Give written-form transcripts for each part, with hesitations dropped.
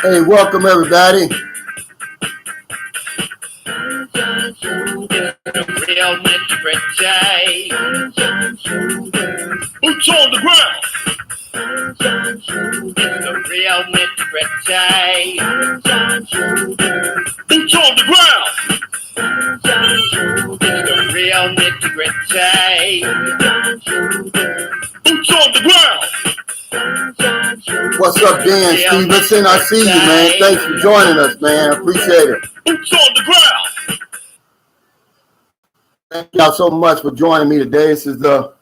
Hey, welcome everybody. Real nitty-gritty. Boots on the ground. The real nitty-gritty. Boots on the ground. The real nitty-gritty. Boots on the ground. What's up, Dan Stevenson? I see you, man. Thanks for joining us, man. I appreciate it. Boots on the ground. Thank y'all so much for joining me today. This is the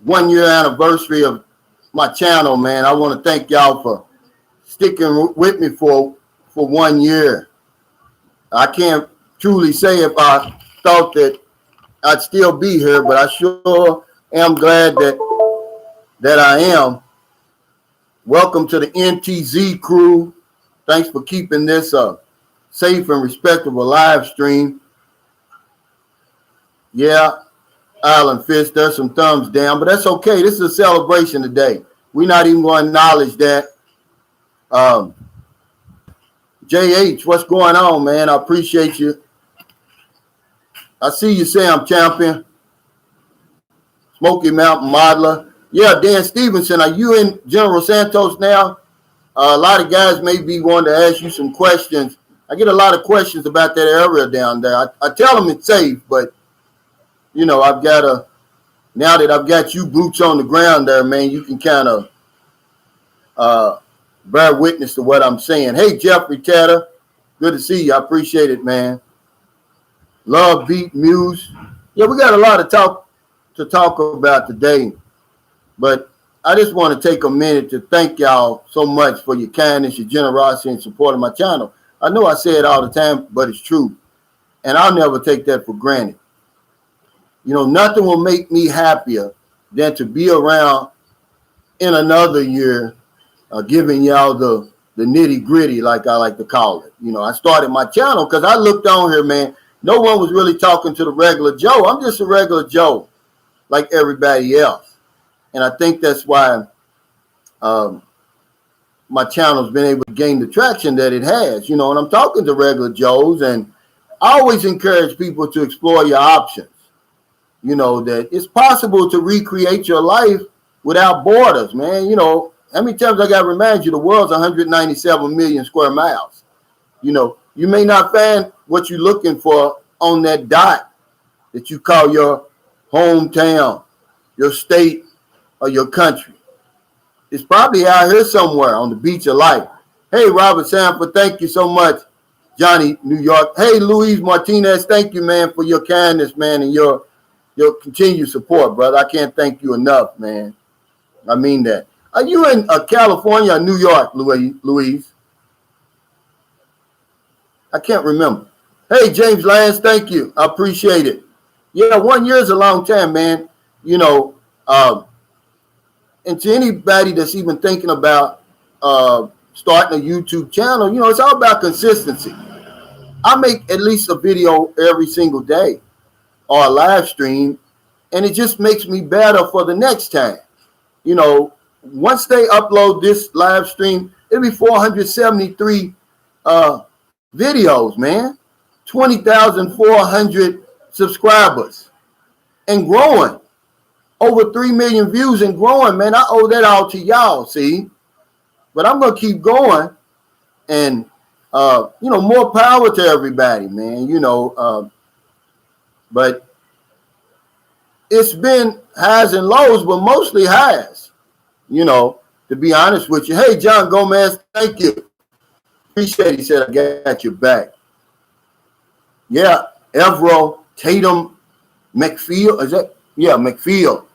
1 year anniversary of my channel, man. I want to thank y'all for sticking with me for 1 year. I can't truly say if I thought that I'd still be here, but I sure am glad that I am. Welcome to the NTZ crew. Thanks for keeping this a safe and respectable live stream. Yeah, Island Fish, there's some thumbs down, but that's okay. This is a celebration today. We're not even going to acknowledge that. JH, what's going on, man? I appreciate you. I see you, Sam Champion. Smoky Mountain Modeler. Yeah, Dan Stevenson, are you in General Santos now? A lot of guys may be wanting to ask you some questions. I get a lot of questions about that area down there. I tell them it's safe, but, you know, I've got to, now that I've got you boots on the ground there, man, you can kind of bear witness to what I'm saying. Hey, Jeffrey Tatter, good to see you. I appreciate it, man. Love Beat Muse. Yeah, we got a lot of talk about today. But I just want to take a minute to thank y'all so much for your kindness, your generosity, and support of my channel. I know I say it all the time, but it's true. And I'll never take that for granted. You know, nothing will make me happier than to be around in another year giving y'all the nitty gritty, like I like to call it. You know, I started my channel because I looked on here, man. No one was really talking to the regular Joe. I'm just a regular Joe like everybody else. And I think that's why my channel's been able to gain the traction that it has. You know, and I'm talking to regular Joes, and I always encourage people to explore your options. You know, that it's possible to recreate your life without borders, man. You know, how many times I got to remind you, the world's 197 million square miles. You know, you may not find what you're looking for on that dot that you call your hometown, your state, or your country. It's probably out here somewhere on the beach of life. Hey, Robert Sanford, thank you so much. Johnny, New York. Hey, Luis Martinez, thank you, man, for your kindness, man, and your continued support, brother. I can't thank you enough, man. I mean that. Are you in California or New York, Luis? I can't remember. Hey, James Lance, thank you. I appreciate it. Yeah, 1 year is a long time, man. You know, and to anybody that's even thinking about starting a YouTube channel, you know, it's all about consistency. I make at least a video every single day or a live stream, and it just makes me better for the next time. You know, once they upload this live stream, it'll be 473 videos, man. 20,400 subscribers and growing. Over 3 million views and growing, man. I owe that all to y'all, see? But I'm going to keep going. And, you know, more power to everybody, man. You know, but it's been highs and lows, but mostly highs, you know, to be honest with you. Hey, John Gomez, thank you. Appreciate it. He said, I got your back. Yeah, Evro, Tatum, McField. Is that? Yeah, McField.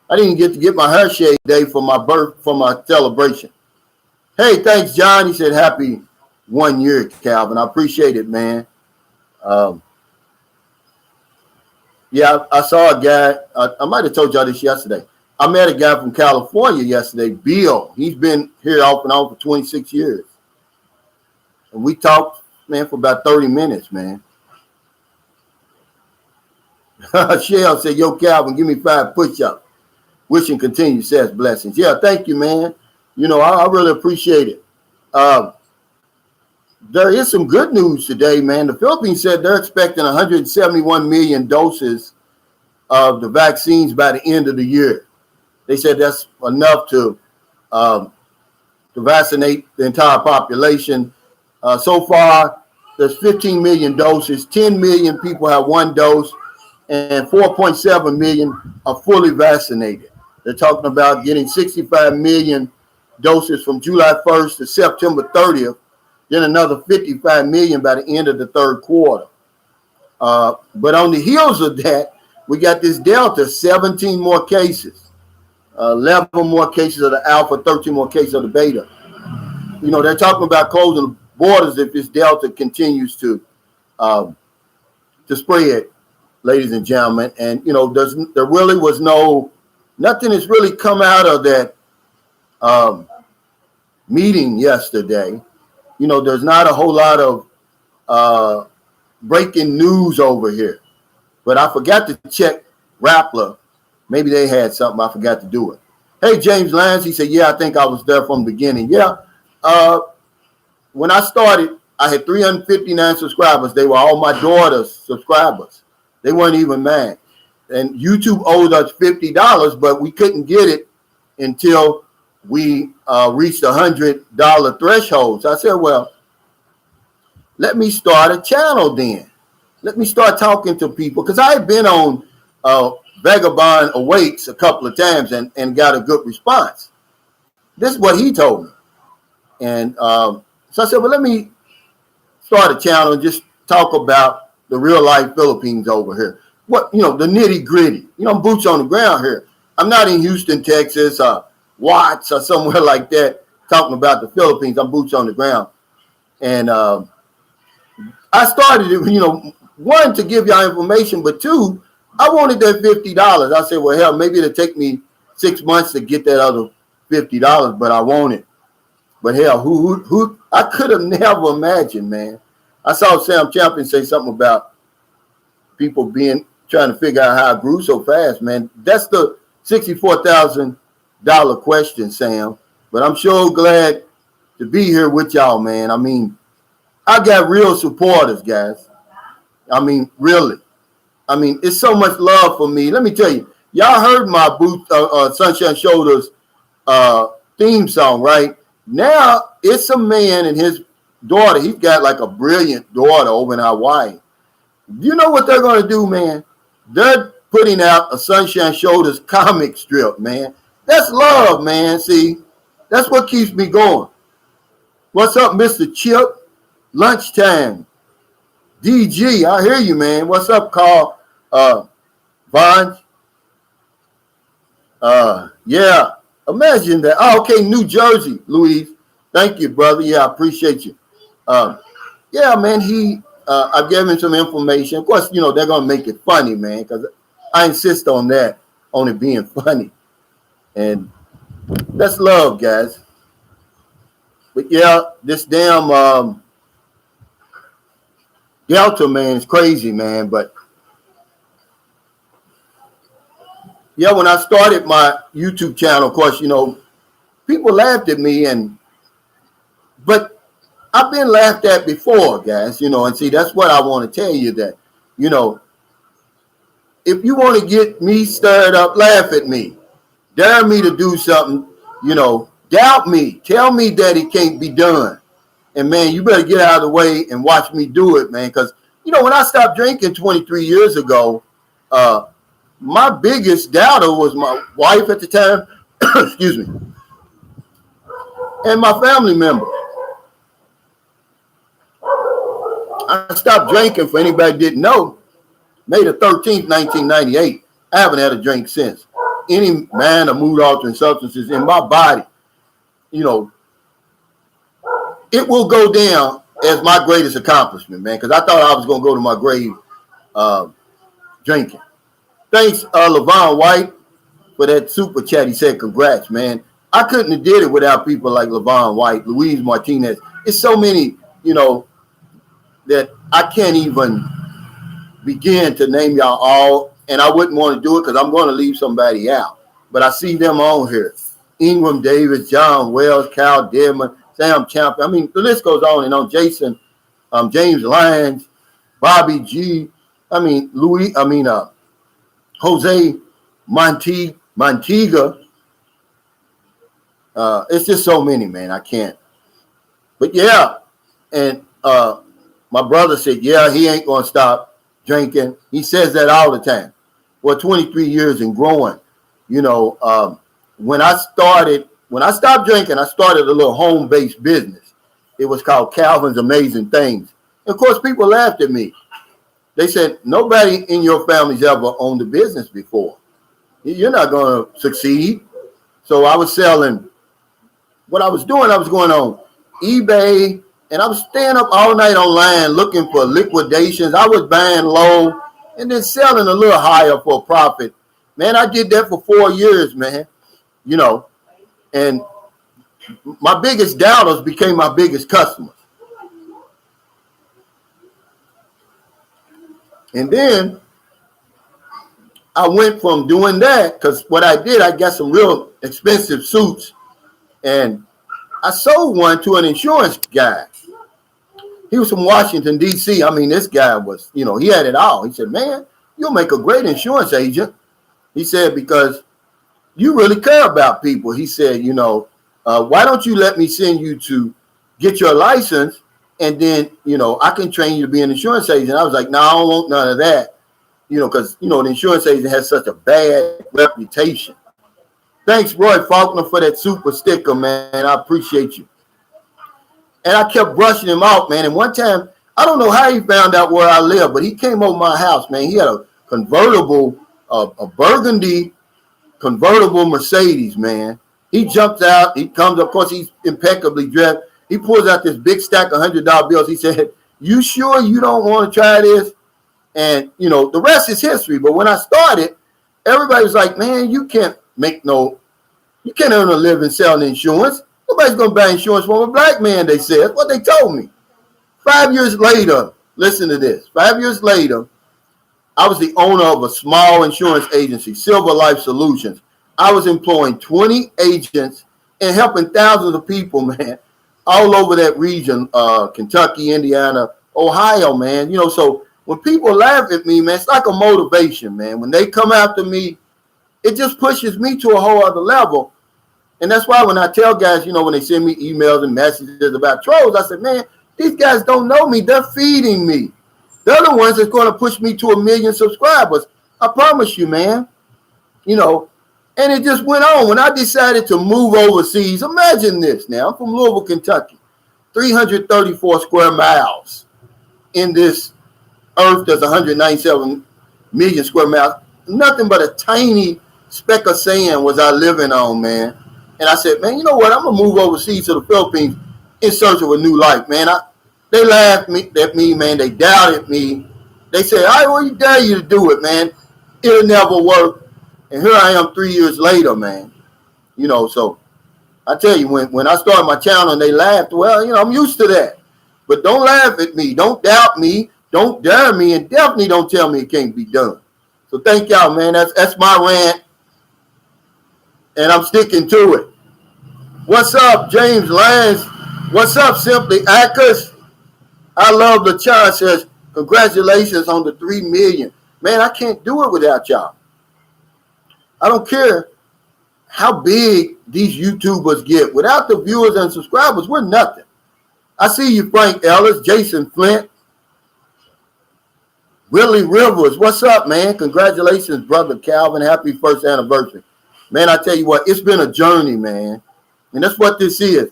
I didn't get to get my hair shaved today for my celebration. Hey, thanks, John. He said, happy 1 year, Calvin. I appreciate it, man. Yeah, I saw a guy. I might have told y'all this yesterday. I met a guy from California yesterday, Bill. He's been here off and on for 26 years. And we talked, man, for about 30 minutes, man. Shell said, yo, Calvin, give me 5 push-ups. Wishing continued success, blessings. Yeah, thank you, man. You know, I really appreciate it. there is some good news today, man. The Philippines said they're expecting 171 million doses of the vaccines by the end of the year. They said that's enough to vaccinate the entire population. So far, there's 15 million doses. 10 million people have one dose, and 4.7 million are fully vaccinated. They're talking about getting 65 million doses from July 1st to September 30th, then another 55 million by the end of the third quarter. But on the heels of that, we got this Delta, 17 more cases, 11 more cases of the Alpha, 13 more cases of the Beta. You know, they're talking about closing borders if this Delta continues to spread, ladies and gentlemen. And, you know, there really was nothing has really come out of that meeting yesterday. You know, there's not a whole lot of breaking news over here. But I forgot to check Rappler. Maybe they had something. I forgot to do it. Hey, James Lyons, he said, yeah, I think I was there from the beginning. Yeah. When I started, I had 359 subscribers. They were all my daughter's subscribers. They weren't even mine. And YouTube owed us $50, but we couldn't get it until we reached the $100 threshold. So I said, well, let me start a channel then. Let me start talking to people, because I had been on Vagabond Awakes a couple of times and got a good response. This is what he told me. And so I said, well, let me start a channel and just talk about the real life Philippines over here. What, you know, the nitty gritty, you know, boots on the ground here. I'm not in Houston, Texas, or Watts or somewhere like that talking about the Philippines. I'm boots on the ground. And I started, you know, one, to give y'all information, but two, I wanted that $50. I said, well, hell, maybe it'll take me 6 months to get that other $50, but I want it. But hell, who I could have never imagined, man. I saw Sam Champion say something about people trying to figure out how I grew so fast, man. That's the $64,000 question, Sam. But I'm sure glad to be here with y'all, man. I mean, I got real supporters, guys. I mean, really. I mean, it's so much love for me. Let me tell you, y'all heard my Sunshine Shoulders theme song, right? Now it's a man and his daughter. He's got like a brilliant daughter over in Hawaii. You know what they're going to do, man? They're putting out a Sunshine Shoulders comic strip, man. That's love, man. See, that's what keeps me going. What's up, Mr. Chip? Lunchtime. DG, I hear you, man. What's up, Carl? Vaughn? Yeah. Imagine that. Oh, okay, New Jersey, Louise. Thank you, brother. Yeah, I appreciate you. Yeah, man, I gave him some information. Of course, you know, they're going to make it funny, man, because I insist on that, on it being funny. And that's love, guys. But yeah, this damn Delta, man, is crazy, man. But yeah, when I started my YouTube channel, of course, you know, people laughed at me, but I've been laughed at before, guys, you know, and see, that's what I want to tell you, that, you know, if you want to get me stirred up, laugh at me, dare me to do something, you know, doubt me, tell me that it can't be done. And man, you better get out of the way and watch me do it, man. Because, you know, when I stopped drinking 23 years ago, my biggest doubter was my wife at the time, excuse me, and my family member. I stopped drinking, for anybody who didn't know, May the 13th, 1998. I haven't had a drink since. Any man or mood altering substances in my body, you know, it will go down as my greatest accomplishment, man, because I thought I was going to go to my grave drinking. Thanks, LaVon White, for that super chat. He said, congrats, man. I couldn't have did it without people like LaVon White, Luis Martinez. It's so many, you know, that I can't even begin to name y'all all, and I wouldn't want to do it because I'm going to leave somebody out. But I see them on here. Ingram Davis, John Wells, Cal Deadman, Sam Champion. I mean, the list goes on and on. Jason, James Lyons, Bobby G. I mean, Jose Montega. It's just so many, man. I can't. But yeah, and my brother said, yeah, he ain't gonna stop drinking. He says that all the time. Well, 23 years and growing. You know, when I stopped drinking, I started a little home-based business. It was called Calvin's Amazing Things. And of course, people laughed at me. They said, nobody in your family's ever owned a business before. You're not going to succeed. So I was selling. What I was doing, I was going on eBay, and I was staying up all night online looking for liquidations. I was buying low and then selling a little higher for a profit. Man, I did that for 4 years, man. You know, and my biggest doubters became my biggest customers. And then I went from doing that, because what I did, I got some real expensive suits, and I sold one to an insurance guy. He was from Washington, D.C. I mean, this guy was, you know, he had it all. He said, man, you'll make a great insurance agent. He said, because you really care about people. He said, you know, why don't you let me send you to get your license, and then, you know, I can train you to be an insurance agent. I was like, no, I don't want none of that, you know, because, you know, the insurance agent has such a bad reputation. Thanks, Roy Faulkner, for that super sticker, man. I appreciate you. And I kept brushing him out, man. And one time, I don't know how he found out where I live, but he came over my house, man. He had a convertible, a burgundy convertible Mercedes, man. He jumps out. He comes, of course, he's impeccably dressed. He pulls out this big stack of $100 bills. He said, you sure you don't want to try this? And, you know, the rest is history. But when I started, everybody was like, man, you can't earn a living selling insurance. Nobody's going to buy insurance from a black man, they said. That's what they told me. 5 years later, listen to this. 5 years later, I was the owner of a small insurance agency, Silver Life Solutions. I was employing 20 agents and helping thousands of people, man, all over that region, Kentucky, Indiana, Ohio, man. You know, so when people laugh at me, man, it's like a motivation, man. When they come after me, it just pushes me to a whole other level. And that's why when I tell guys, you know, when they send me emails and messages about trolls, I said, man, these guys don't know me. They're feeding me. They're the ones that's going to push me to 1 million subscribers. I promise you, man. You know, and it just went on. When I decided to move overseas, imagine this now. I'm from Louisville, Kentucky. 334 square miles in this earth that's 197 million square miles. Nothing but a tiny speck of sand was I living on, man. And I said, man, you know what? I'm going to move overseas to the Philippines in search of a new life, man. They laughed at me, man. They doubted me. They said, I wouldn't dare you to do it, man. It'll never work. And here I am 3 years later, man. You know, so I tell you, when I started my channel and they laughed, well, you know, I'm used to that. But don't laugh at me. Don't doubt me. Don't dare me. And definitely don't tell me it can't be done. So thank y'all, man. That's my rant. And I'm sticking to it. What's up, James Lyons? What's up, Simply Akers? I love the chat. Says, congratulations on the 3 million. Man, I can't do it without y'all. I don't care how big these YouTubers get. Without the viewers and subscribers, we're nothing. I see you, Frank Ellis, Jason Flint, Willie Rivers. What's up, man? Congratulations, brother Calvin. Happy first anniversary. Man, I tell you what, it's been a journey, man. And that's what this is.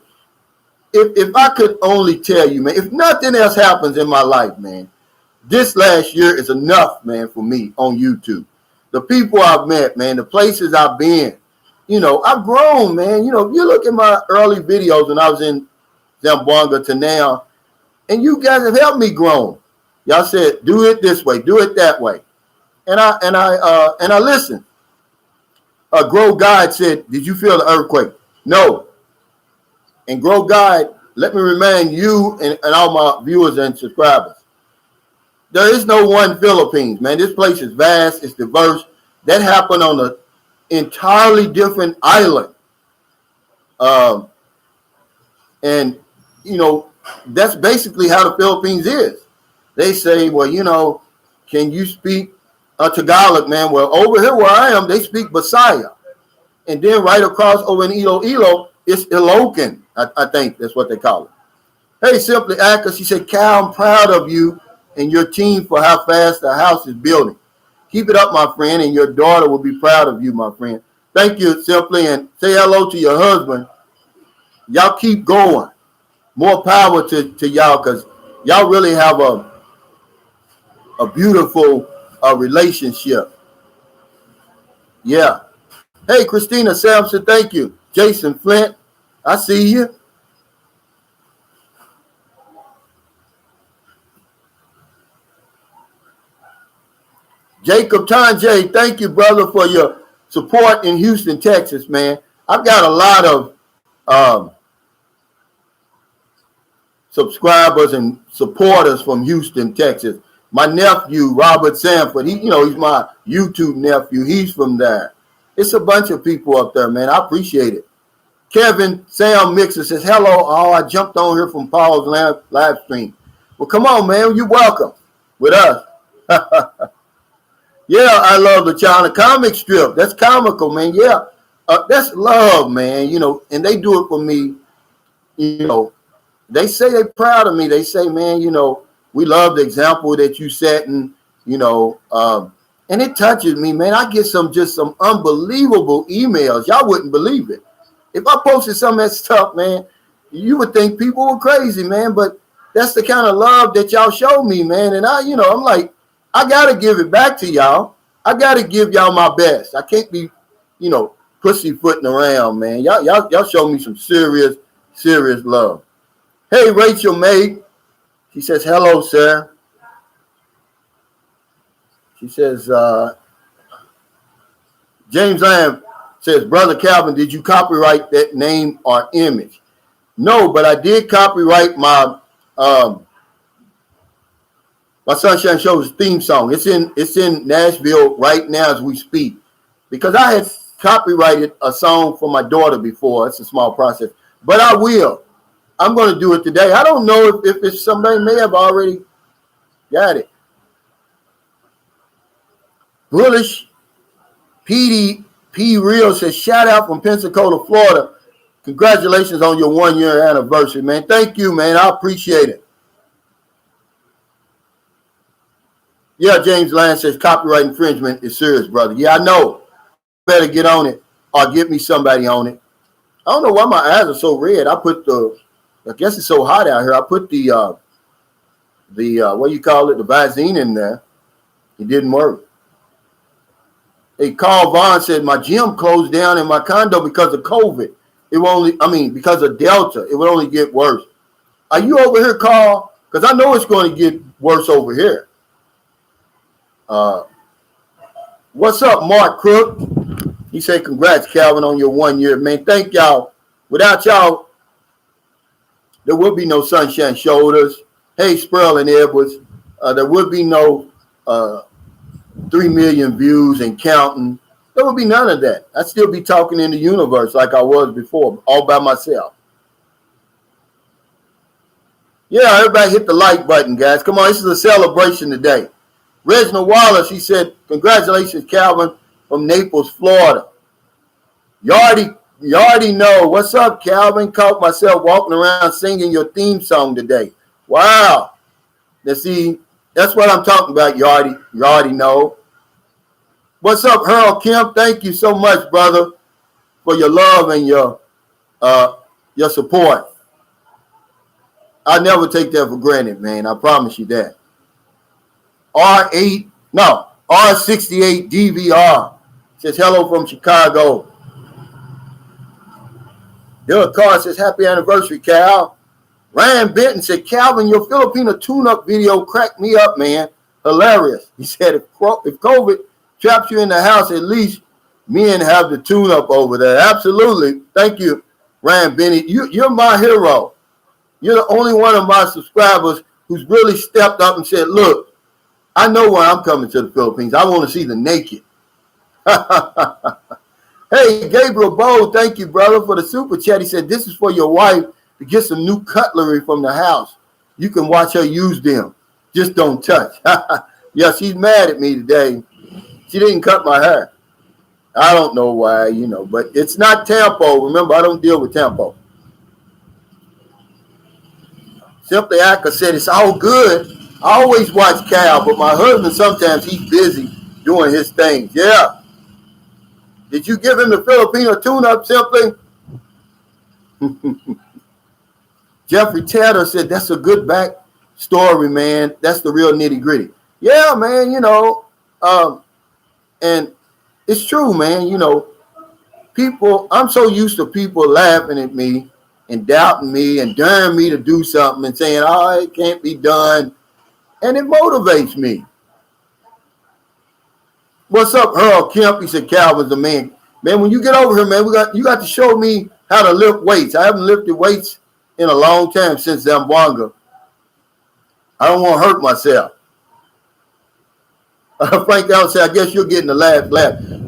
If I could only tell you, man, if nothing else happens in my life, man, this last year is enough, man, for me on YouTube. The people I've met, man, the places I've been, you know, I've grown, man. You know, if you look at my early videos when I was in Zamboanga to now, and you guys have helped me grow. Y'all said, do it this way, do it that way. And I listened. Grow Guide said, did you feel the earthquake? No. And Grow Guide, let me remind you and all my viewers and subscribers, there is no one Philippines, man. This place is vast, it's diverse. That happened on an entirely different island. And, that's basically how the Philippines is. They say, well, can you speak Tagalog, man? Well, over here where I am, they speak Bisaya. And then right across over in Iloilo, it's Ilocan. I think that's what they call it. Hey, Simply Acca, she said, Cal, I'm proud of you and your team for how fast the house is building. Keep it up, my friend, and your daughter will be proud of you, my friend. Thank you, Simply, and say hello to your husband. Y'all keep going. More power to y'all, because y'all really have a beautiful relationship. Yeah. Hey, Christina Sampson, thank you. Jason Flint, I see you. Jacob Tanjay, thank you, brother, for your support in Houston, Texas, man. I've got a lot of subscribers and supporters from Houston, Texas. My nephew, Robert Sanford, he's my YouTube nephew. He's from there. It's a bunch of people up there, man. I appreciate it. Kevin Sam Mixer says, hello. Oh, I jumped on here from Paul's live stream. Well, come on, man. You're welcome with us. Yeah, I love the China comic strip. That's comical, man. Yeah, that's love, man. And they do it for me. They say they're proud of me. They say, man, we love the example that you set, and and it touches me, man. I get some unbelievable emails. Y'all wouldn't believe it. If I posted some of that stuff, man, you would think people were crazy, man. But that's the kind of love that y'all show me, man. And I'm like, I gotta give it back to y'all. I gotta give y'all my best. I can't be, pussyfooting around, man. Y'all show me some serious love. Hey, Rachel May. She says, hello, sir. She says, James Lamb says, Brother Calvin, did you copyright that name or image? No, but I did copyright my Sunshine Show's theme song. It's in Nashville right now as we speak. Because I had copyrighted a song for my daughter before. It's a small process. But I will. I'm going to do it today. I don't know if somebody may have already got it. Bullish PD P Real says, shout out from Pensacola, Florida. Congratulations on your 1-year anniversary, man. Thank you, man. I appreciate it. Yeah, James Land says copyright infringement is serious, brother. Yeah, I know. Better get on it or get me somebody on it. I don't know why my eyes are so red. I guess it's so hot out here. I put the what do you call it, the Visine in there. It didn't work. Hey, Carl Vaughn said, my gym closed down in my condo because of COVID. Because of Delta. It would only get worse. Are you over here, Carl? Because I know it's going to get worse over here. What's up, Mark Crook? He said, congrats, Calvin, on your 1 year. Man, thank y'all. Without y'all, there would be no Sunshine Shoulders. Hey, Sperl and Edwards. There would be no 3 million views and counting. There would be none of that. I'd still be talking in the universe like I was before, all by myself. Yeah, everybody hit the like button, guys. Come on, this is a celebration today. Reginald Wallace, he said, congratulations, Calvin, from Naples, Florida. You already know. What's up, Calvin? Caught myself walking around singing your theme song today. Wow. Now, see, that's what I'm talking about. You already know. What's up, Harold Kemp? Thank you so much, brother, for your love and your support. I never take that for granted, man. I promise you that. R68 DVR says hello from Chicago. Dylan Carr says happy anniversary, Cal. Ryan Benton said, Calvin, your Filipino tune-up video cracked me up, man. Hilarious. He said, if COVID traps you in the house, at least men have the tune-up over there. Absolutely. Thank you, Ryan Benton. You're my hero. You're the only one of my subscribers who's really stepped up and said, look, I know why I'm coming to the Philippines. I want to see the naked. Hey, Gabriel Bowe, thank you, brother, for the super chat. He said, this is for your wife to get some new cutlery from the house. You can watch her use them. Just don't touch. Yeah, she's mad at me today. She didn't cut my hair. I don't know why, but it's not Tampo. Remember, I don't deal with Tampo. Simply Acker said, it's all good. I always watch Cal, but my husband, sometimes he's busy doing his things. Yeah. Did you give him the Filipino tune-up, Simply? Jeffrey Tatter said, that's a good back story, man. That's the real nitty-gritty. Yeah, man, and it's true, man. People, I'm so used to people laughing at me and doubting me and daring me to do something and saying, oh, it can't be done. And it motivates me. What's up, Earl Kemp? He said, Calvin's the man. Man, when you get over here, man, you got to show me how to lift weights. I haven't lifted weights in a long time since Zamboanga. I don't want to hurt myself. Frank Allen said, I guess you're getting the laugh.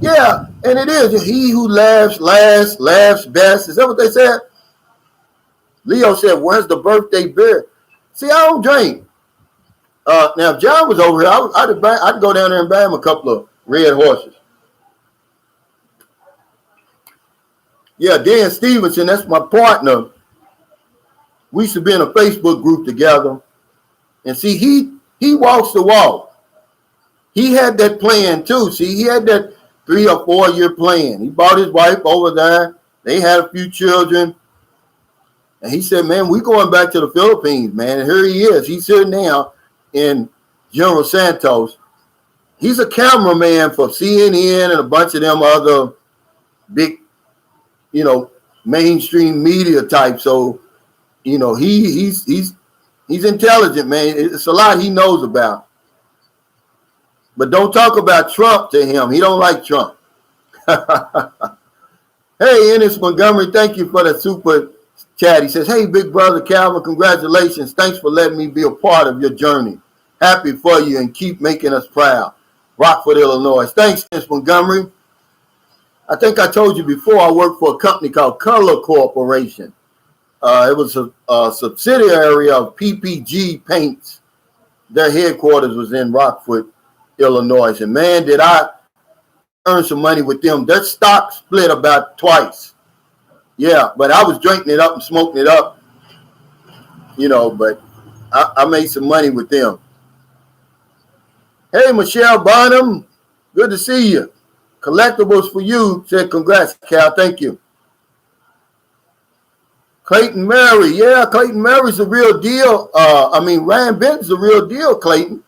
Yeah, and it is. He who laughs last, laughs best. Is that what they said? Leo said, where's the birthday beer? See, I don't drink. Now, if John was over here, I'd go down there and buy him a couple of red horses. Yeah, Dan Stevenson, that's my partner. We used to be in a Facebook group together. And see, he walks the walk. He had that plan too. See, he had that 3 or 4 year plan. He brought his wife over there. They had a few children. And he said, man, we're going back to the Philippines, man. And here he is. He's here now in General Santos. He's a cameraman for CNN and a bunch of them other big, mainstream media type. So, he's intelligent, man. It's a lot he knows about. But don't talk about Trump to him. He don't like Trump. Hey, Ennis Montgomery, thank you for the super chat. He says, hey, big brother Calvin, congratulations. Thanks for letting me be a part of your journey. Happy for you and keep making us proud. Rockford, Illinois. Thanks, Ennis Montgomery. I think I told you before I worked for a company called Color Corporation. It was a subsidiary of PPG Paints. Their headquarters was in Rockford, Illinois. And man, did I earn some money with them. Their stock split about twice. Yeah, but I was drinking it up and smoking it up, but I made some money with them. Hey, Michelle Bonham, good to see you. Collectibles for you. Said congrats, Cal. Thank you. Clayton Mary. Yeah, Clayton Mary's the real deal. Ryan Benton's the real deal, Clayton.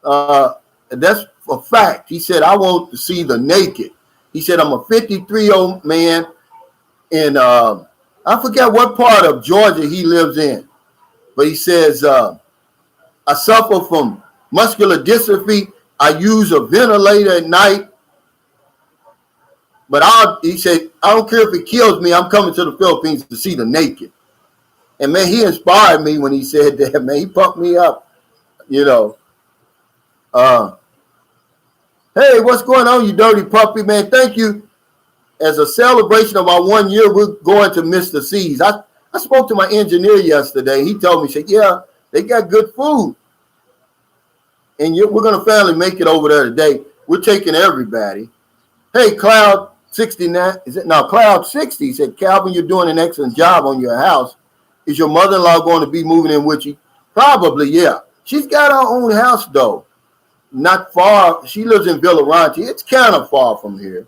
That's a fact. He said, I want to see the naked. He said, I'm a 53-year-old man in, I forget what part of Georgia he lives in. But he says, I suffer from muscular dystrophy. I use a ventilator at night. But he said, I don't care if it kills me. I'm coming to the Philippines to see the naked. And, man, he inspired me when he said that, man. He pumped me up, Hey, what's going on, you dirty puppy, man? Thank you. As a celebration of our 1 year, we're going to Mr. C's. I spoke to my engineer yesterday. He told me, he said, yeah, they got good food. And we're going to finally make it over there today. We're taking everybody. Hey, Cloud 69, Cloud 60 said, Calvin, you're doing an excellent job on your house. Is your mother-in-law going to be moving in with you? Probably, yeah. She's got her own house, though. Not far. She lives in Villaranti. It's kind of far from here.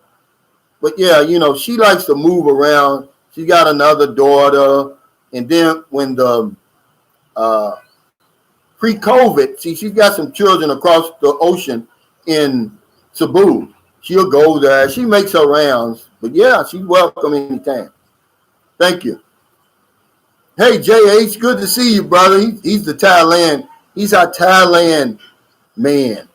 But, yeah, she likes to move around. She got another daughter. And then when the pre-COVID, she's got some children across the ocean in Cebu. She'll go there. She makes her rounds. But, yeah, she's welcome anytime. Thank you. Hey, JH, good to see you, brother. He's our Thailand man.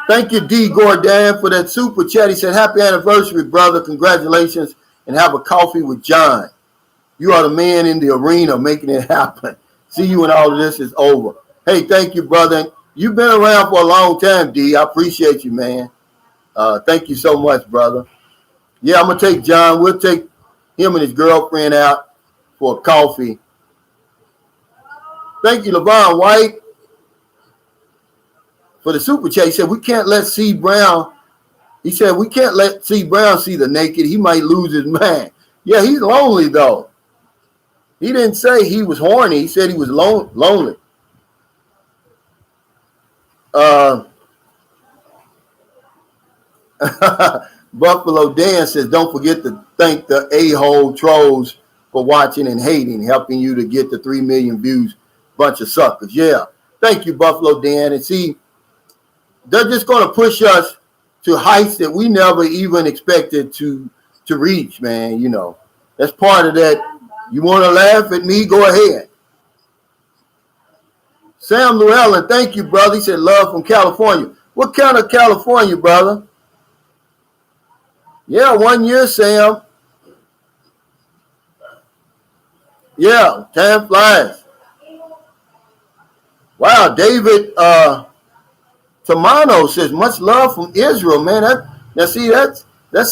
Thank you, D. Gordon, for that super chat. He said, happy anniversary, brother. Congratulations, and have a coffee with John. You are the man in the arena making it happen. See you when all of this is over. Hey, thank you, brother. You've been around for a long time, D. I appreciate you, man. Thank you so much, brother. Yeah, I'm gonna take John. We'll take him and his girlfriend out for coffee. Thank you, LeVon White, for the super chat. He said we can't let C Brown. He said we can't let C Brown see the naked. He might lose his mind. Yeah, he's lonely though. He didn't say he was horny. He said he was lonely. Buffalo Dan says, don't forget to thank the a-hole trolls for watching and hating, helping you to get the 3 million views. Bunch of suckers. Yeah. Thank you, Buffalo Dan. And see, they're just going to push us to heights that we never even expected to reach, man. You know, that's part of that. You want to laugh at me? Go ahead. Sam Llewellyn, thank you, brother. He said, love from California. What kind of California, brother? Yeah, 1 year, Sam. Yeah, time flies. Wow, David Tamano says, much love from Israel, man. That's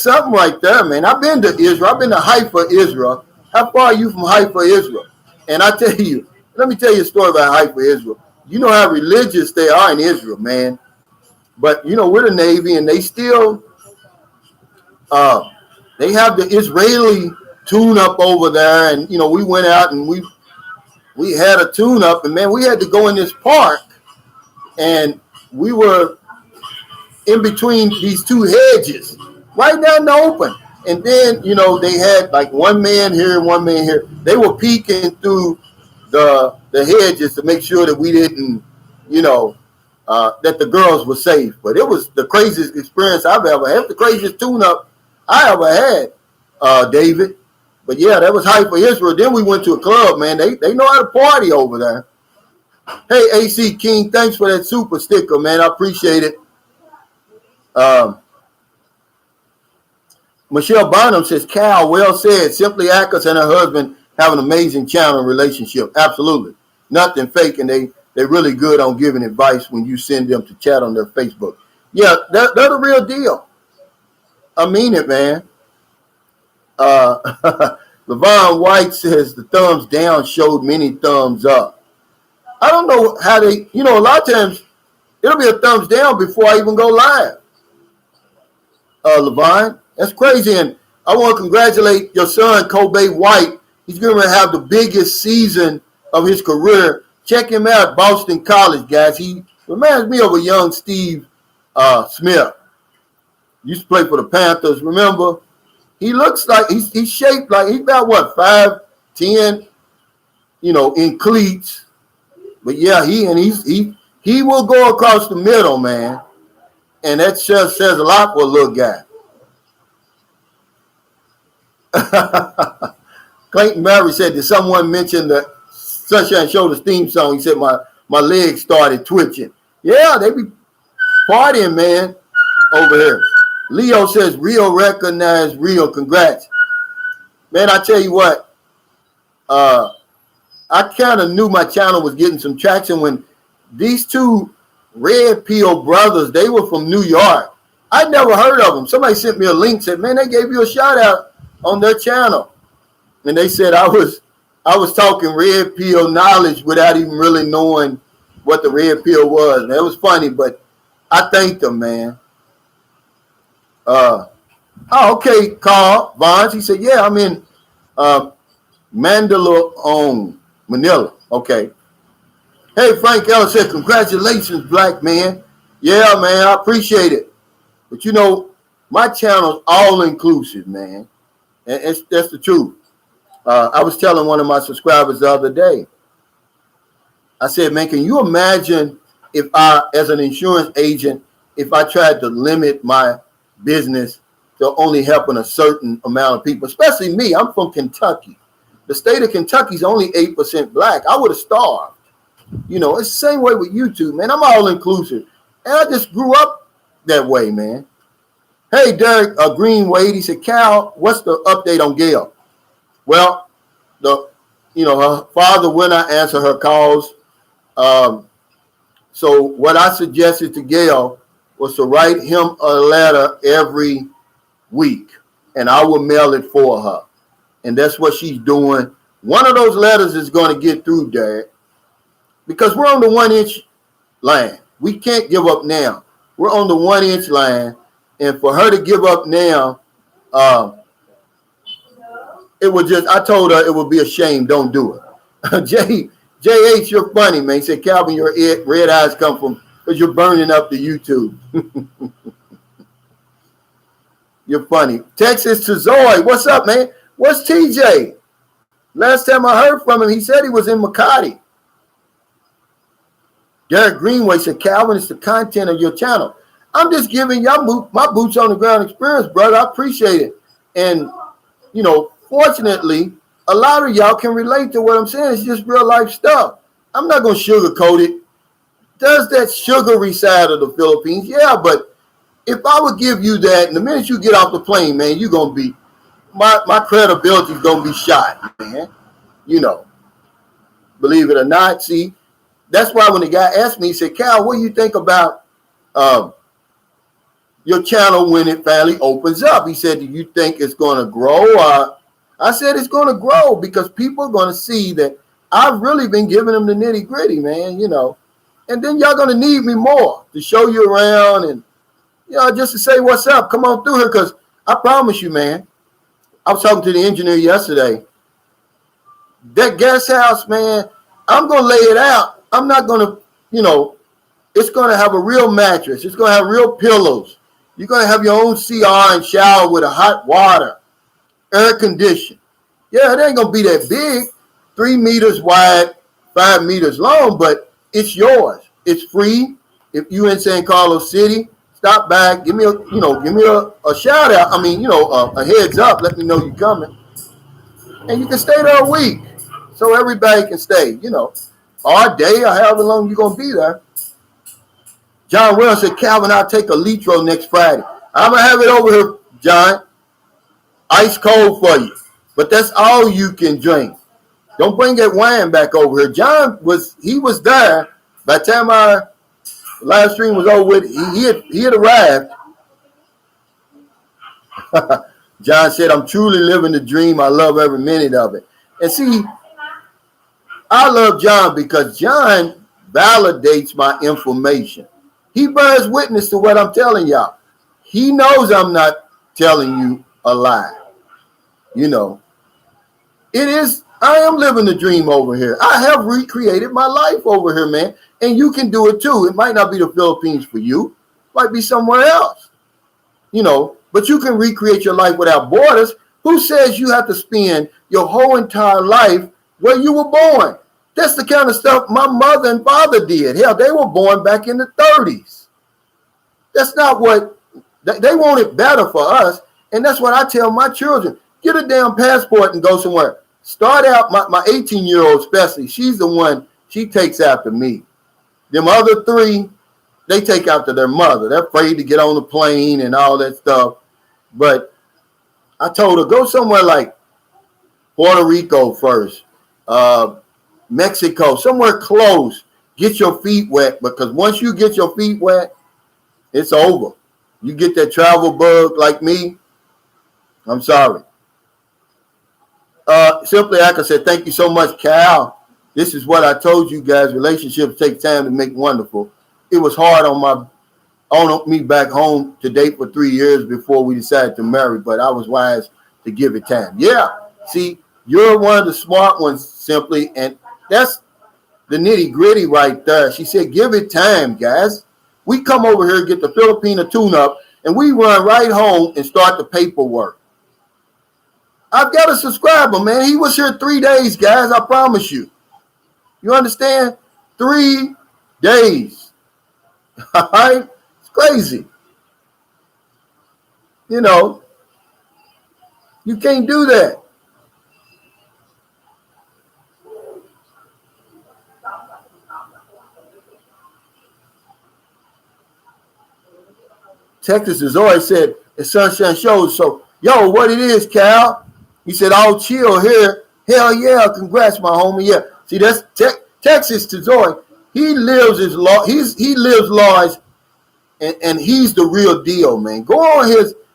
something right there, man. I've been to Israel. I've been to Haifa, Israel. How far are you from Haifa, Israel? And I tell you, let me tell you a story about Haifa, Israel. You know how religious they are in Israel, man. But, you know, we're the Navy, and they still, they have the Israeli tune-up over there. And, you know, we went out and we had a tune-up. And, man, we had to go in this park. And we were in between these two hedges, right down in the open. And then, you know, they had like one man here and one man here. They were peeking through the hedges to make sure that we didn't, you know, that the girls were safe. But it was the craziest experience I've ever had, the craziest tune-up I ever had, David. But yeah, that was Haifa, Israel. Then we went to a club, man. They know how to party over there. Hey, AC King, thanks for that super sticker, man. I appreciate it. Michelle Bonham says, Cal, well said. Simply Ackers and her husband have an amazing channel relationship. Absolutely. Nothing fake, and they're really good on giving advice when you send them to chat on their Facebook. Yeah, they're the real deal. I mean it, man. LeVon White says the thumbs down showed many thumbs up. I don't know how they, you know, a lot of times it'll be a thumbs down before I even go live. LeVon, that's crazy. And I want to congratulate your son, Kobe White. He's going to have the biggest season of his career. Check him out, Boston College, guys. He reminds me of a young Steve Smith. Used to play for the Panthers, remember? He looks like he's shaped like he's about what, 5'10", you know, in cleats. But yeah, he will go across the middle, man. And that just says a lot for a little guy. Clayton Murray said, did someone mention the Sunshine Shoulders theme song? He said, my legs started twitching. Yeah, they be partying, man, over here. Leo says, real recognize real. Congrats. Man, I tell you what, I kind of knew my channel was getting some traction when these two Red Pill brothers, they were from New York. I'd never heard of them. Somebody sent me a link, said, man, they gave you a shout out on their channel. And they said I was talking Red Pill knowledge without even really knowing what the Red Pill was. And it was funny, but I thanked them, man. Okay, Carl Vons. He said, yeah, I'm in Manila, Okay. Hey, Frank Ellis said, congratulations, black man. Yeah, man, I appreciate it. But, you know, my channel's all-inclusive, man. And that's the truth. I was telling one of my subscribers the other day, I said, man, can you imagine if I, as an insurance agent, if I tried to limit my business to only helping a certain amount of people, especially me. I'm from Kentucky. The state of Kentucky is only 8% black. I would have starved. You know, it's the same way with YouTube, man. I'm all inclusive. And I just grew up that way, man. Hey, Derek Green Wade, he said, Cal, what's the update on Gail? Well, her father will not answer her calls. So what I suggested to Gail was to write him a letter every week. and I will mail it for her. And that's what she's doing. One of those letters is going to get through, Derek, because we're on the 1-inch line. We can't give up now. We're on the 1-inch line, and for her to give up now, it would just, I told her it would be a shame. Don't do it. JH, you're funny, man. He said, Calvin, your red eyes come from because you're burning up the YouTube. You're funny. Texas to Zoe. What's up, man? What's TJ? Last time I heard from him, he said he was in Makati. Derek Greenway said, Calvin, it's the content of your channel. I'm just giving y'all my boots on the ground experience, brother. I appreciate it. And, you know, fortunately, a lot of y'all can relate to what I'm saying. It's just real life stuff. I'm not going to sugarcoat it. Does that sugary side of the Philippines? Yeah, but if I would give you that, and the minute you get off the plane, man, you're going to be, my credibility is going to be shot, man. You know, believe it or not. See, that's why when the guy asked me, he said, Cal, what do you think about your channel when it finally opens up? He said, do you think it's going to grow? I said, it's going to grow because people are going to see that I've really been giving them the nitty gritty, man, you know. And then y'all going to need me more to show you around and, you know, just to say what's up. Come on through here because I promise you, man, I was talking to the engineer yesterday. That guest house, man, I'm going to lay it out. I'm not going to, you know, it's going to have a real mattress. It's going to have real pillows. You're going to have your own CR and shower with a hot water, air conditioned. Yeah, it ain't going to be that big, 3 meters wide, 5 meters long, but it's yours. It's free. If you in San Carlos City, stop by, give me a shout out. I mean, you know, a heads up. Let me know you're coming. And you can stay there a week so everybody can stay, you know, all day or however long you're going to be there. John Wells said, Calvin, I'll take a litro next Friday. I'm going to have it over here, John. Ice cold for you. But that's all you can drink. Don't bring that wine back over here. John was there. By the time our live stream was over with, he had arrived. John said, I'm truly living the dream. I love every minute of it. And see, I love John because John validates my information. He bears witness to what I'm telling y'all. He knows I'm not telling you a lie. You know, I am living the dream over here. I have recreated my life over here, man. And you can do it too. It might not be the Philippines for you. It might be somewhere else. You know, but you can recreate your life without borders. Who says you have to spend your whole entire life where you were born? That's the kind of stuff my mother and father did. Hell, they were born back in the 30s. That's not what, they want it better for us. And that's what I tell my children. Get a damn passport and go somewhere. Start out, my 18-year-old especially, she's the one, she takes after me. Them other three, they take after their mother. They're afraid to get on the plane and all that stuff. But I told her, go somewhere like Puerto Rico first, Mexico, somewhere close. Get your feet wet, because once you get your feet wet, it's over. You get that travel bug like me, I'm sorry. Simply, I can say, thank you so much, Cal. This is what I told you guys. Relationships take time to make wonderful. It was hard on me back home to date for 3 years before we decided to marry, but I was wise to give it time. Yeah, see, you're one of the smart ones, Simply, and that's the nitty gritty right there. She said, give it time, guys. We come over here, get the Filipino tune-up, and we run right home and start the paperwork. I've got a subscriber, man. He was here 3 days, guys. I promise you. You understand? 3 days. All right? It's crazy. You know, you can't do that. Texas has always said it's Sunshine Shows. So, yo, what it is, Cal? He said, all chill here. Hell yeah, congrats, my homie. Yeah. See, that's Texas to Zoe. He lives his law. He lives laws, and he's the real deal, man. Go on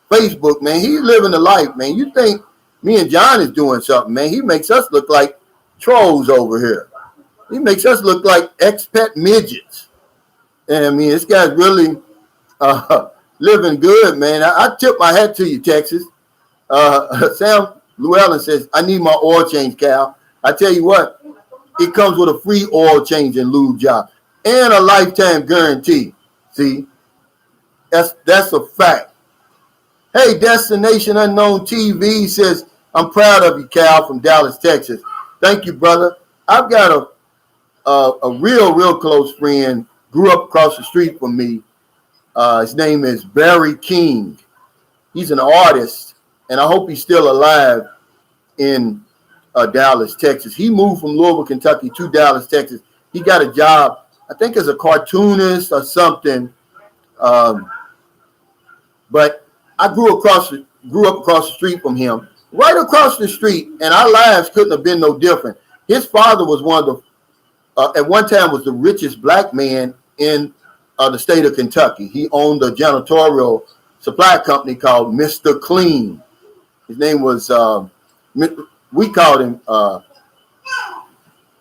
Facebook, man. He's living the life, man. You think me and John is doing something, man. He makes us look like trolls over here. He makes us look like expat midgets. And I mean, this guy's really living good, man. I tip my hat to you, Texas. Sam Llewellyn says, I need my oil change, Cal. I tell you what, it comes with a free oil change and lube job and a lifetime guarantee. See, that's a fact. Hey, Destination Unknown TV says, I'm proud of you, Cal, from Dallas, Texas. Thank you, brother. I've got a real close friend, grew up across the street from me. His name is Barry King. He's an artist, and I hope he's still alive in Dallas, Texas. He moved from Louisville, Kentucky to Dallas, Texas. He got a job, I think, as a cartoonist or something. But I grew up across the street from him, right across the street, and our lives couldn't have been no different. His father was one of the, at one time, was the richest black man in the state of Kentucky. He owned a janitorial supply company called Mr. Clean. His name was, we called him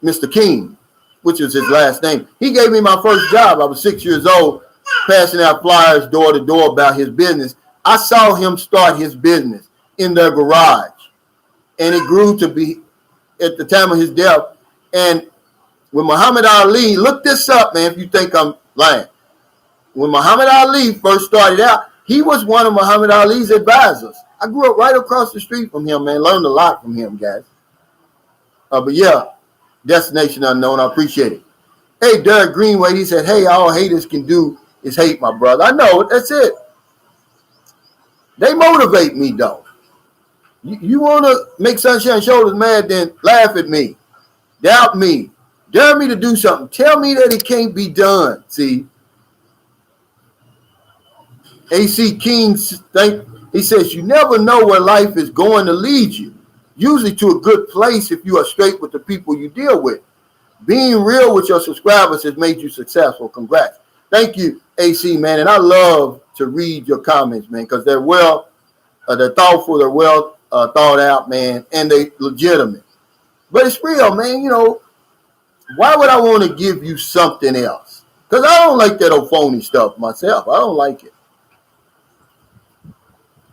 Mr. King, which is his last name. He gave me my first job. I was 6 years old, passing out flyers door to door about his business. I saw him start his business in their garage, and it grew to be, at the time of his death. And when Muhammad Ali, look this up, man, if you think I'm lying. When Muhammad Ali first started out, he was one of Muhammad Ali's advisors. I grew up right across the street from him, man. Learned a lot from him, guys. But yeah, Destination Unknown, I appreciate it. Hey, Derek Greenway, he said, hey, all haters can do is hate, my brother. I know it. That's it. They motivate me, though. You want to make Sunshine Shoulders mad, then laugh at me, doubt me, dare me to do something. Tell me that it can't be done, see? A.C. King, he says, you never know where life is going to lead you, usually to a good place if you are straight with the people you deal with. Being real with your subscribers has made you successful. Congrats. Thank you, AC, man. And I love to read your comments, man, because they're they're thoughtful, they're well thought out, man, and they legitimate. But it's real, man. You know, why would I want to give you something else? Because I don't like that old phony stuff myself. I don't like it.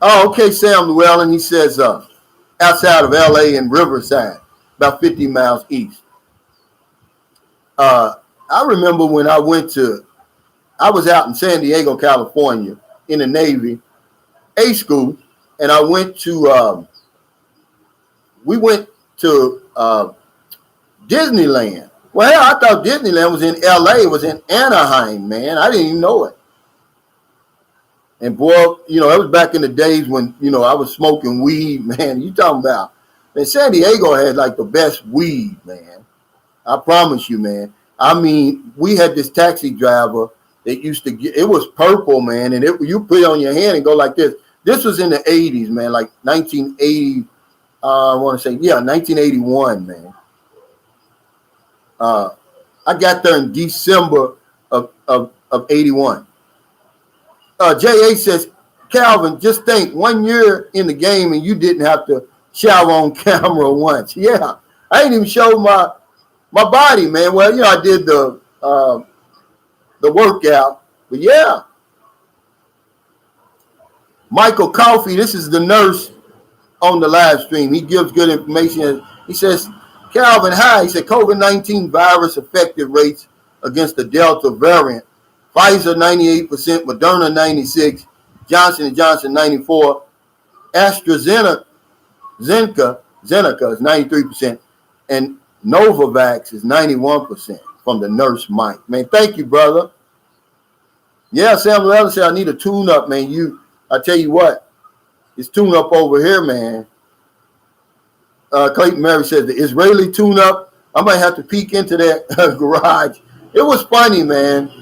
Oh, okay, Sam Llewellyn, he says outside of L.A. and Riverside, about 50 miles east. I remember when I was out in San Diego, California, in the Navy, A school, and I went to, we went to Disneyland. Well, hell, I thought Disneyland was in L.A. It was in Anaheim, man. I didn't even know it. And boy, you know, it was back in the days when, you know, I was smoking weed, man. You talking about, man, San Diego had like the best weed, man. I promise you, man. I mean, we had this taxi driver that used to get, it was purple, man, and you put it on your hand and go like this. This was in the 80s, man, like 1980, I want to say, yeah, 1981, man. I got there in December of 81. J.A. says, Calvin, just think, 1 year in the game and you didn't have to shower on camera once. Yeah, I ain't even showed my body, man. Well, you know, I did the workout, but yeah. Michael Coffey, this is the nurse on the live stream. He gives good information. He says, Calvin, hi. He said, COVID-19 virus affected rates against the Delta variant. Pfizer 98%, Moderna 96%, Johnson & Johnson 94%, AstraZeneca is 93%, and Novavax is 91% from the nurse Mike. Man, thank you, brother. Yeah, Sam Llewellyn said, I need a tune-up, man. I tell you what, it's tune-up over here, man. Clayton Mary says, the Israeli tune-up, I might have to peek into that garage. It was funny, man.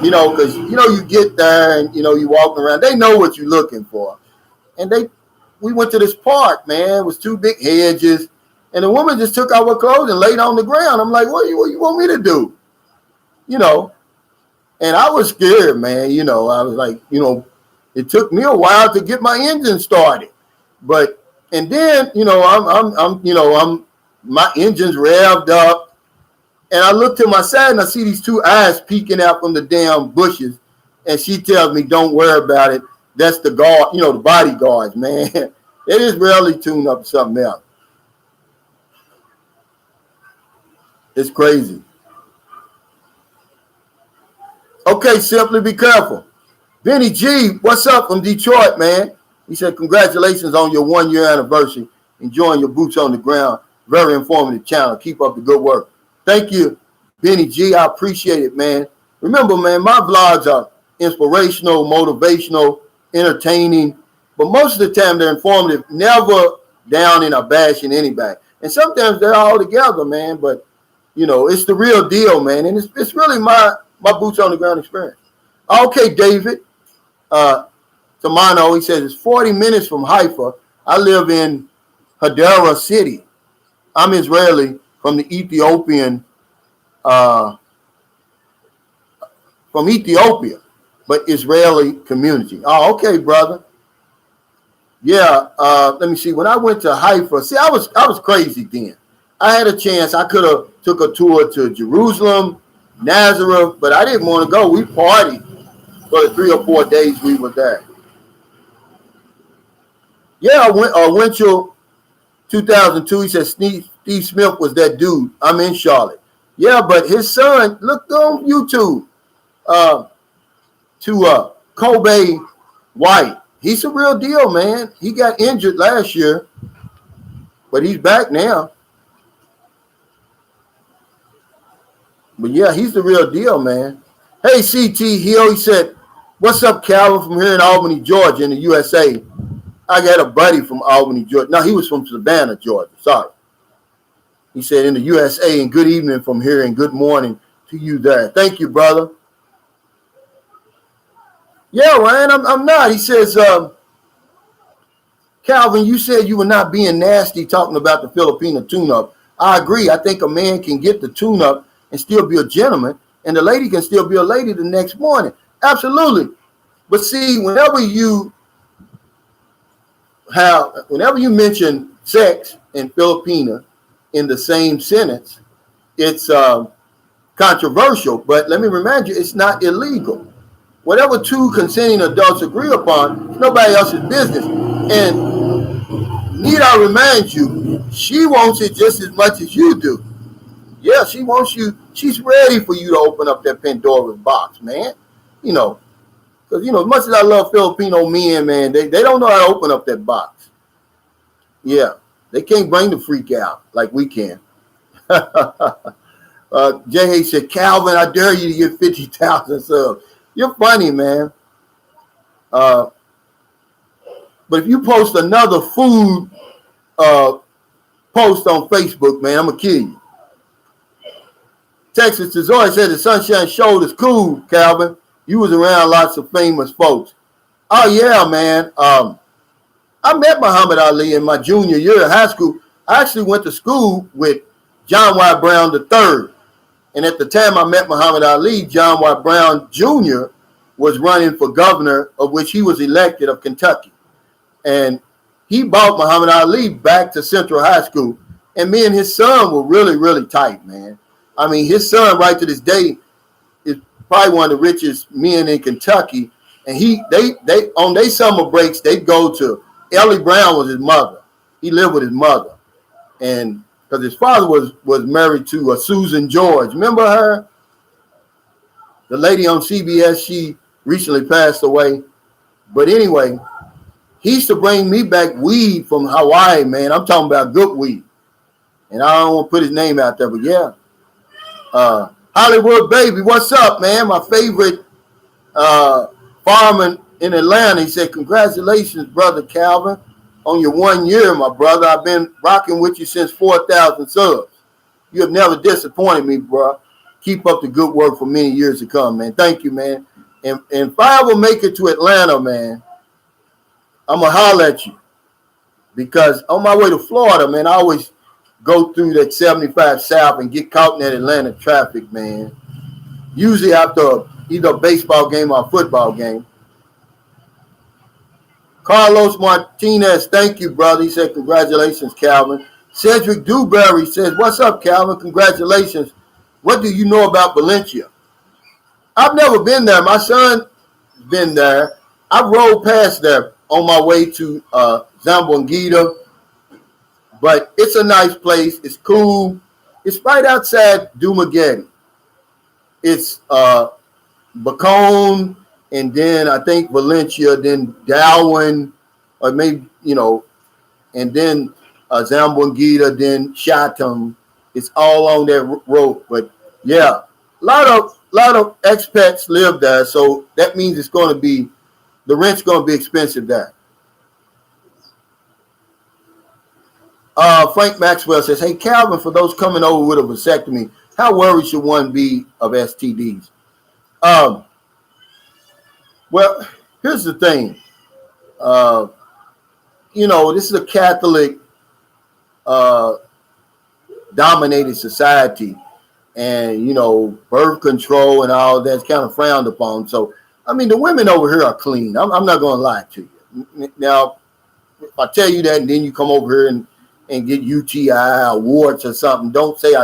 You know, because, you know, you get there and, you know, you walking around. They know what you're looking for. And we went to this park, man. It was two big hedges. And the woman just took our clothes and laid on the ground. I'm like, what do you want me to do? You know, and I was scared, man. You know, I was like, you know, It took me a while to get my engine started, but and then my engine's revved up, and I look to my side and I see these two eyes peeking out from the damn bushes, and she tells me, "Don't worry about it. That's the guard, the bodyguards, man. It is rarely tuned up to something else. It's crazy." Okay, simply be careful. Benny G, what's up from Detroit, man? He said, congratulations on your 1-year anniversary. Enjoying your boots on the ground. Very informative channel. Keep up the good work. Thank you, Benny G. I appreciate it, man. Remember, man, my vlogs are inspirational, motivational, entertaining, but most of the time they're informative, never downing or bashing anybody. And sometimes they're all together, man, but, it's the real deal, man. And it's really my boots on the ground experience. Okay, David. Tamano, he says, it's 40 minutes from Haifa. I live in Hadera City. I'm Israeli from the Ethiopian, from Ethiopia, but Israeli community. Oh, okay, brother. Yeah, let me see. When I went to Haifa, see, I was crazy then. I had a chance. I could have took a tour to Jerusalem, Nazareth, but I didn't want to go. We partied for the 3 or 4 days we were there. Yeah, I went to 2002. He said Steve Smith was that dude. I'm in Charlotte. Yeah, but his son, look on YouTube, to Kobe White. He's a real deal, man. He got injured last year, but he's back now. But yeah, he's the real deal, man. Hey, CT Hill, he said, what's up, Calvin, from here in Albany, Georgia, in the USA. I got a buddy from Albany, Georgia. No, he was from Savannah, Georgia. Sorry. He said, in the USA, and good evening from here, and good morning to you there. Thank you, brother. Yeah, Ryan, I'm not. He says, Calvin, you said you were not being nasty talking about the Filipino tune-up. I agree. I think a man can get the tune-up and still be a gentleman, and the lady can still be a lady the next morning. Absolutely. But see, whenever you mention sex and Filipina in the same sentence, it's controversial. But let me remind you, it's not illegal. Whatever two consenting adults agree upon, it's nobody else's business. And need I remind you, she wants it just as much as you do. Yeah, she wants you. She's ready for you to open up that Pandora's box, man. Because, as much as I love Filipino men, man, they don't know how to open up that box. Yeah, they can't bring the freak out like we can. J.A. said, Calvin, I dare you to get 50,000 subs. You're funny, man. But if you post another food post on Facebook, man, I'm going to kill you. Texas Tesori said the Sunshine Show is cool, Calvin. You was around lots of famous folks. Oh, yeah, man. I met Muhammad Ali in my junior year of high school. I actually went to school with John Y. Brown III. And at the time I met Muhammad Ali, John Y. Brown Jr. was running for governor, of which he was elected, of Kentucky. And he brought Muhammad Ali back to Central High School. And me and his son were really, really tight, man. I mean, his son right to this day is probably one of the richest men in Kentucky. And they on their summer breaks, they'd go to, Ellie Brown was his mother. He lived with his mother. And because his father was married to Susan George. Remember her? The lady on CBS, she recently passed away. But anyway, he used to bring me back weed from Hawaii, man. I'm talking about good weed. And I don't want to put his name out there, but yeah. Hollywood Baby, what's up, man? My favorite fireman in Atlanta. He said, congratulations, brother Calvin, on your 1 year, my brother. I've been rocking with you since 4,000 subs. You have never disappointed me, bro. Keep up the good work for many years to come, man. Thank you, man. And if I ever make it to Atlanta, man, I'm going to holler at you. Because on my way to Florida, man, I always go through that 75 South and get caught in that Atlanta traffic, man. Usually after either a baseball game or a football game. Carlos Martinez, thank you, brother. He said, congratulations, Calvin. Cedric Dewberry says, what's up, Calvin? Congratulations. What do you know about Valencia? I've never been there. My son's been there. I rode past there on my way to Zamboanguita, but it's a nice place. It's cool. It's right outside Dumaguete. It's Bacone, and then I think Valencia, then Darwin, or maybe, and then Zamboanguita, then Chatham. It's all on that road. But yeah, a lot of expats live there, so that means it's going to be, the rent's going to be expensive there. Frank Maxwell says, hey, Calvin, for those coming over with a vasectomy, how worried should one be of STDs? Well, here's the thing. This is a Catholic dominated society, and, birth control and all that's kind of frowned upon. So, I mean, the women over here are clean. I'm not going to lie to you. Now, if I tell you that and then you come over here and get UTI or warts or something, don't say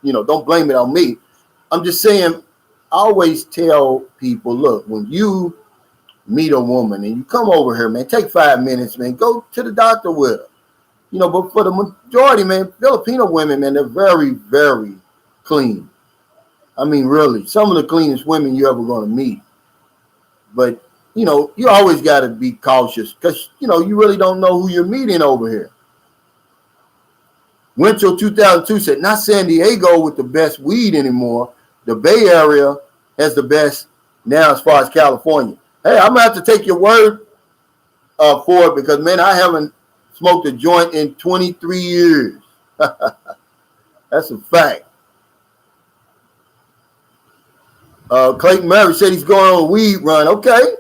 don't blame it on me. I'm just saying, I always tell people, look, when you meet a woman and you come over here, man, take 5 minutes, man, go to the doctor with her. But for the majority, man, Filipino women, man, they're very, very clean. I mean, really, some of the cleanest women you're ever going to meet. But, you always got to be cautious because, you really don't know who you're meeting over here. Winter 2002 said, not San Diego with the best weed anymore. The Bay Area has the best now as far as California. Hey, I'm going to have to take your word for it because, man, I haven't smoked a joint in 23 years. That's a fact. Clayton Murray said he's going on a weed run. Okay.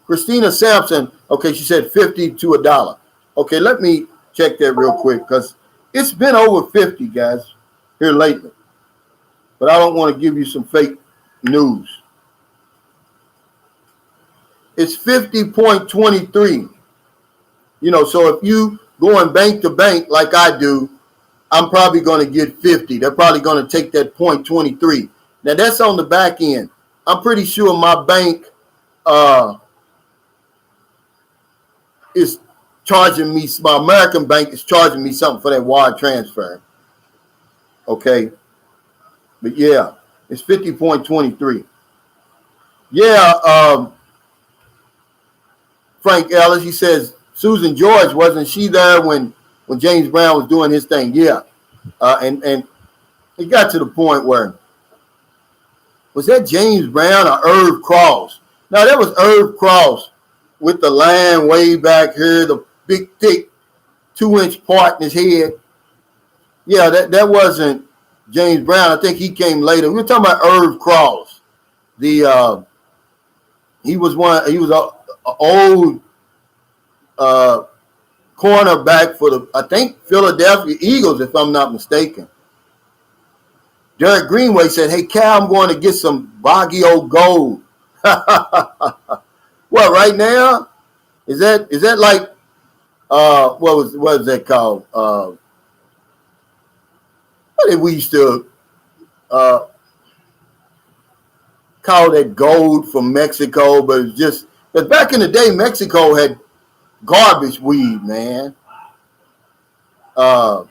Christina Sampson, okay, she said 50 to $1. Okay, let me check that real quick because it's been over 50, guys, here lately. But I don't want to give you some fake news. It's 50.23. So if you going bank to bank like I do, I'm probably going to get 50. They're probably going to take that 0.23. Now, that's on the back end. I'm pretty sure my bank is charging me, my American bank is charging me something for that wire transfer. Okay. But, yeah, it's 50.23. Yeah, Frank Ellis, he says, Susan George, wasn't she there when James Brown was doing his thing? Yeah. And it got to the point where, was that James Brown or Irv Cross? No, that was Irv Cross with the line way back here, the big, thick 2-inch part in his head. Yeah, that wasn't James Brown. I think he came later. We were talking about Irv Cross. He was an old cornerback for the, I think, Philadelphia Eagles, if I'm not mistaken. Derek Greenway said, hey, Cal, I'm going to get some Baguio Gold. What, right now? Is that like, what is that called? What did we used to call that gold from Mexico? But it's just, because back in the day, Mexico had garbage weed, man. But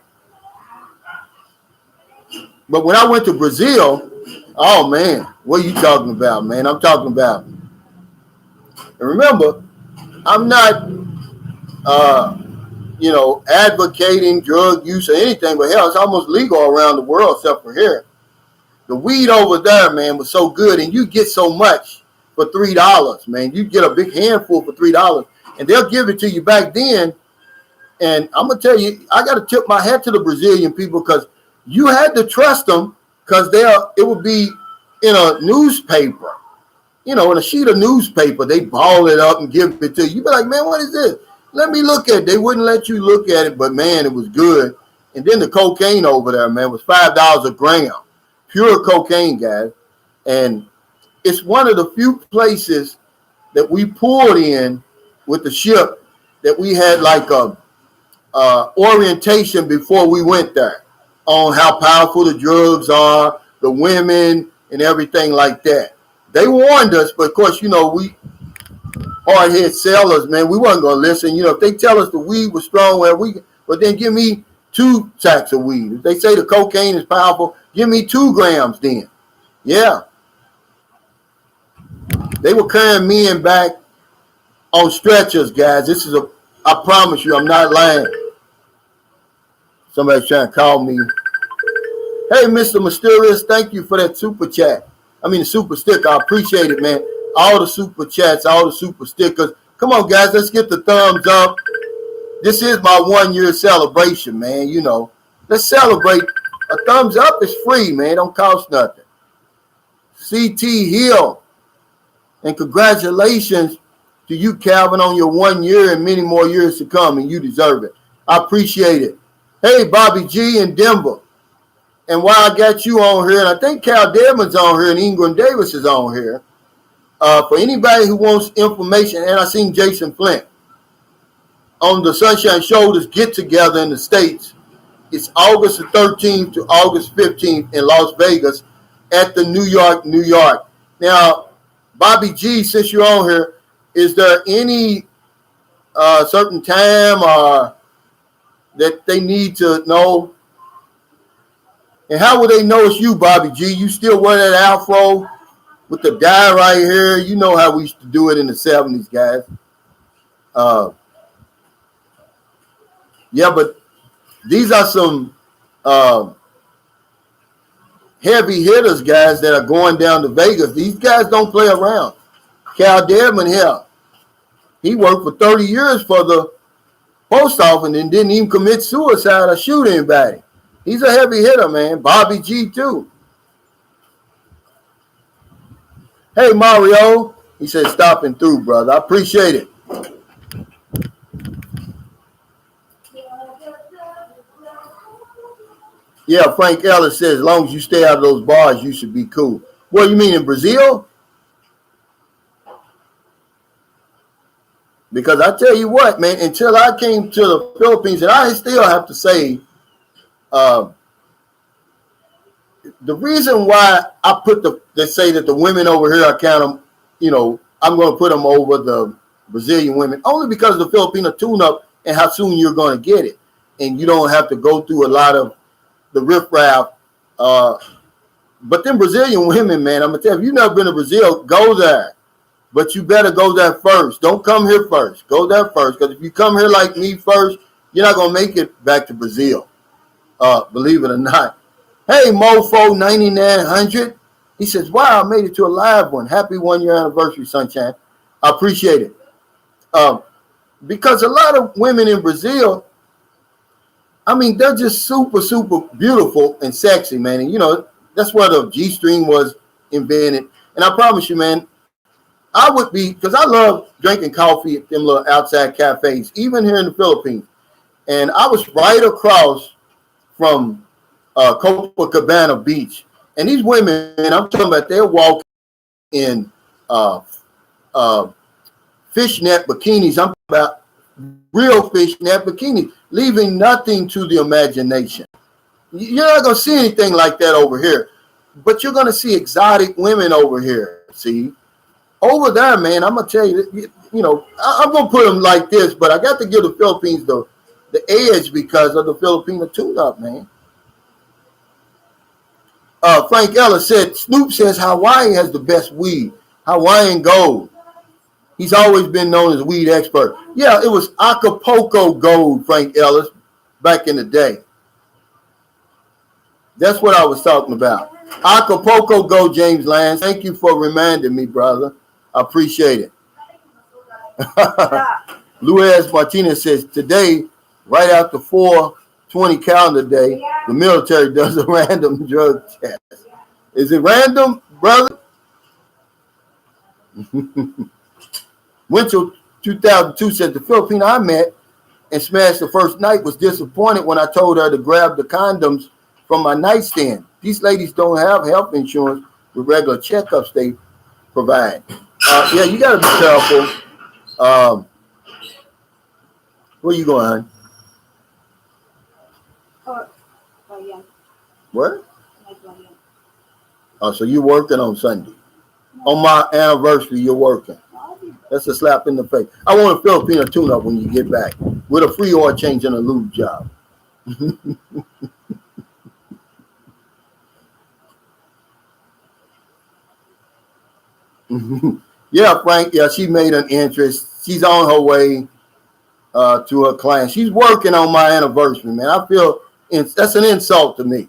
when I went to Brazil, oh, man, what are you talking about, man? I'm talking about, and remember, I'm not, advocating drug use or anything, but hell, it's almost legal around the world except for here. The weed over there, man, was so good, and you get so much for $3, man. You get a big handful for $3, and they'll give it to you back then. And I'm going to tell you, I got to tip my hat to the Brazilian people because you had to trust them because it would be in a newspaper, in a sheet of newspaper. They ball it up and give it to you. You'd be like, man, what is this? Let me look at it. They wouldn't let you look at it, but, man, it was good. And then the cocaine over there, man, was $5 a gram. Pure cocaine, guys. And it's one of the few places that we pulled in with the ship that we had like a orientation before we went there on how powerful the drugs are, the women, and everything like that. They warned us, but of course, you know, we hard-head sellers, man, we wasn't going to listen. You know, if they tell us the weed was strong, but then give me 2 sacks of weed. If they say the cocaine is powerful, give me 2 grams then. Yeah. They were carrying men back on stretchers, guys. I promise you, I'm not lying. Somebody's trying to call me. Hey, Mr. Mysterious, thank you for that super chat. I mean, the super sticker. I appreciate it, man. All the super chats, all the super stickers. Come on, guys, let's get the thumbs up. This is my 1-year celebration, man. You know, let's celebrate. A thumbs up is free, man. Don't cost nothing. CT Hill. And congratulations to you, Calvin, on your 1 year and many more years to come, and you deserve it. I appreciate it. Hey, Bobby G in Denver. And while I got you on here, and I think Cal Dedmon's on here and Ingram Davis is on here, for anybody who wants information, and I seen Jason Flint on the Sunshine Shoulders get together in the States. It's August the 13th to August 15th in Las Vegas at the New York. Now, Bobby G, since you're on here, is there any certain time that they need to know? And how will they know it's you, Bobby G? You still wear that afro with the guy right here? You know how we used to do it in the 70s, guys. Yeah, but these are some heavy hitters, guys, that are going down to Vegas. These guys don't play around. Cal Dedmon here. He worked for 30 years for the post office and didn't even commit suicide or shoot anybody. He's a heavy hitter, man. Bobby G, too. Hey, Mario. He said, stopping through, brother. I appreciate it. Yeah, Frank Ellis says, as long as you stay out of those bars, you should be cool. What, you mean in Brazil? Because I tell you what, man, until I came to the Philippines, and I still have to say, the reason why I they say that the women over here are kind of, you know, I'm going to put them over the Brazilian women, only because of the Filipino tune-up and how soon you're going to get it. And you don't have to go through a lot of the riffraff. But them Brazilian women, man, I'm going to tell you, if you've never been to Brazil, go there. But you better go there first. Don't come here first. Go there first. Because if you come here like me first, you're not going to make it back to Brazil. Believe it or not. Hey, Mofo 9900. He says, wow, I made it to a live one. Happy 1 year anniversary, Sunshine. I appreciate it. Because a lot of women in Brazil, I mean, they're just super, super beautiful and sexy, man. And, you know, that's where the G-string was invented. And I promise you, man, I would be, because I love drinking coffee at them little outside cafes, even here in the Philippines. And I was right across from Copacabana Beach. And these women, and I'm talking about, they're walking in fishnet bikinis. I'm talking about real fishnet bikinis, leaving nothing to the imagination. You're not going to see anything like that over here. But you're going to see exotic women over here, see? Over there, man, I'm going to tell you, you know, I'm going to put them like this, but I got to give the Philippines the edge because of the Filipino tune-up, man. Frank Ellis said, Snoop says Hawaii has the best weed. Hawaiian Gold. He's always been known as a weed expert. Yeah, it was Acapulco Gold, Frank Ellis, back in the day. That's what I was talking about. Acapulco Gold, James Lance. Thank you for reminding me, brother. I appreciate it. Luis Martinez says, today, right after 4/20 calendar day, the military does a random drug test. Is it random, brother? Winchell 2002 said, the Filipino I met and smashed the first night was disappointed when I told her to grab the condoms from my nightstand. These ladies don't have health insurance with regular checkups they provide. Yeah, you got to be careful. Where you going, hon? Yeah. What? Oh, so you're working on Sunday. On my anniversary, you're working. That's a slap in the face. I want a Filipino tune-up when you get back with a free oil change and a lube job. Yeah, Frank. Yeah, she made an interest. She's on her way to her client. She's working on my anniversary, man. I feel that's an insult to me.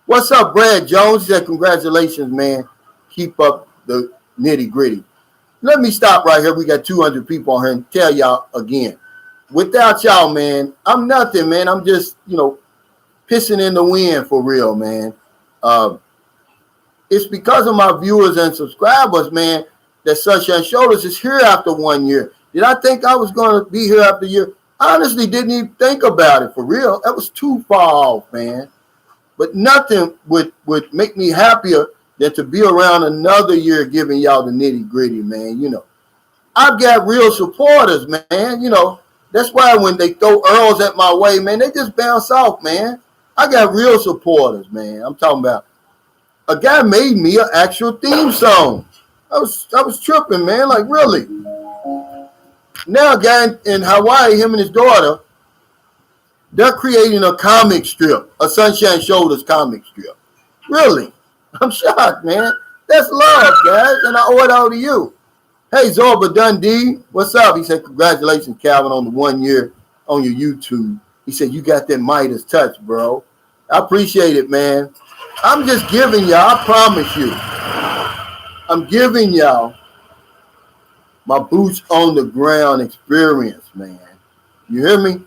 What's up, Brad Jones? He said, congratulations, man. Keep up the nitty gritty. Let me stop right here. We got 200 people on here and tell y'all again. Without y'all, man, I'm nothing, man. I'm just, pissing in the wind for real, man. It's because of my viewers and subscribers, man, that Sunshine Shoulders is here after 1 year. Did I think I was going to be here after a year? I honestly didn't even think about it for real. That was too far off, man. But nothing would make me happier than to be around another year giving y'all the nitty gritty, man. I've got real supporters, man. That's why when they throw Earls at my way, man, they just bounce off, man. I got real supporters, man. I'm talking about a guy made me an actual theme song. I was tripping, man. Like, really. Now a guy in Hawaii, him and his daughter, they're creating a comic strip, a Sunshine Shoulders comic strip. Really? I'm shocked, man. That's love, guys, and I owe it all to you. Hey, Zorba Dundee, what's up? He said, congratulations, Calvin, on the 1 year on your YouTube. He said, you got that Midas touch, bro. I appreciate it, man. I'm just giving y'all, I promise you, I'm giving y'all my boots on the ground experience, man. You hear me?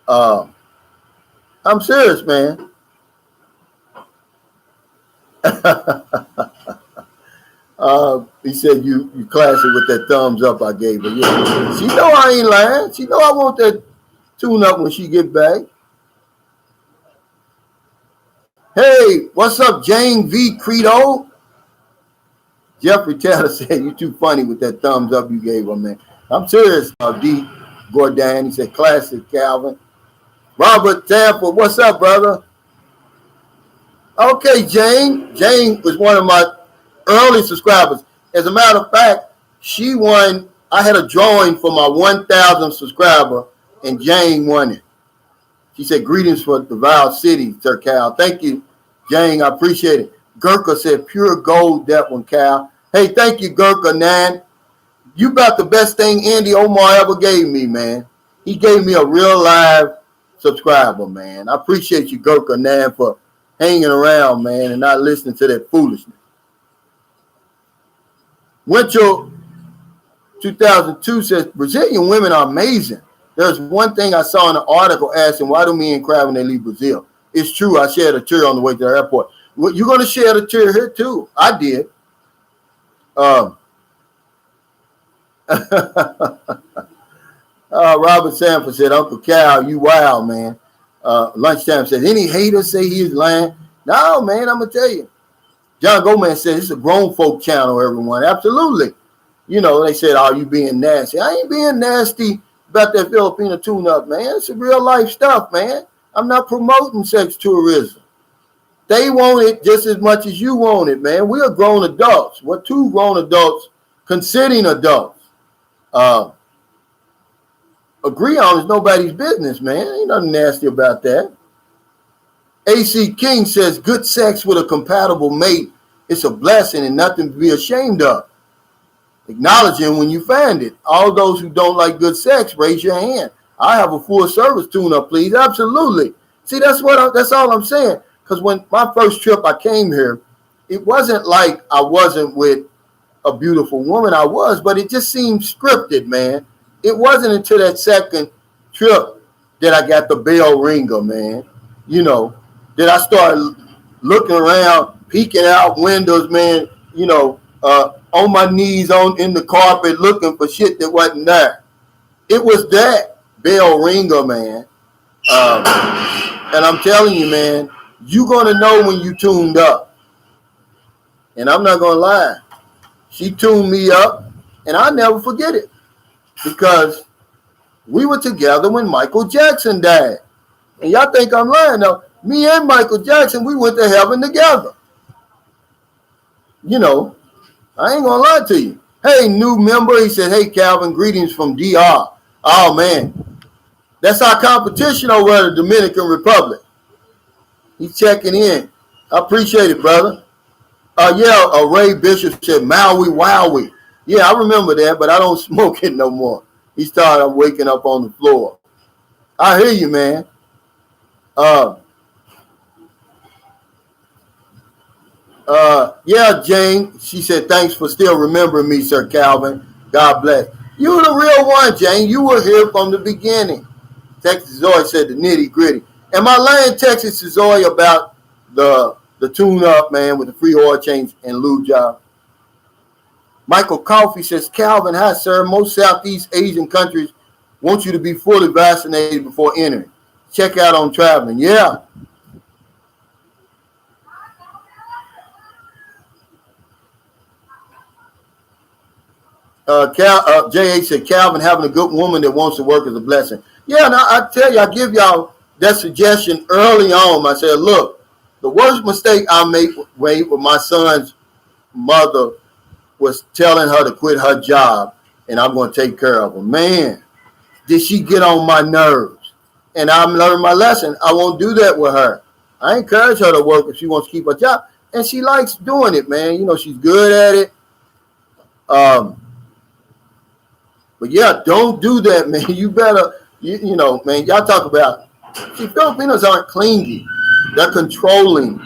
I'm serious, man. He said you classy with that thumbs up I gave her. Yeah. She know I ain't lying. She know I want that tune up when she get back. Hey, what's up, Jane V. Credo? Jeffrey Taylor said you too funny with that thumbs up you gave her, man. I'm serious, D. Gordon. He said classic, Calvin. Robert Tampa, what's up, brother? Okay, Jane. Jane was one of my early subscribers. As a matter of fact, she won. I had a drawing for my 1,000 subscriber, and Jane won it. She said, greetings for the Val City, Sir Cal. Thank you, Jane. I appreciate it. Gurkha said, pure gold, that one, Cal. Hey, thank you, Gurkha, Nan. You about the best thing Andy Omar ever gave me, man. He gave me a real live subscriber, man. I appreciate you, Gurkha, Nan, for hanging around, man, and not listening to that foolishness. Winchell 2002 says, Brazilian women are amazing. There's one thing I saw in an article asking, why do men cry when they leave Brazil? It's true. I shed a tear on the way to the airport. Well, you're going to shed a tear here, too. I did. Robert Sanford said, Uncle Cal, you wild, man. Lunchtime said, any haters say he's lying? No, man, I'm going to tell you. John Gomez said, it's a grown folk channel, everyone. Absolutely. They said, oh, you being nasty. I ain't being nasty about that Filipino tune-up, man. It's a real life stuff, man. I'm not promoting sex tourism. They want it just as much as you want it, man. We are grown adults. We're two grown adults considering adults. Agree on is nobody's business, man. Ain't nothing nasty about that. AC King says, good sex with a compatible mate, it's a blessing and nothing to be ashamed of. Acknowledging when you find it. All those who don't like good sex, raise your hand. I have a full service tune-up, please. Absolutely. See, that's all I'm saying. Because when my first trip I came here, it wasn't like I wasn't with a beautiful woman. I was, but it just seemed scripted, man. It wasn't until that second trip that I got the bell ringer, man. That I started looking around, peeking out windows, man, on my knees in the carpet looking for shit that wasn't there. It was that bell ringer, man. And I'm telling you, man, you're going to know when you tuned up. And I'm not going to lie. She tuned me up, and I'll never forget it because we were together when Michael Jackson died. And y'all think I'm lying now. Me and Michael Jackson, we went to heaven together. You know, I ain't gonna lie to you. Hey, new member, he said, hey, Calvin, greetings from DR. Oh, man. That's our competition over at the Dominican Republic. He's checking in. I appreciate it, brother. Ray Bishop said, Maui Wowie. Yeah, I remember that, but I don't smoke it no more. He started waking up on the floor. I hear you, man. Jane, she said, thanks for still remembering me, Sir Calvin. God bless. You the real one, Jane. You were here from the beginning. Texas Zoe said the nitty gritty. Am I lying, Texas Zoe, about the tune up, man, with the free oil change and lube job? Michael Coffey says, Calvin, hi, sir. Most Southeast Asian countries want you to be fully vaccinated before entering. Check out on traveling. Yeah. J.A. said, Calvin, having a good woman that wants to work is a blessing. Yeah, now I tell you, I give y'all that suggestion early on. I said, look, the worst mistake I made with my son's mother was telling her to quit her job and I'm going to take care of her. Man, did she get on my nerves? And I learned my lesson. I won't do that with her. I encourage her to work if she wants to keep her job. And she likes doing it, man. You know, she's good at it. But yeah, don't do that, man. You better, you know, man, y'all talk about, see, Filipinos aren't clingy. They're controlling.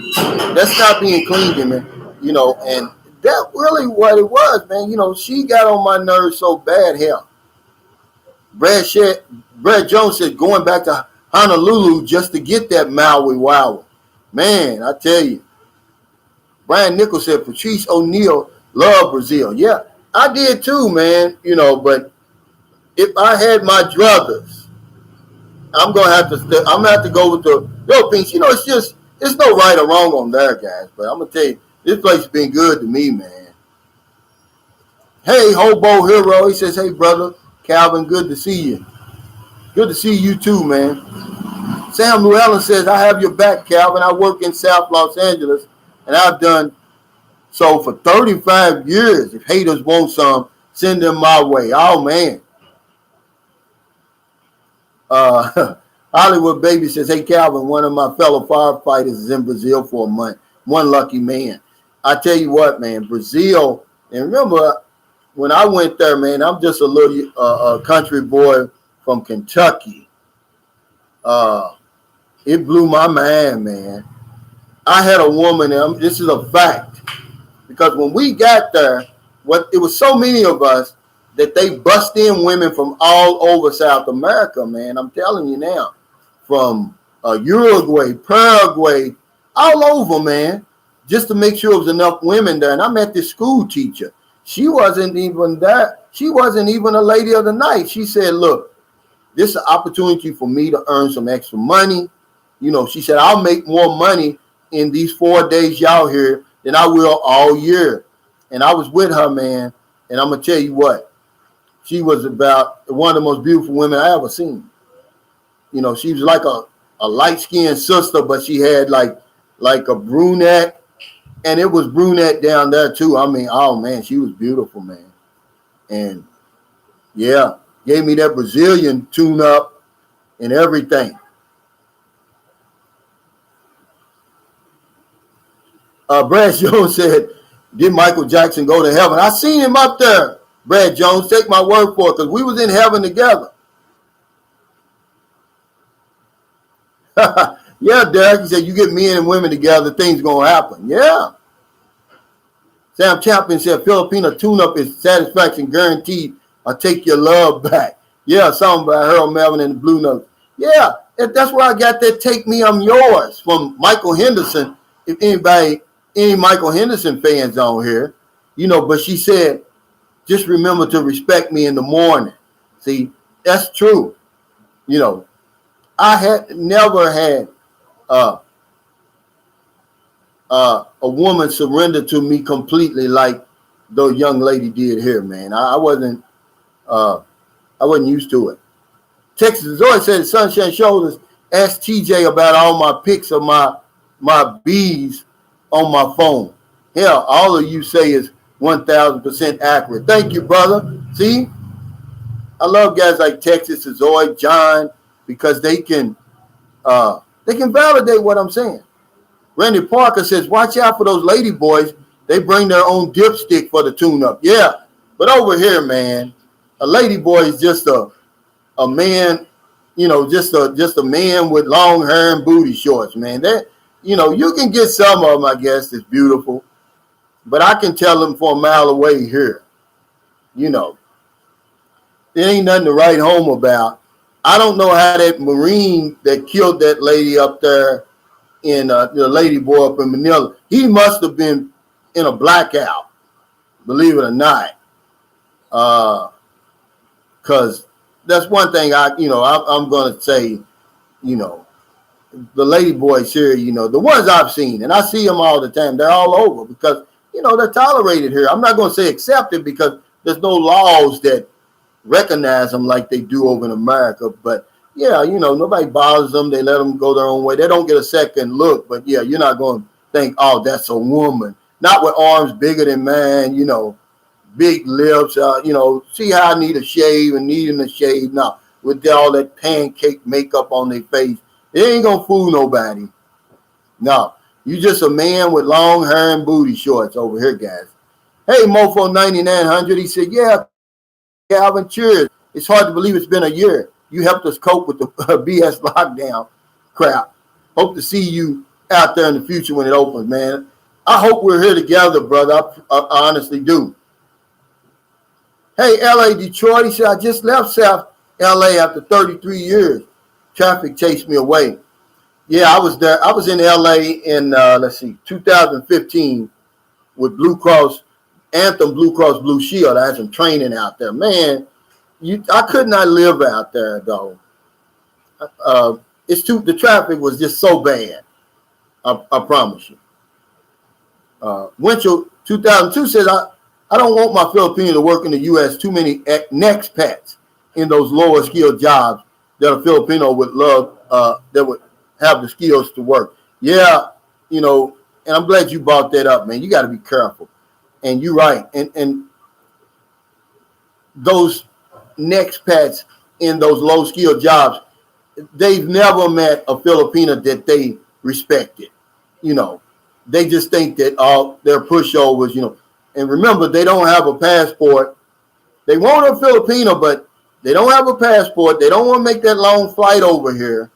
That's not being clingy, man. You know, and that really what it was, man. You know, she got on my nerves so bad here. Brad Jones said going back to Honolulu just to get that Maui Wow. Man, I tell you. Brian Nichols said Patrice O'Neal loved Brazil. Yeah, I did too, man. You know, but if I had my druthers, I'm gonna have to go with the Philippines. You know, it's no right or wrong on there, guys. But I'm gonna tell you, this place has been good to me, man. Hey, Hobo Hero, he says, hey, brother Calvin, good to see you. Good to see you too, man. Sam Llewellyn says, I have your back, Calvin. I work in South Los Angeles, and I've done so for 35 years. If haters want some, send them my way. Oh, man. Hollywood Baby says, hey, Calvin, one of my fellow firefighters is in Brazil for a month. One lucky man. I tell you what, man, Brazil, and remember, when I went there, man, I'm just a little country boy from Kentucky. It blew my mind, man. I had a woman, and this is a fact, because when we got there, it was so many of us that they bust in women from all over South America, man. I'm telling you now, from Uruguay, Paraguay, all over, man, just to make sure there was enough women there. And I met this school teacher. She wasn't even there. She wasn't even a lady of the night. She said, look, this is an opportunity for me to earn some extra money. You know, she said, I'll make more money in these 4 days y'all here than I will all year. And I was with her, man. And I'm going to tell you what, she was about one of the most beautiful women I ever seen. You know, she was like a light-skinned sister, but she had like a brunette. And it was brunette down there, too. I mean, oh, man, she was beautiful, man. And, yeah, gave me that Brazilian tune-up and everything. Brad Jones said, did Michael Jackson go to heaven? I seen him up there, Brad Jones. Take my word for it, because we was in heaven together. Yeah, Derek, he said, you get men and women together, things going to happen. Yeah. Sam Champion said, Filipino tune-up is satisfaction guaranteed or take your love back. Yeah, song by Harold Melvin and the Blue Notes. Yeah, that's where I got that Take Me, I'm Yours from Michael Henderson. If any Michael Henderson fans on here, you know, but she said, just remember to respect me in the morning. See, that's true. You know, I had never had a woman surrender to me completely like the young lady did here, man. I wasn't used to it. Texas Zoe said Sunshine Shoulders asked TJ about all my pics of my bees on my phone. Hell, all of you say is 1,000% accurate. Thank you, brother. See, I love guys like Texas Zoe, John, because they can validate what I'm saying. Randy Parker says, watch out for those lady boys. They bring their own dipstick for the tune-up. Yeah, but over here, man, a lady boy is just a man, just a man with long hair and booty shorts, man. That, you can get some of them, I guess, that's beautiful, but I can tell them for a mile away here, there ain't nothing to write home about. I don't know how that Marine that killed that lady up there in the lady boy up in Manila, he must have been in a blackout, believe it or not. Because that's one thing I'm going to say, the lady boys here, the ones I've seen, and I see them all the time, they're all over because, they're tolerated here. I'm not going to say accepted because there's no laws that recognize them like they do over in America. But, yeah, nobody bothers them. They let them go their own way. They don't get a second look. But, yeah, you're not going to think, oh, that's a woman. Not with arms bigger than mine, big lips, see how I need a shave and needing a shave. Now, with all that pancake makeup on their face, it ain't going to fool nobody. No, you just a man with long hair and booty shorts over here, guys. Hey, Mofo 9900, he said, yeah, Calvin, cheers. It's hard to believe it's been a year. You helped us cope with the BS lockdown crap. Hope to see you out there in the future when it opens, man. I hope we're here together, brother. I honestly do. Hey, LA, Detroit, he said, I just left South LA after 33 years. Traffic chased me away. Yeah, I was there. I was in LA in, 2015 with Blue Cross, Anthem Blue Cross Blue Shield. I had some training out there. Man, I could not live out there, though. The traffic was just so bad. I promise you. Winchell 2002 says, I don't want my Filipino to work in the U.S. Too many expats in those lower skilled jobs that a Filipino would love, that would have the skills to work. Yeah, and I'm glad you brought that up, man. You got to be careful. And you're right. And those expats in those low skilled jobs, they've never met a Filipino that they respected. They just think that all their pushovers, and remember, they don't have a passport. They want a Filipino, but they don't have a passport. They don't want to make that long flight over here,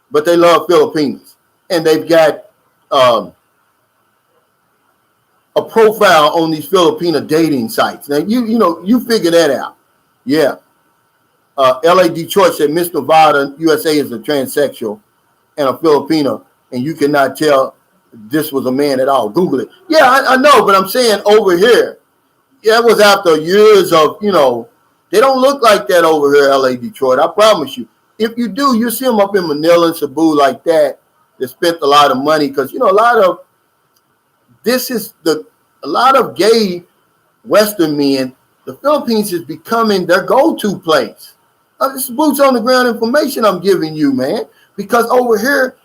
but they love Filipinos. And they've got a profile on these Filipino dating sites. Now, you figure that out. Yeah. LA Detroit said Miss Nevada, USA is a transsexual and a Filipino, and you cannot tell this was a man at all. Google it. Yeah, I know, but I'm saying over here, yeah, it was after years of, they don't look like that over here, LA Detroit. I promise you. If you do, you see them up in Manila and Cebu like that. They spent a lot of money because, a lot of gay Western men, the Philippines is becoming their go-to place. This is boots on the ground information I'm giving you, man, because over here,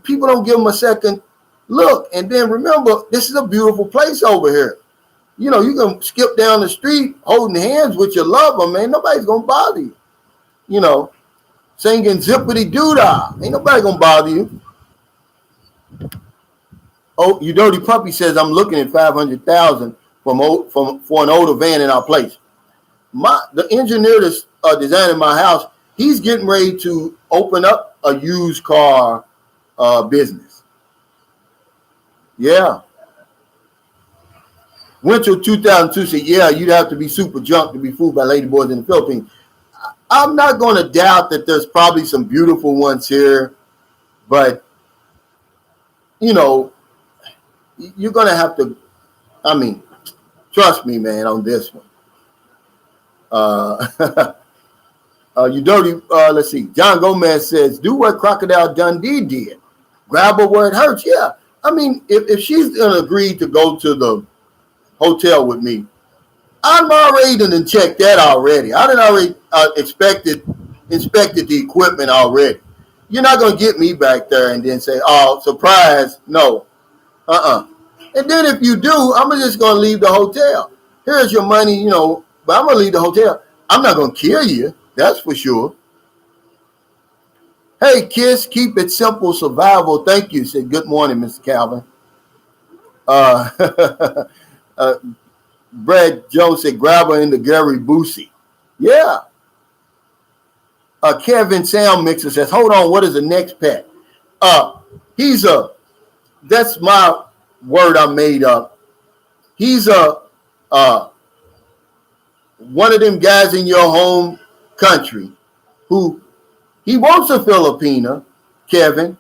people don't give them a second look. And then remember, this is a beautiful place over here. You can skip down the street holding hands with your lover, man. Nobody's going to bother you. Singing zippity doo-dah. Ain't nobody going to bother you. Oh, you dirty puppy says, I'm looking at $500,000 for an older van in our place. The engineer that's designing my house, he's getting ready to open up a used car business. Yeah. Winter 2002 said, yeah, you'd have to be super drunk to be fooled by ladyboys in the Philippines. I'm not going to doubt that there's probably some beautiful ones here, but, you're going to have to, trust me, man, on this one. You dirty, let's see. John Gomez says, do what Crocodile Dundee did. Grab her where it hurts. Yeah. If she's going to agree to go to the hotel with me. I'm already done checked that already. I done already inspected the equipment already. You're not gonna get me back there and then say, "Oh, surprise!" No, And then if you do, I'm just gonna leave the hotel. Here's your money, but I'm gonna leave the hotel. I'm not gonna kill you, that's for sure. Hey, Kiss, keep it simple, survival. Thank you. Said good morning, Mr. Calvin. Uh, uh, Brad Jones said grab her into Gary Busey. Yeah. Kevin Sound Mixer says, hold on, what is the next pet? He's that's my word I made up. He's one of them guys in your home country who he wants a Filipina, Kevin,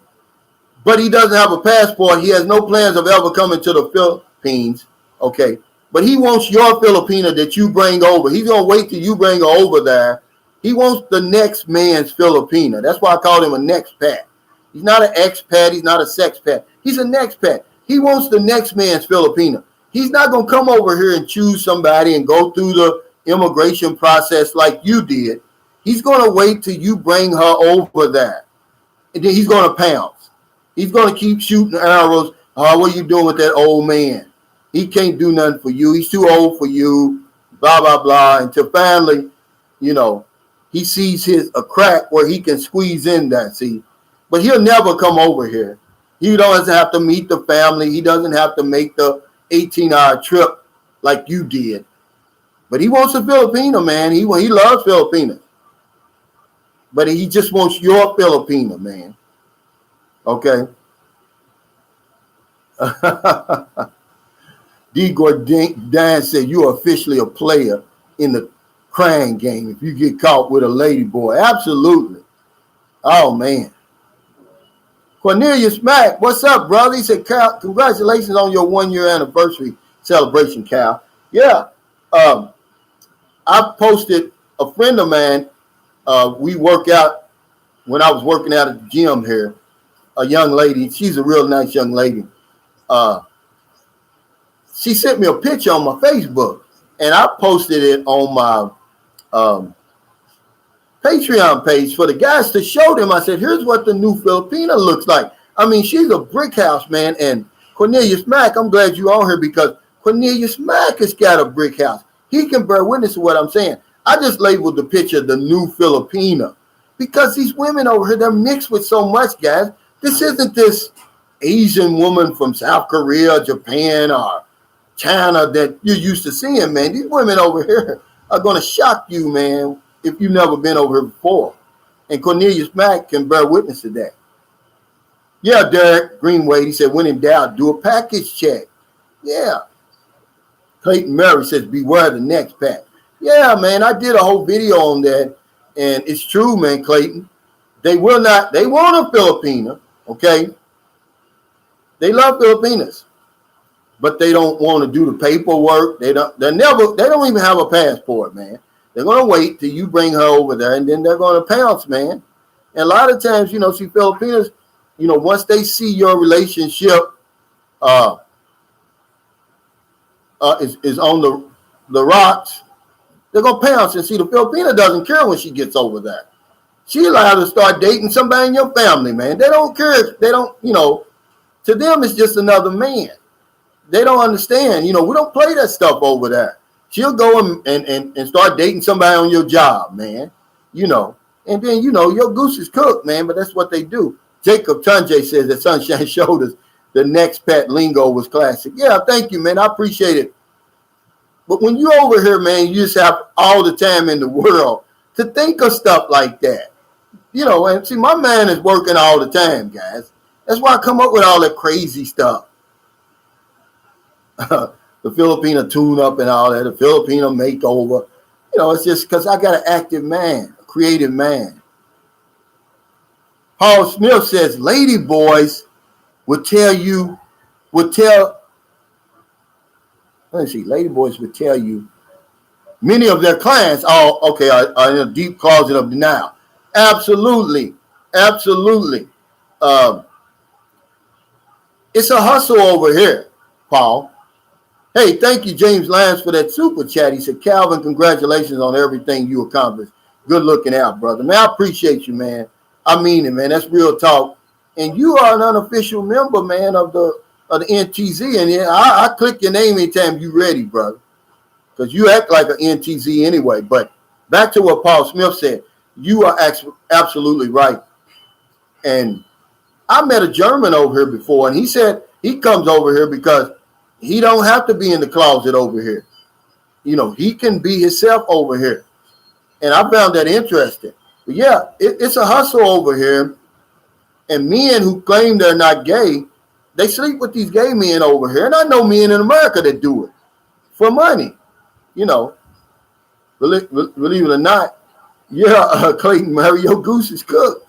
but he doesn't have a passport. He has no plans of ever coming to the Philippines. Okay. But he wants your Filipina that you bring over. He's going to wait till you bring her over there. He wants the next man's Filipina. That's why I call him a next pat. He's not an expat. He's not a sex pat. He's a next pat. He wants the next man's Filipina. He's not going to come over here and choose somebody and go through the immigration process like you did. He's going to wait till you bring her over there. And then he's going to pounce. He's going to keep shooting arrows. Oh, what are you doing with that old man? He can't do nothing for you. He's too old for you. Blah, blah, blah. Until finally, he sees a crack where he can squeeze in that, see. But he'll never come over here. He doesn't have to meet the family. He doesn't have to make the 18-hour trip like you did. But he wants a Filipino, man. He loves Filipinas. But he just wants your Filipina, man. Okay? D. Gordon said, you're officially a player in the crying game if you get caught with a lady boy. Absolutely. Oh, man. Cornelius Mack, what's up, brother? He said, Cal, congratulations on your 1-year anniversary celebration, Cal. Yeah. I posted a friend of mine. We work out when I was working out at the gym here. A young lady. She's a real nice young lady. She sent me a picture on my Facebook, and I posted it on my Patreon page for the guys to show them. I said, here's what the new Filipina looks like. I mean, she's a brick house, man. And Cornelius Mack, I'm glad you're on here because Cornelius Mack has got a brick house. He can bear witness to what I'm saying. I just labeled the picture the new Filipina because these women over here, they're mixed with so much, guys. This isn't this Asian woman from South Korea, Japan, or China that you're used to seeing, man. These women over here are going to shock you, man, if you've never been over here before. And Cornelius Mack can bear witness to that. Yeah, Derek Greenway, he said, when in doubt, do a package check. Yeah. Clayton Murray says, beware the next pack. Yeah, man, I did a whole video on that. And it's true, man, Clayton. They want a Filipina, okay? They love Filipinas. But they don't want to do the paperwork. They don't even have a passport, man. They're going to wait till you bring her over there, and then they're going to pounce, man. And a lot of times, see, Filipinos, once they see your relationship is on the rocks, they're going to pounce. And see, the Filipina doesn't care when she gets over there. She allowed to start dating somebody in your family, man. They don't care. They don't, to them, it's just another man. They don't understand. We don't play that stuff over there. She'll go and start dating somebody on your job, man. And then, your goose is cooked, man, but that's what they do. Jacob Tunjay says that Sunshine showed us the next pet lingo was classic. Yeah, thank you, man. I appreciate it. But when you over here, man, you just have all the time in the world to think of stuff like that. And see, my man is working all the time, guys. That's why I come up with all that crazy stuff. The Filipina tune-up and all that, the Filipino makeover. It's just because I got an active man, a creative man. Paul Smith says, lady boys lady boys would tell you, many of their clients are in a deep closet of denial. Absolutely. Absolutely. It's a hustle over here, Paul. Hey, thank you, James Lyons, for that super chat. He said, Calvin, congratulations on everything you accomplished. Good looking out, brother. Man, I appreciate you, man. I mean it, man. That's real talk. And you are an unofficial member, man, of the NTZ. And yeah, I click your name anytime you ready, brother. Because you act like an NTZ anyway. But back to what Paul Smith said. You are absolutely right. And I met a German over here before, and he said he comes over here because he don't have to be in the closet over here. You know, he can be himself over here. And I found that interesting. But yeah, it's a hustle over here. And men who claim they're not gay, they sleep with these gay men over here. And I know men in America that do it for money. You know, believe it or not. Yeah, Clayton, Mario Goose is cooked.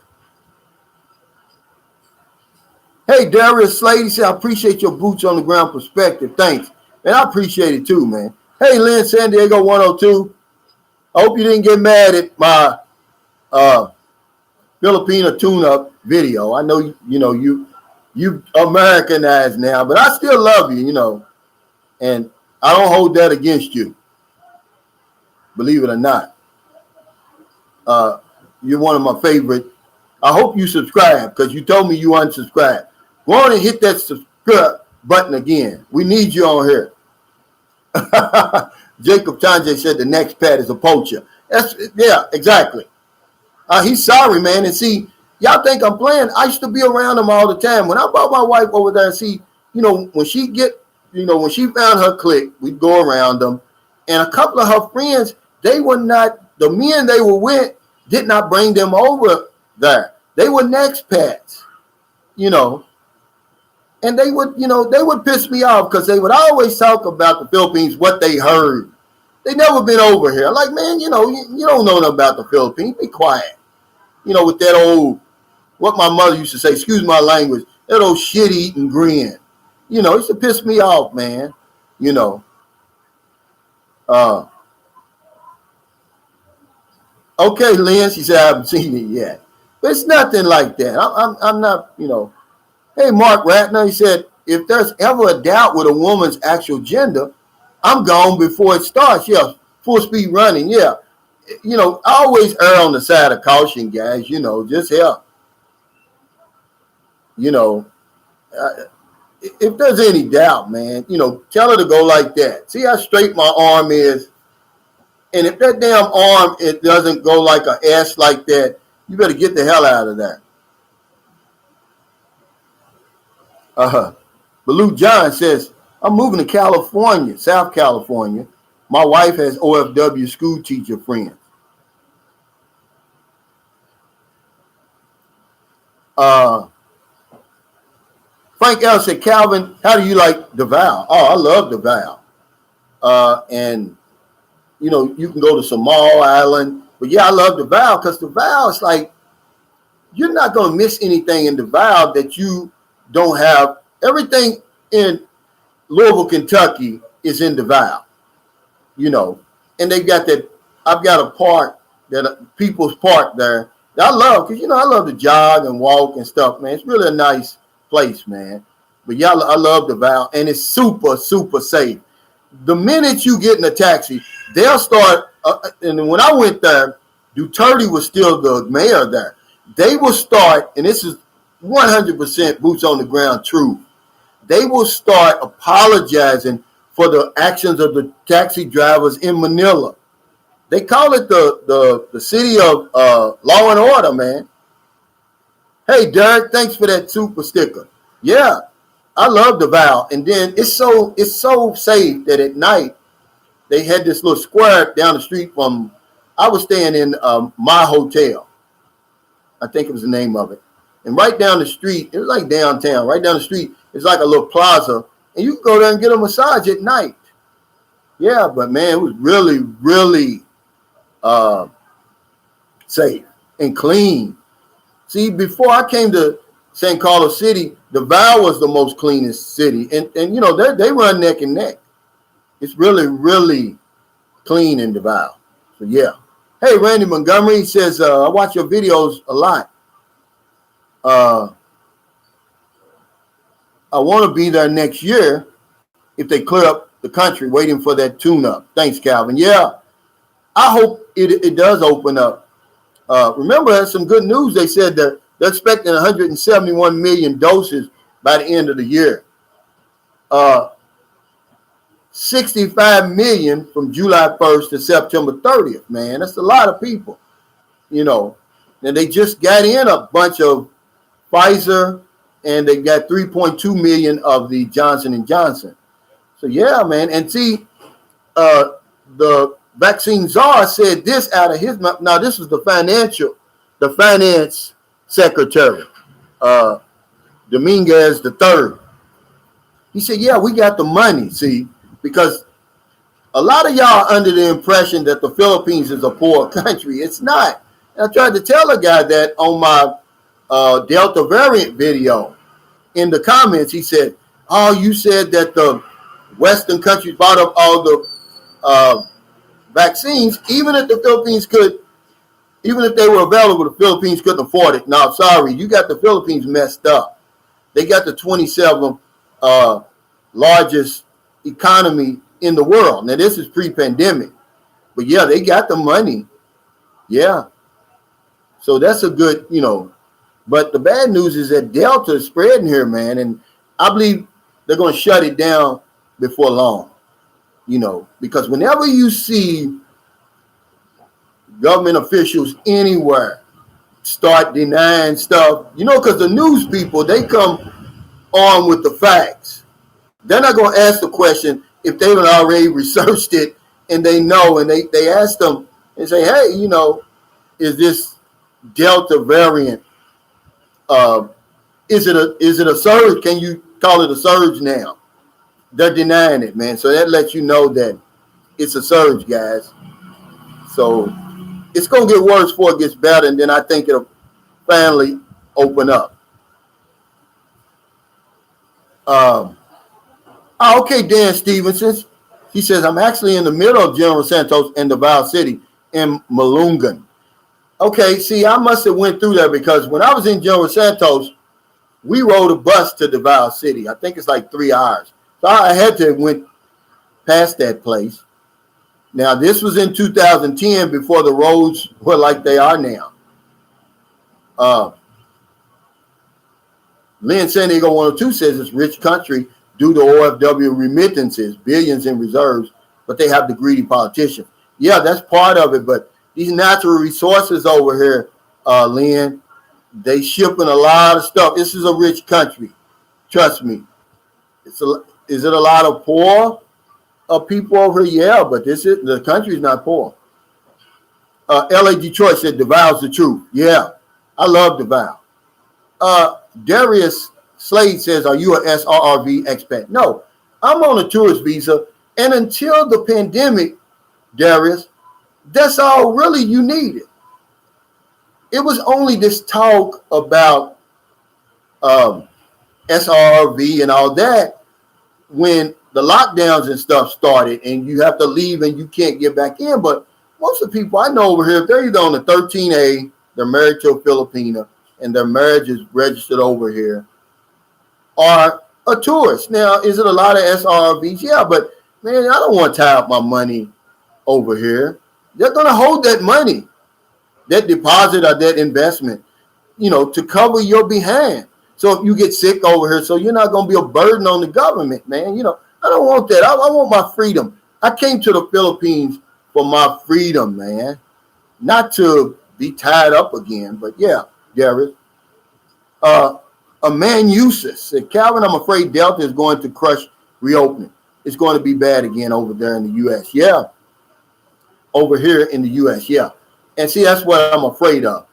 Hey, Darius Slade, he said, I appreciate your boots on the ground perspective. Thanks. And I appreciate it too, man. Hey, Lynn, San Diego 102. I hope you didn't get mad at my Filipino tune-up video. I know you Americanized now, but I still love you, you know. And I don't hold that against you. Believe it or not. You're one of my favorite. I hope you subscribe because you told me you unsubscribed. Go on and hit that subscribe button again. We need you on here. Jacob Tanje said the next Pat is a poacher. Yeah, exactly. He's sorry, man. And see, y'all think I'm playing. I used to be around him all the time. When I brought my wife over there and see, when she found her clique, we'd go around them. And a couple of her friends, they were not, the men they were with did not bring them over there. They were expats, and they would piss me off because they would always talk about the Philippines, what they heard. They never been over here. Like, man, you don't know nothing about the Philippines. Be quiet. With that old, what my mother used to say, excuse my language, that old shit-eating grin. It used to piss me off, man. Okay, Lynn, she said, I haven't seen it yet. But it's nothing like that. I'm not, Hey, Mark Ratner, he said, if there's ever a doubt with a woman's actual gender, I'm gone before it starts. Yeah, full speed running. Yeah. I always err on the side of caution, guys. Just help. If there's any doubt, man, tell her to go like that. See how straight my arm is? And if that damn arm, it doesn't go like an S like that, you better get the hell out of there. Baloo John says, I'm moving to California, South California. My wife has OFW school teacher friends. Frank L said, Calvin, how do you like DeVal? Oh, I love DeVal. And, you can go to Samal Island. But yeah, I love DeVal because DeVal is like, you're not going to miss anything in DeVal that you don't have. Everything in Louisville, Kentucky is in DeVal, and they got that. I've got a park, that People's Park there that I love because, I love to jog and walk and stuff, man. It's really a nice place, man. But yeah, I love DeVal, and it's super, super safe. The minute you get in a taxi, they'll start, and when I went there, Duterte was still the mayor there. They will start, and this is 100% boots on the ground truth. They will start apologizing for the actions of the taxi drivers in Manila. They call it the city of law and order, man. Hey, Derek, thanks for that super sticker. Yeah, I love DeVal. And then it's so safe that at night they had this little square down the street from, I was staying in my hotel. I think it was the name of it. And right down the street, it was like downtown, right down the street, it's like a little plaza. And you can go there and get a massage at night. Yeah, but man, it was really, really safe and clean. See, before I came to San Carlos City, DeVal was the most cleanest city. And they run neck and neck. It's really, really clean in DeVal. So, yeah. Hey, Randy Montgomery says, I watch your videos a lot. I want to be there next year if they clear up the country, waiting for that tune-up. Thanks, Calvin. Yeah, I hope it does open up. Remember, there's some good news. They said that they're expecting 171 million doses by the end of the year. 65 million from July 1st to September 30th, man. That's a lot of people, you know. And they just got in a bunch of Pfizer, and they got 3.2 million of the Johnson & Johnson. So, yeah, man. And see, the vaccine czar said this out of his mouth. Now, this was the finance secretary, Dominguez III. He said, yeah, we got the money, see, because a lot of y'all are under the impression that the Philippines is a poor country. It's not. And I tried to tell a guy that on my Delta variant video. In the comments, he said, oh, you said that the Western countries bought up all the vaccines, even if the Philippines could, even if they were available, the Philippines couldn't afford it. Now, sorry, you got the Philippines messed up. They got the 27th largest economy in the world. Now, this is pre-pandemic. But, yeah, they got the money. Yeah. So that's a good, you know. But the bad news is that Delta is spreading here, man. And I believe they're going to shut it down before long, you know, because whenever you see government officials anywhere start denying stuff, you know, because the news people, they come on with the facts. They're not going to ask the question if they've already researched it and they know, and they ask them and say, hey, you know, is this Delta variant, is it a surge? Can you call it a surge now? They're denying it, man. So that lets you know that it's a surge, guys. So it's going to get worse before it gets better, and then I think it'll finally open up. Okay, Dan Stevenson. He says, I'm actually in the middle of General Santos and Davao City in Malungan. Okay, see, I must have went through there because when I was in General Santos, we rode a bus to Davao City. I think it's like 3 hours. So I had to have went past that place. Now, this was in 2010 before the roads were like they are now. Lynn San Diego 102 says it's rich country due to OFW remittances, billions in reserves, but they have the greedy politicians. Yeah, that's part of it, but these natural resources over here, Lynn, they shipping a lot of stuff. This is a rich country. Trust me. Is it a lot of poor people over here? Yeah, but the country's not poor. LA Detroit said Davao is the truth. Yeah, I love Davao. Darius Slade says, are you an SRRV expat? No, I'm on a tourist visa. And until the pandemic, Darius, that's all really you needed. It was only this talk about SRV and all that when the lockdowns and stuff started and you have to leave and you can't get back in. But most of the people I know over here, they're either on the 13A, they're married to a Filipina, and their marriage is registered over here, or a tourist. Now, is it a lot of SRVs? Yeah, but man, I don't want to tie up my money over here. They're going to hold that money, that deposit or that investment, you know, to cover your behind. So if you get sick over here, so you're not going to be a burden on the government, man. You know, I don't want that. I want my freedom. I came to the Philippines for my freedom, man, not to be tied up again. But yeah, Garrett. A man uses said, Calvin, I'm afraid Delta is going to crush reopening. It's going to be bad again over there in the U.S. Yeah. Over here in the U.S. Yeah. And see, that's what I'm afraid of.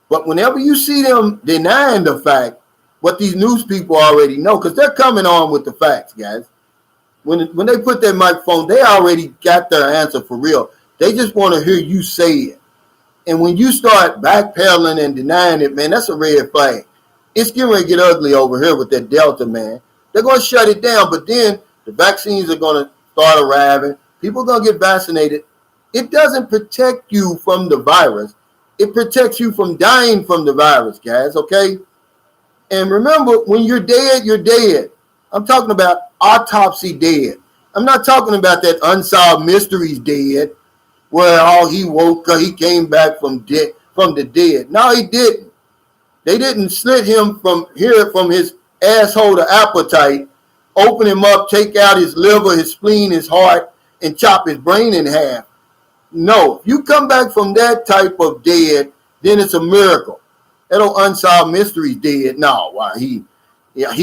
But whenever you see them denying the fact, what these news people already know, because they're coming on with the facts, guys. When they put their microphone, they already got their answer for real. They just want to hear you say it. And when you start backpedaling and denying it, man, that's a red flag. It's getting ready to get ugly over here with that Delta, man. They're going to shut it down, but then the vaccines are going to start arriving. People are going to get vaccinated. It doesn't protect you from the virus. It protects you from dying from the virus, guys, okay? And remember, when you're dead, you're dead. I'm talking about autopsy dead. I'm not talking about that unsolved mysteries dead, where he woke up, he came back from the dead. No, he didn't. They didn't slit him from his asshole to appetite, open him up, take out his liver, his spleen, his heart, and chop his brain in half. No, if you come back from that type of dead, then it's a miracle. That old unsolved mysteries dead. No, why he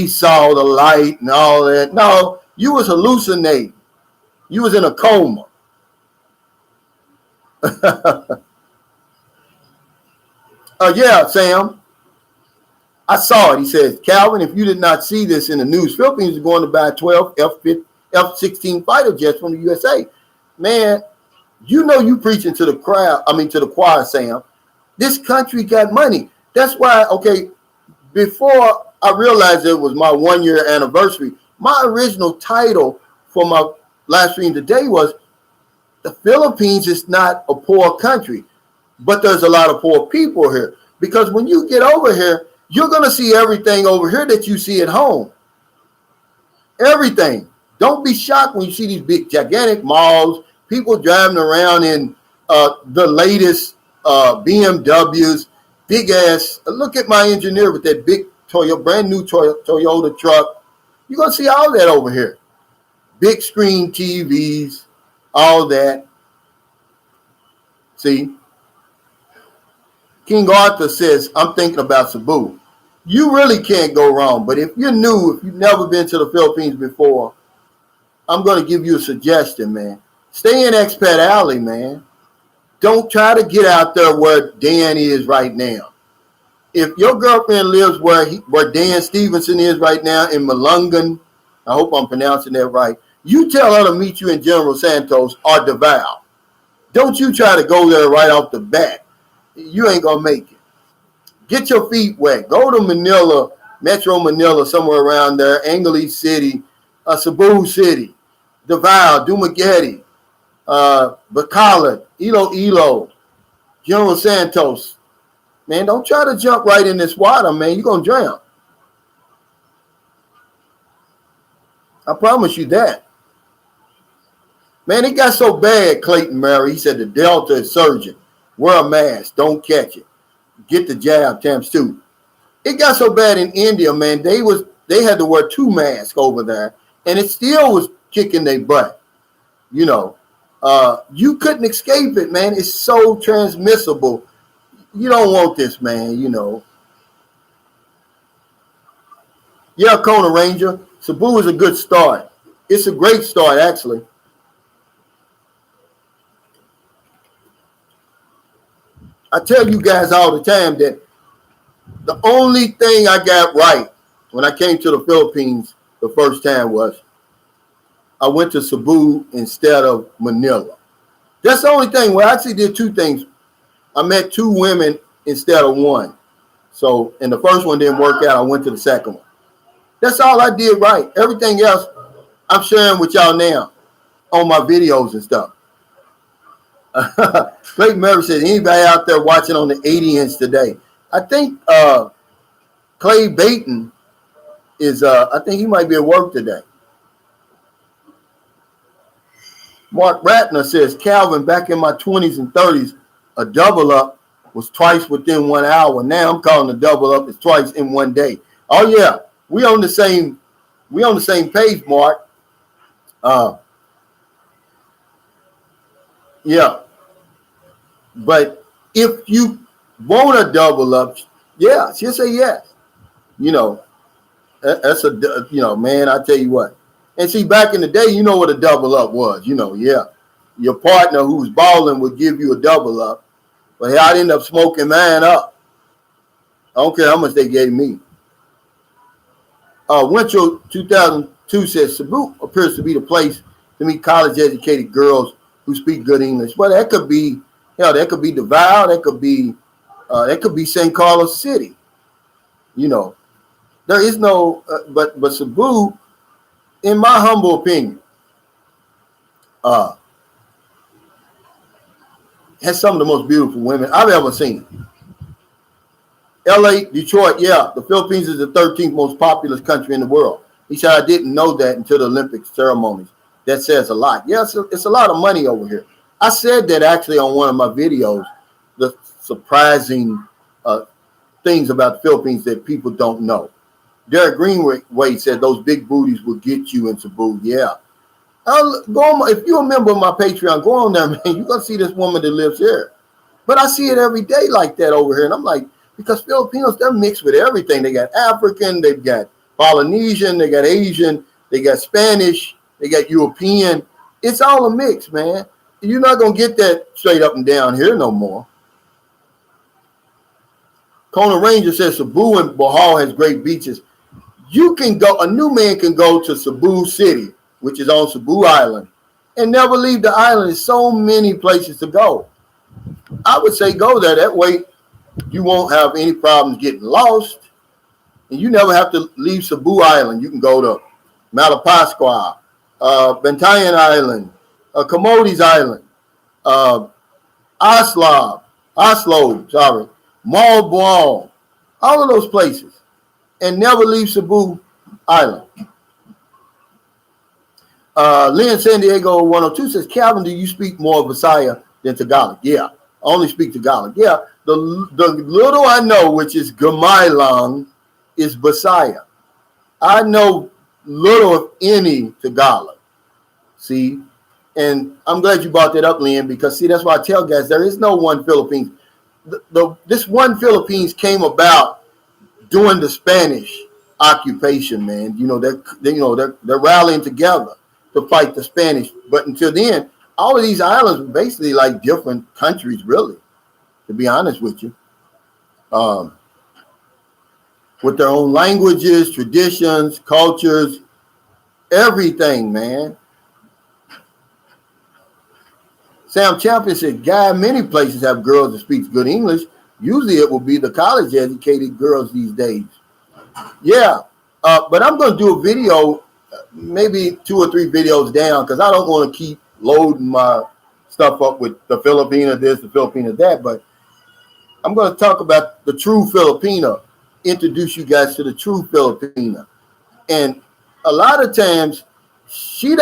saw the light and all that. No, you was hallucinating. You was in a coma. Yeah, Sam. I saw it. He says, Calvin, if you did not see this in the news, Philippines is going to buy 12 F-16 fighter jets from the USA. Man, you know you preaching to the crowd, to the choir, Sam. This country got money. That's why, okay, before I realized it was my 1 year anniversary, my original title for my live stream today was, the Philippines is not a poor country, but there's a lot of poor people here. Because when you get over here, you're going to see everything over here that you see at home. Everything. Don't be shocked when you see these big, gigantic malls, people driving around in the latest BMWs, big ass. Look at my engineer with that big brand new Toyota truck. You're going to see all that over here. Big screen TVs, all that. See? King Arthur says, I'm thinking about Cebu. You really can't go wrong. But if you're new, if you've never been to the Philippines before, I'm going to give you a suggestion, man. Stay in Expat Alley, man. Don't try to get out there where Dan is right now. If your girlfriend lives where Dan Stevenson is right now in Malungan, I hope I'm pronouncing that right, you tell her to meet you in General Santos or Davao. Don't you try to go there right off the bat. You ain't going to make it. Get your feet wet. Go to Manila, Metro Manila, somewhere around there, Angeles City, Cebu City, Davao, Dumaguete, Bacolod, Iloilo, General Santos. Man, don't try to jump right in this water, man. You're going to drown. I promise you that. Man, it got so bad, Clayton Murray. He said the Delta is surging. Wear a mask. Don't catch it. Get the jab times 2. It got so bad in India, man. They had to wear 2 masks over there, and it still was kicking their butt. You know, you couldn't escape it, man. It's so transmissible. You don't want this, man. You know. Yeah, Kona Ranger. Cebu is a good start. It's a great start, actually. I tell you guys all the time that the only thing I got right when I came to the Philippines the first time was I went to Cebu instead of Manila. That's the only thing. Well, I actually did 2 things. I met 2 women instead of 1. So, and the first one didn't work out. I went to the second one. That's all I did right. Everything else I'm sharing with y'all now on my videos and stuff. Clayton Murray said, anybody out there watching on the 80-inch today? I think Clay Baton is, I think he might be at work today. Mark Ratner says, Calvin, back in my 20s and 30s, a double up was twice within 1 hour. Now I'm calling a double up is twice in 1 day. Oh yeah, we on the same page, Mark. Yeah. But if you want a double up, yeah, she'll say yes. You know, that's man, I tell you what. And see, back in the day, you know what a double up was. You know, yeah. Your partner who's balling would give you a double up. But I'd end up smoking mine up. I don't care how much they gave me. Winchell 2002 says, Cebu appears to be the place to meet college-educated girls who speak good English. Well, that could be, that could be Davao, that could be St. Carlos City. You know, there is no, but Cebu, in my humble opinion, has some of the most beautiful women I've ever seen. LA, Detroit, yeah, the Philippines is the 13th most populous country in the world. He said, I didn't know that until the Olympic ceremonies. that says a lot. Yes, it's a lot of money over here. I said that actually on one of my videos, the surprising things about the Philippines that people don't know. Derek Greenway said those big booties will get you in Cebu. Yeah. Go on, if you remember my Patreon, go on there, man. You're going to see this woman that lives here. But I see it every day like that over here. And I'm like, because Filipinos, they're mixed with everything. They got African, they've got Polynesian, they got Asian, they got Spanish, they got European. It's all a mix, man. You're not going to get that straight up and down here no more. Kona Ranger says Cebu and Bohol has great beaches. You can go, a new man can go to Cebu City, which is on Cebu Island, and never leave the island. There's so many places to go. I would say go there. That way you won't have any problems getting lost, and you never have to leave Cebu Island. You can go to Malapascua, Bantayan Island, Comodes Island, Oslo, Malboan, all of those places, and never leave Cebu Island. Lynn San Diego 102 says, Calvin, do you speak more Visaya than Tagalog? Yeah, I only speak Tagalog. Yeah, the little I know, which is Gamailang, is Visaya. I know little, if any, Tagalog. See, and I'm glad you brought that up, Lynn, because see, that's why I tell guys there is no one Philippines. This one Philippines came about during the Spanish occupation, man. They're rallying together to fight the Spanish. But until then, all of these islands were basically like different countries, really, to be honest with you. With their own languages, traditions, cultures, everything, man. Sam Champion said, Guy, many places have girls that speak good English. Usually it will be the college-educated girls these days. Yeah, but I'm going to do a video, maybe 2 or 3 videos down, because I don't want to keep loading my stuff up with the Filipina this, the Filipina that, but I'm going to talk about the true Filipina, introduce you guys to the true Filipina. And a lot of times, she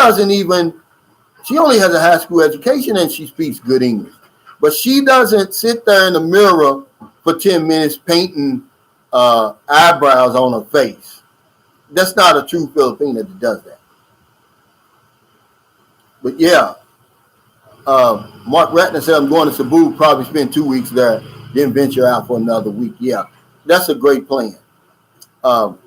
only has a high school education and she speaks good English. But she doesn't sit there in the mirror for 10 minutes painting eyebrows on her face. That's not a true Filipina that does that. But yeah, Mark Ratner said, I'm going to Cebu, probably spend 2 weeks there, then venture out for another week. Yeah, that's a great plan. At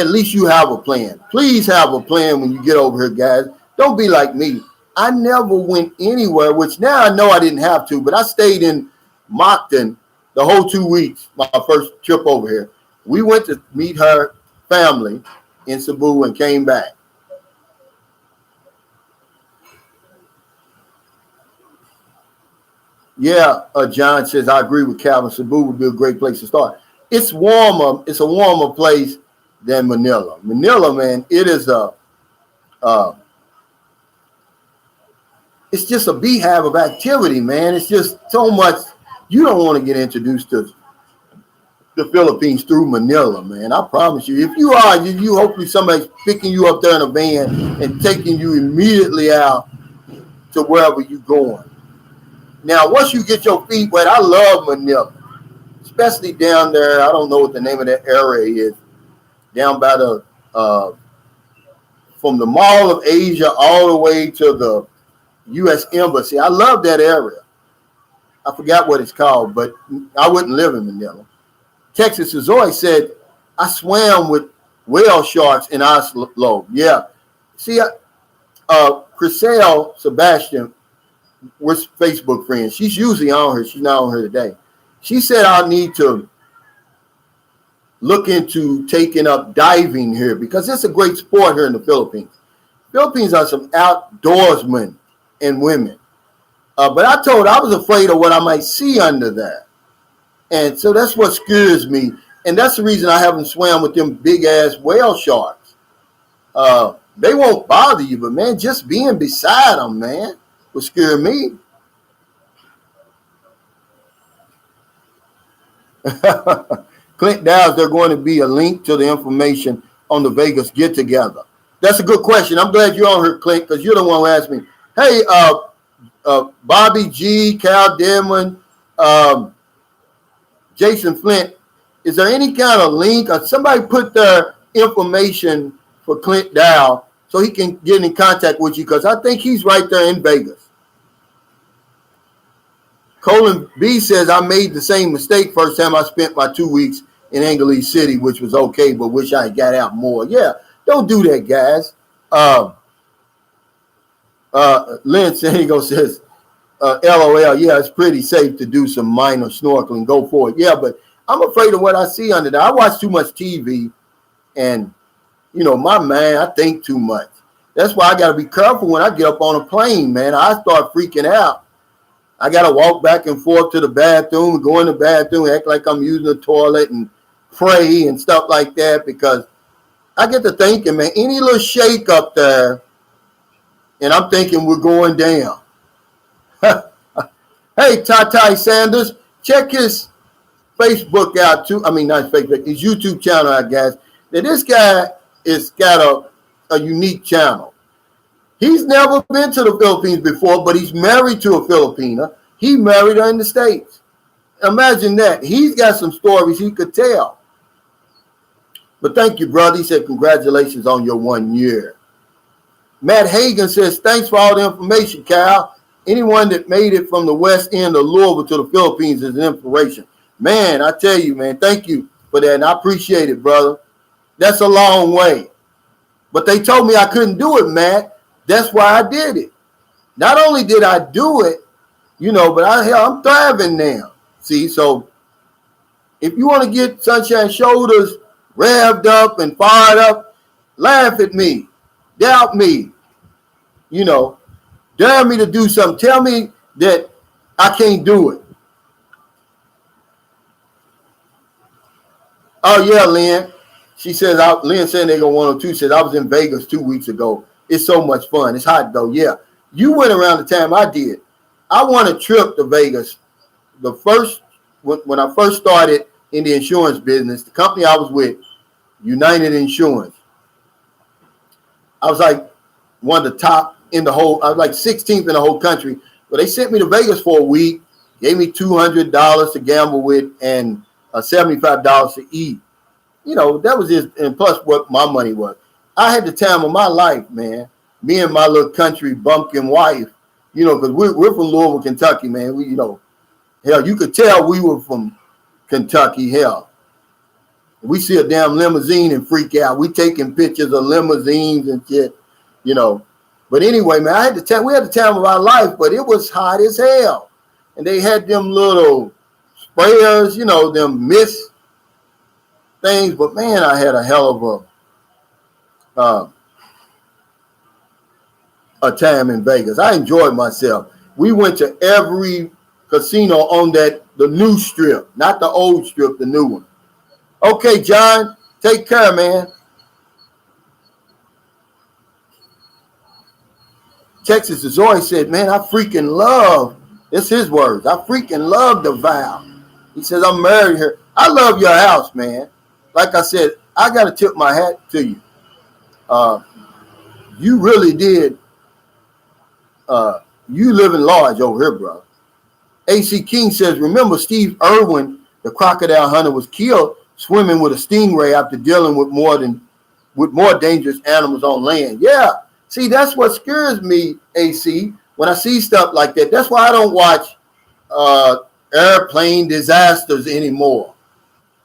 least you have a plan. Please have a plan when you get over here, guys. Don't be like me. I never went anywhere, which now I know I didn't have to, but I stayed in Moncton the whole 2 weeks, my first trip over here. We went to meet her family in Cebu and came back. Yeah, John says, I agree with Calvin. Cebu would be a great place to start. It's warmer. It's a warmer place than Manila. Manila, man, it is it's just a beehive of activity, man. It's just so much. You don't want to get introduced to the Philippines through Manila, man. I promise you. If you are, you hopefully somebody's picking you up there in a van and taking you immediately out to wherever you're going. Now, once you get your feet wet, I love Manila, especially down there. I don't know what the name of that area is. Down by the from the Mall of Asia all the way to the U.S. Embassy. I love that area. I forgot what it's called, but I wouldn't live in Manila. Texas Azoi said, I swam with whale sharks in Oslo. Yeah. See, Chriselle Sebastian, we're Facebook friends. She's usually on her. She's not on her today. She said, I need to look into taking up diving here because it's a great sport here in the Philippines. Philippines are some outdoorsmen and women. But I was afraid of what I might see under there. And so that's what scares me. And that's the reason I haven't swam with them big ass whale sharks. They won't bother you, but man, just being beside them, man, would scare me. Clint Dow's, there's going to be a link to the information on the Vegas get together. That's a good question. I'm glad you're on here, Clint, because you're the one who asked me. Hey, Bobby G, Cal Denman, Jason Flint, is there any kind of link or somebody put their information for Clint Dow so he can get in contact with you? Because I think he's right there in Vegas. Colin B says, I made the same mistake first time I spent my 2 weeks in Anglease City, which was okay, but wish I had got out more. Yeah, don't do that, guys. Lynn Sanigo says, LOL, yeah, it's pretty safe to do some minor snorkeling. Go for it. Yeah, but I'm afraid of what I see under there. I watch too much TV, and, you know, my man, I think too much. That's why I got to be careful when I get up on a plane, man. I start freaking out. I got to walk back and forth to the bathroom, go in the bathroom, act like I'm using the toilet and pray and stuff like that, because I get to thinking, man, any little shake up there, and I'm thinking we're going down. Hey, Ty Sanders, check his Facebook out too. I mean, not Facebook, his YouTube channel, I guess. Now, this guy has got a unique channel. He's never been to the Philippines before, but he's married to a Filipina. He married her in the States. Imagine that. He's got some stories he could tell. But thank you, brother. He said, congratulations on your 1 year. Matt Hagan says, thanks for all the information, Cal. Anyone that made it from the west end of Louisville to the Philippines is an inspiration. Man, I tell you, man, thank you for that. And I appreciate it, brother. That's a long way. But they told me I couldn't do it, Matt. That's why I did it. Not only did I do it, you know, but I'm thriving now. See, so if you want to get Sunshine Shoulders revved up and fired up, laugh at me, doubt me, you know, dare me to do something. Tell me that I can't do it. Oh, yeah, Lynn. She says, Lynn San Diego 102 says, I was in Vegas 2 weeks ago. It's so much fun. It's hot, though. Yeah. You went around the time I did. I won a trip to Vegas. When I first started in the insurance business, the company I was with, United Insurance, I was like one of the top in the whole, I was like 16th in the whole country. But they sent me to Vegas for a week, gave me $200 to gamble with and $75 to eat. You know, that was just, and plus what my money was. I had the time of my life, man. Me and my little country bumpkin wife, you know, because we're from Louisville, Kentucky, man. We, you know, hell, you could tell we were from Kentucky, hell. We see a damn limousine and freak out. We taking pictures of limousines and shit, you know. But anyway, man, we had the time of our life, but it was hot as hell. And they had them little sprayers, you know, them mist things. But man, I had a hell of a time in Vegas. I enjoyed myself. We went to every casino on the new strip, not the old strip, the new one. Okay, John, take care, man. Texas Azori said, man, I freaking love, it's his words, I freaking love the vow. He says, I'm married here. I love your house, man. Like I said, I got to tip my hat to you. You really did. You living large over here, bro. AC King says, remember Steve Irwin, the crocodile hunter, was killed swimming with a stingray after dealing with more dangerous animals on land. Yeah. See, that's what scares me, AC, when I see stuff like that. That's why I don't watch airplane disasters anymore.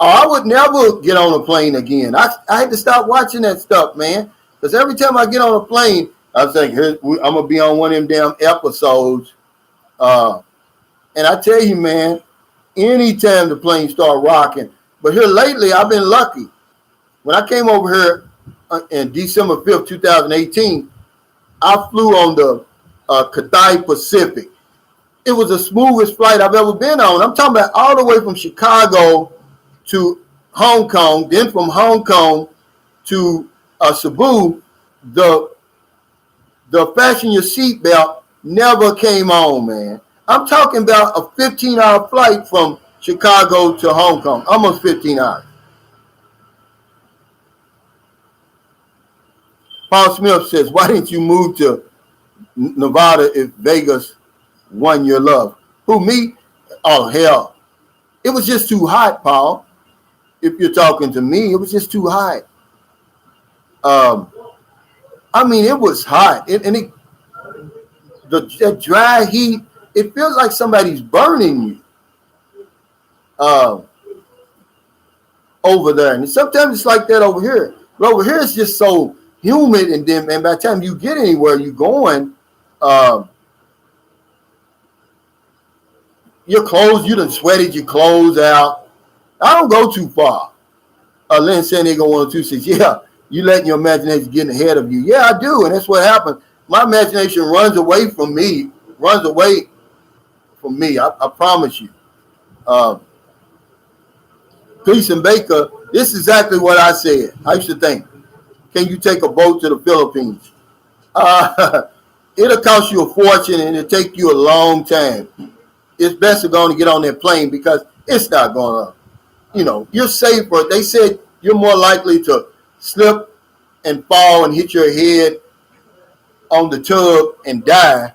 Oh, I would never get on a plane again. I had to stop watching that stuff, man. Because every time I get on a plane, I was like, I'm going to be on one of them damn episodes. And I tell you, man, anytime the plane start rocking. But here lately, I've been lucky. When I came over here in December 5th, 2018, I flew on the Cathay Pacific. It was the smoothest flight I've ever been on. I'm talking about all the way from Chicago to Hong Kong, then from Hong Kong to Cebu. The fasten your seatbelt never came on, man. I'm talking about a 15-hour flight from Chicago to Hong Kong, almost 15 hours. Paul Smith says, why didn't you move to Nevada if Vegas won your love? Who, me? Oh, hell. It was just too hot, Paul. If you're talking to me, it was just too hot. I mean, it was hot. The dry heat, it feels like somebody's burning you over there. And sometimes it's like that over here. But over here, it's just so humid. And then, and by the time you get anywhere you're going, your clothes, you done sweated your clothes out. I don't go too far. Lynn San Diego 1026, yeah, you letting your imagination get ahead of you. Yeah, I do, and that's what happened. My imagination runs away from me, I promise you. Peace and Baker, this is exactly what I said. I used to think, can you take a boat to the Philippines? It'll cost you a fortune, and it'll take you a long time. It's best to go and get on that plane because it's not going to, you're safer. They said you're more likely to slip and fall and hit your head on the tub and die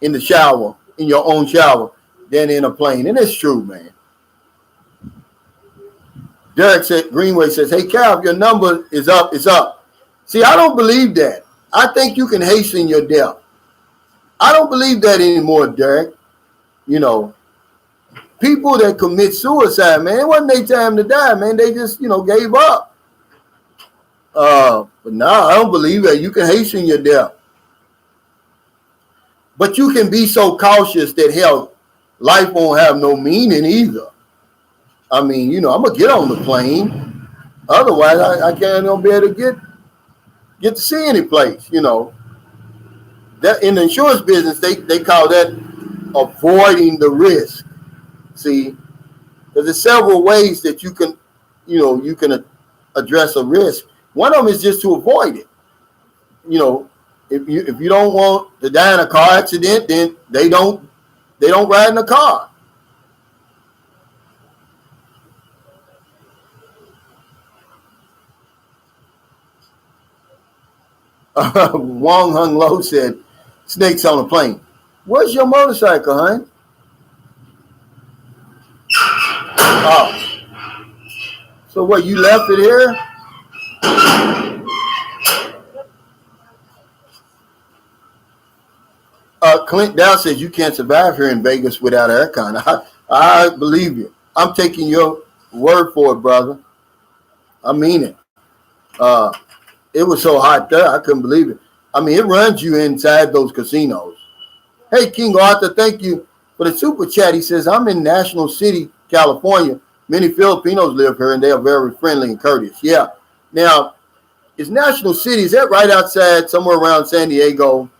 in the shower, in your own shower, than in a plane. And it's true, man. Derek said, Greenway says, hey, Cal, your number is up. It's up. See, I don't believe that. I think you can hasten your death. I don't believe that anymore, Derek. People that commit suicide, man, it wasn't their time to die, man. They just, gave up. But no, I don't believe that. You can hasten your death. But you can be so cautious that, hell, life won't have no meaning either. I mean, I'm going to get on the plane. Otherwise, I can't be able to get to see any place, That in the insurance business, they call that avoiding the risk. See, there's several ways that you can address a risk. One of them is just to avoid it. If you don't want to die in a car accident, then they don't ride in a car. Wong Hung Lo said, snakes on a plane. Where's your motorcycle, hon? Oh. So what, you left it here? Clint Dow says you can't survive here in Vegas without aircon. I believe you. I'm taking your word for it, brother. I mean it. It was so hot there, I couldn't believe it. I mean, it runs you inside those casinos. Hey, King Arthur, thank you for the super chat. He says, I'm in National City, California. Many Filipinos live here, and they are very friendly and courteous. Yeah. Now, is National City, is that right outside, somewhere around San Diego?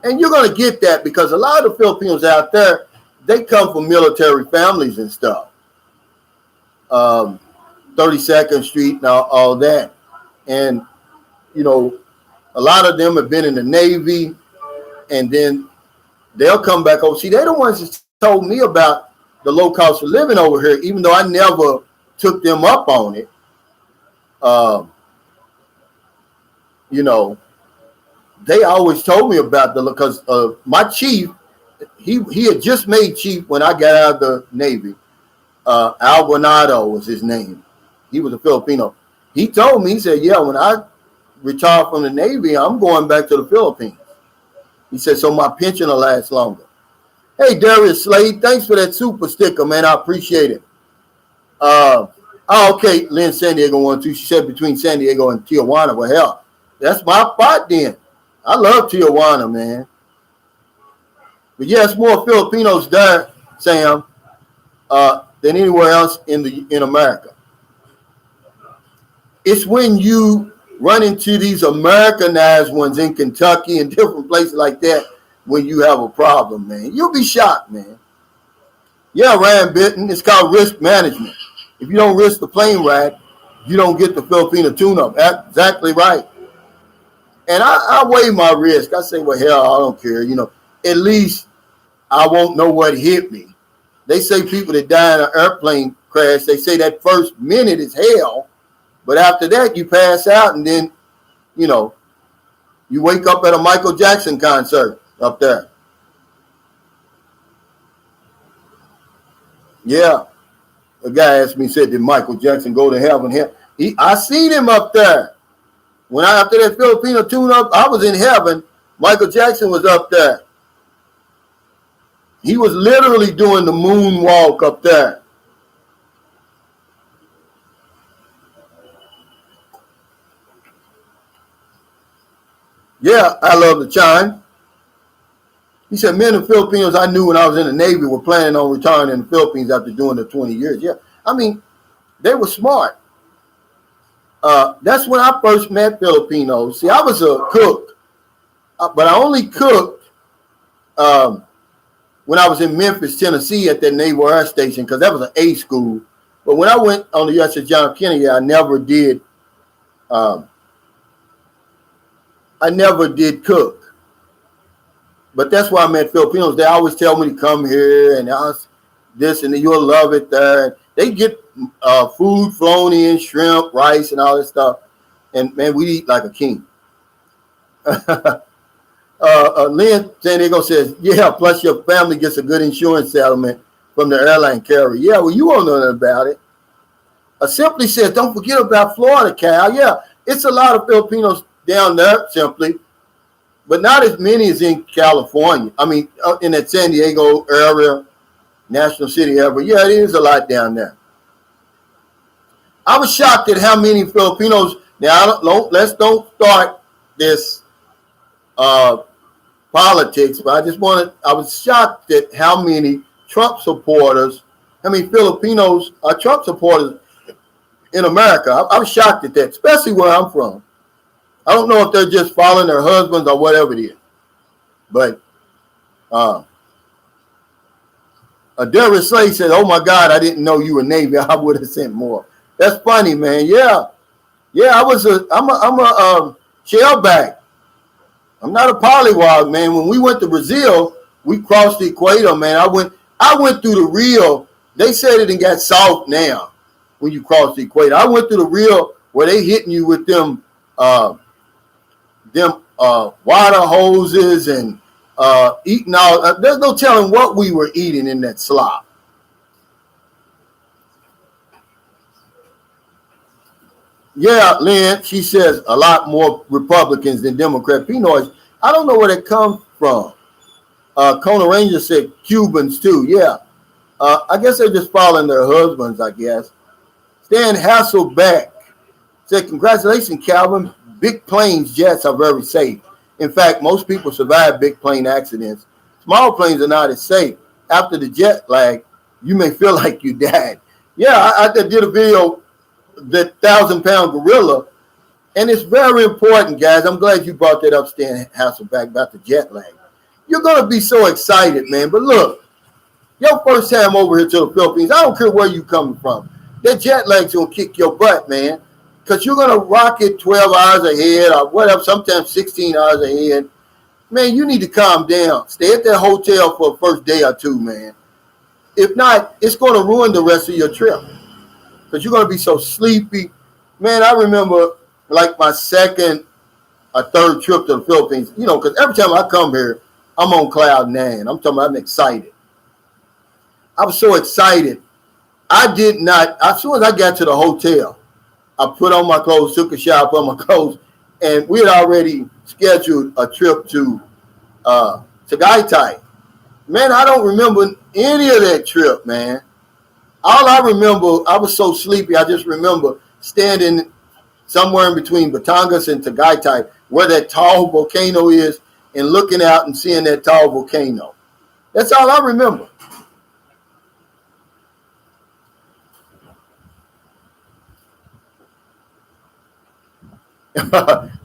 And you're going to get that because a lot of the Filipinos out there, they come from military families and stuff. 32nd Street and all that. And, a lot of them have been in the Navy, and then they'll come back over. See, they're the ones that told me about the low cost of living over here, even though I never took them up on it. They always told me about because my chief, he had just made chief when I got out of the Navy. Alvarado was his name. He was a Filipino. He told me, he said, yeah, when I retire from the Navy, I'm going back to the Philippines. He said, so my pension will last longer. Hey, Darius Slade, thanks for that super sticker, man. I appreciate it. Okay, Lynn San Diego 1-2. She said between San Diego and Tijuana. Well, hell, that's my spot then. I love Tijuana, man. But yes, more Filipinos there, Sam, than anywhere else in America. It's when you run into these Americanized ones in Kentucky and different places like that when you have a problem, man. You'll be shocked, man. Yeah, Ryan Bitton, it's called risk management. If you don't risk the plane ride, you don't get the Filipino tune-up. Exactly right. And I weigh my risk. I say, well, hell, I don't care. At least I won't know what hit me. They say people that die in an airplane crash, they say that first minute is hell. But after that, you pass out, and then, you know, you wake up at a Michael Jackson concert up there. Yeah. A guy asked me, said, did Michael Jackson go to heaven? I seen him up there. When after that Filipino tune-up, I was in heaven. Michael Jackson was up there. He was literally doing the moonwalk up there. Yeah, I love the chime. He said, many Filipinos I knew when I was in the Navy were planning on retiring in the Philippines after doing the 20 years. Yeah, I mean, they were smart. That's when I first met Filipinos. See, I was a cook, but I only cooked when I was in Memphis, Tennessee at that Naval Air Station, because that was an A school. But when I went on the USS John F. Kennedy, I never did cook. But that's why I met Filipinos. They always tell me to come here and this, and you'll love it there. They get food flown in, shrimp, rice, and all that stuff. And, man, we eat like a king. Lynn San Diego says, yeah, plus your family gets a good insurance settlement from the airline carrier. Yeah, well, you won't know nothing about it. Simply says, don't forget about Florida, Cal. Yeah, it's a lot of Filipinos down there, Simply, but not as many as in California. I mean, in that San Diego area, National City area. Yeah, it is a lot down there. I was shocked at how many Filipinos. Now, let's don't start this politics, but I was shocked at how many Trump supporters, how many Filipinos are Trump supporters in America. I was shocked at that, especially where I'm from. I don't know if they're just following their husbands or whatever it is. But Darius Slay said, oh, my God, I didn't know you were Navy. I would have sent more. That's funny, man. Yeah. Yeah, I'm a shellback. I'm not a pollywog, man. When we went to Brazil, we crossed the equator, man. I went through the Rio. They said it and got soft now when you cross the equator. I went through the Rio where they hitting you with them water hoses and eating all. There's no telling what we were eating in that slop. Yeah, Lynn, she says a lot more Republicans than Democrat Pinoys. I don't know where that comes from. Kona Ranger said Cubans too. Yeah. I guess they're just following their husbands, I guess. Stan Hasselbeck said, congratulations, Calvin. Big planes, jets are very safe. In fact, most people survive big plane accidents. Small planes are not as safe. After the jet lag, you may feel like you died. Yeah, I did a video, the 1,000-pound gorilla, and it's very important, guys. I'm glad you brought that up, Stan Hasselbeck, about the jet lag. You're going to be so excited, man. But look, your first time over here to the Philippines, I don't care where you coming from. That jet lag's going to kick your butt, man, because you're going to rock it 12 hours ahead or whatever, sometimes 16 hours ahead. Man, you need to calm down. Stay at that hotel for the first day or two, man. If not, it's going to ruin the rest of your trip because you're going to be so sleepy. Man, I remember like my second or third trip to the Philippines, you know, because every time I come here, I'm on cloud nine. I'm talking about I'm excited. I was so excited. I did not, as soon as I got to the hotel, I put on my clothes, took a shower, put on my clothes, and we had already scheduled a trip to Tagaytay. Man, I don't remember any of that trip, man. All I remember, I was so sleepy, I just remember standing somewhere in between Batangas and Tagaytay, where that tall volcano is, and looking out and seeing that tall volcano. That's all I remember.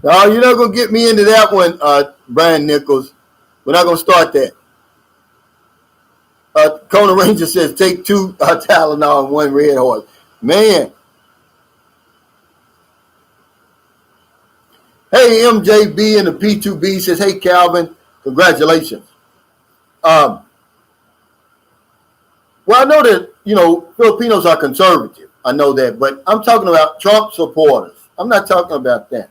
No, you're not going to get me into that one, Brian Nichols. We're not going to start that. Kona Ranger says, take 2 Tylenol and 1 Red Horse. Man. Hey, MJB and the P2B says, hey, Calvin, congratulations. Well, I know that, you know, Filipinos are conservative. I know that. But I'm talking about Trump supporters. I'm not talking about that.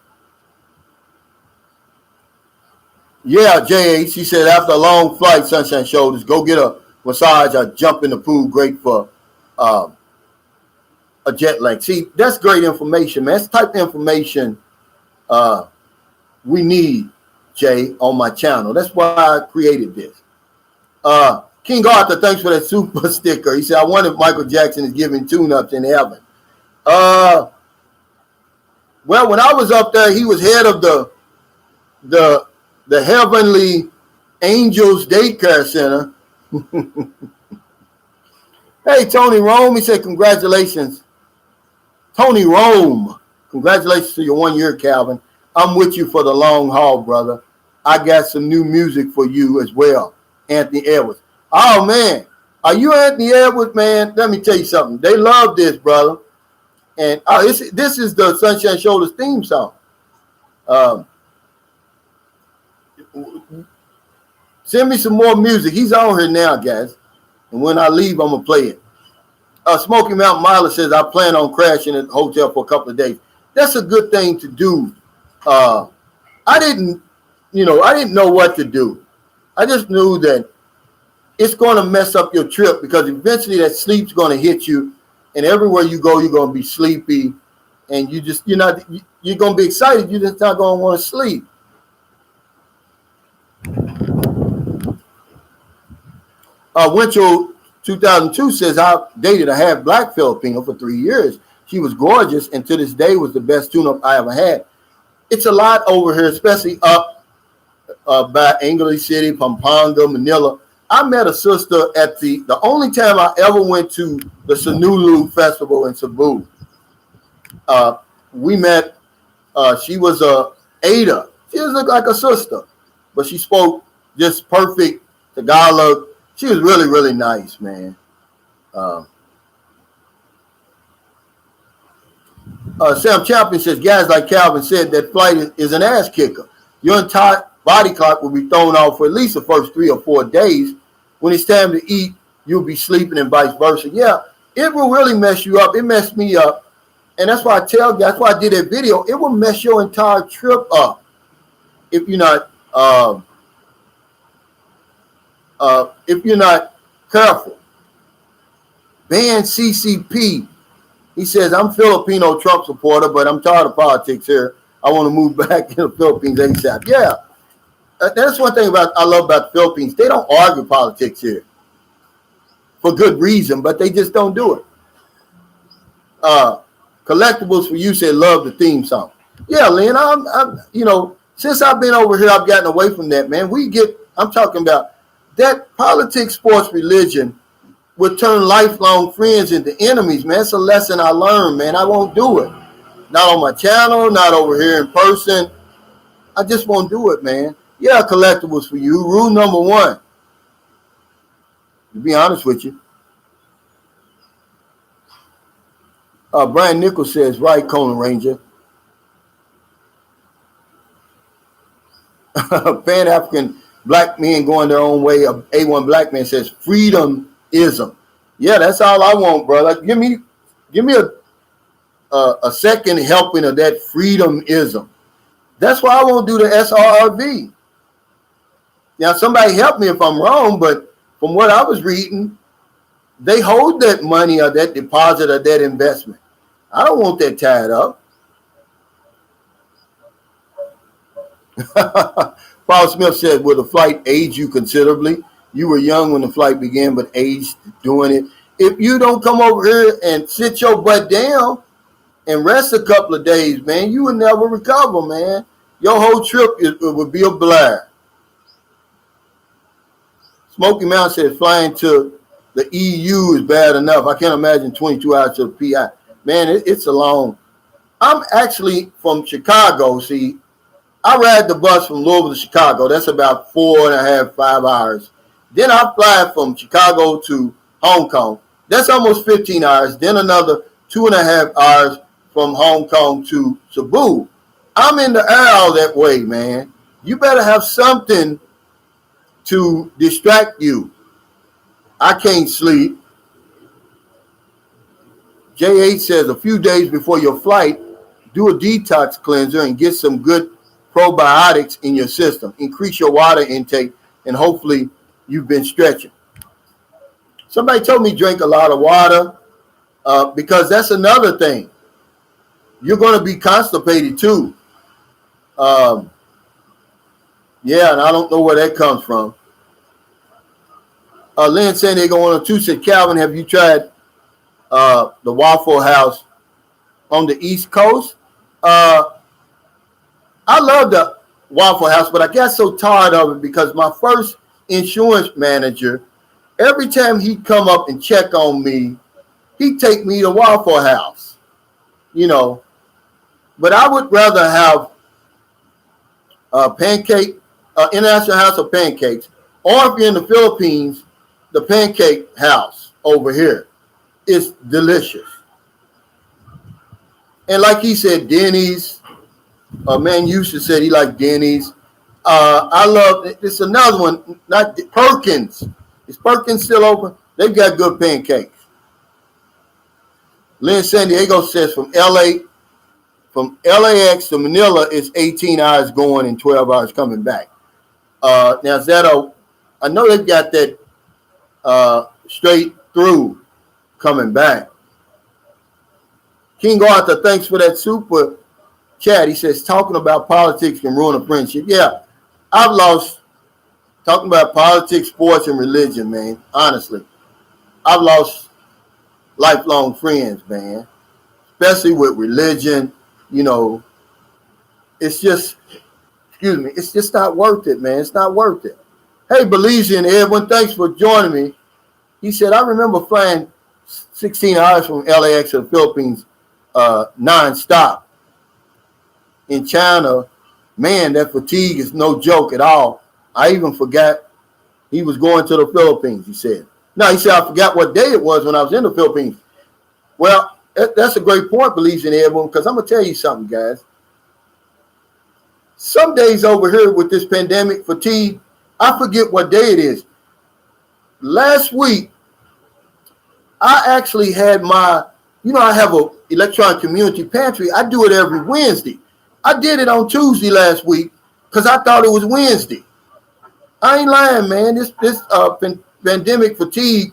Yeah, J.A., she said, after a long flight, Sunshine Shoulders, go get a massage or jump in the pool. Great for a jet lag. See, that's great information, man. That's the type of information we need, Jay, on my channel. That's why I created this. King Arthur, thanks for that super sticker. He said, I wonder if Michael Jackson is giving tune-ups in heaven. Well, when I was up there, he was head of the Heavenly Angels Daycare Center. Hey, Tony Rome, he said, congratulations. Tony Rome, congratulations to your 1 year, Calvin. I'm with you for the long haul, brother. I got some new music for you as well, Anthony Edwards. Oh, man. Are you Anthony Edwards, man? Let me tell you something. They love this, brother. And this is the Sunshine Shoulders theme song. Send me some more music. He's on here now, guys. And when I leave, I'm going to play it. Smoky Mountain Miler says, I plan on crashing at the hotel for a couple of days. That's a good thing to do. I didn't know what to do. I just knew that it's going to mess up your trip because eventually that sleep's going to hit you. And everywhere you go, you're going to be sleepy. And you're going to be excited. You're just not going to want to sleep. Winchell 2002 says, I dated a half black Filipino for 3 years. She was gorgeous and to this day was the best tune-up I ever had. It's a lot over here, especially up by Angeles City, Pampanga, Manila. I met a sister at the only time I ever went to the Sinulu Festival in Cebu. We met, she was Ada. She was like a sister, but she spoke just perfect Tagalog. She was really, really nice, man. Sam Champion says, guys, like Calvin said, that flight is an ass kicker. Your entire body clock will be thrown off for at least the first 3 or 4 days. When it's time to eat, you'll be sleeping and vice versa. Yeah, it will really mess you up. It messed me up. And that's why I tell you, that's why I did that video. It will mess your entire trip up if you're not careful. Ban CCP. He says, I'm Filipino Trump supporter, but I'm tired of politics here. I want to move back to the Philippines ASAP. Yeah, that's one thing I love about the Philippines. They don't argue politics here for good reason, but they just don't do it. Collectibles for you said, love the theme song. Yeah, Lynn, I'm since I've been over here, I've gotten away from that, man. I'm talking about that politics, sports, religion would turn lifelong friends into enemies, man. It's a lesson I learned, man. I won't do it. Not on my channel, not over here in person. I just won't do it, man. Yeah, collectibles for you. Rule number 1. To be honest with you. Brian Nichols says, right, Conan Ranger. Pan-African black men going their own way. A1 black man says, freedomism. Yeah, that's all I want, brother. Give me a second helping of that freedomism. That's why I won't do the SRRV. Now, somebody help me if I'm wrong, but from what I was reading, they hold that money or that deposit or that investment. I don't want that tied up. Paul Smith said, will the flight age you considerably? You were young when the flight began, but aged doing it. If you don't come over here and sit your butt down and rest a couple of days, man, you will never recover, man. Your whole trip would be a blur. Smoky Mountain says flying to the EU is bad enough. I can't imagine 22 hours to the PI. Man, it's a long. I'm actually from Chicago. See, I ride the bus from Louisville to Chicago. That's about 4.5, 5 hours. Then I fly from Chicago to Hong Kong. That's almost 15 hours. Then another 2.5 hours from Hong Kong to Cebu. I'm in the air all that way, man. You better have something to distract you. I can't sleep. J8 says a few days before your flight, do a detox cleanser and get some good probiotics in your system. Increase your water intake, and hopefully you've been stretching. Somebody told me drink a lot of water because that's another thing. You're going to be constipated too. Yeah, and I don't know where that comes from. Lynn San Diego 102 said, Calvin, have you tried the Waffle House on the East Coast? I love the Waffle House, but I got so tired of it because my first insurance manager, every time he'd come up and check on me, he'd take me to Waffle House, you know. But I would rather have a pancake, International House of Pancakes, or if you're in the Philippines, the Pancake House over here is delicious. And like he said, Denny's, man used to say he liked Denny's. I love, it's another one, not Perkins. Is Perkins still open? They've got good pancakes. Lynn San Diego says from LAX to Manila is 18 hours going and 12 hours coming back. Now, is that I know they've got that straight through coming back. King Arthur, thanks for that super chat. He says, talking about politics can ruin a friendship. Yeah, I've lost, talking about politics, sports, and religion, man, honestly. I've lost lifelong friends, man, especially with religion. You know, it's just, excuse me, it's just not worth it, man. It's not worth it. Hey, Belizean Edwin, thanks for joining me. He said, I remember flying 16 hours from LAX to the Philippines non-stop. In China, man, that fatigue is no joke at all. I even forgot he was going to the Philippines, he said. No, he said, I forgot what day it was when I was in the Philippines. Well, that's a great point, Belizean Edwin, because I'm going to tell you something, guys. Some days over here with this pandemic fatigue, I forget what day it is. Last week, I actually had my, you know, I have a electronic community pantry. I do it every Wednesday. I did it on Tuesday last week because I thought it was Wednesday. I ain't lying, man. This pandemic fatigue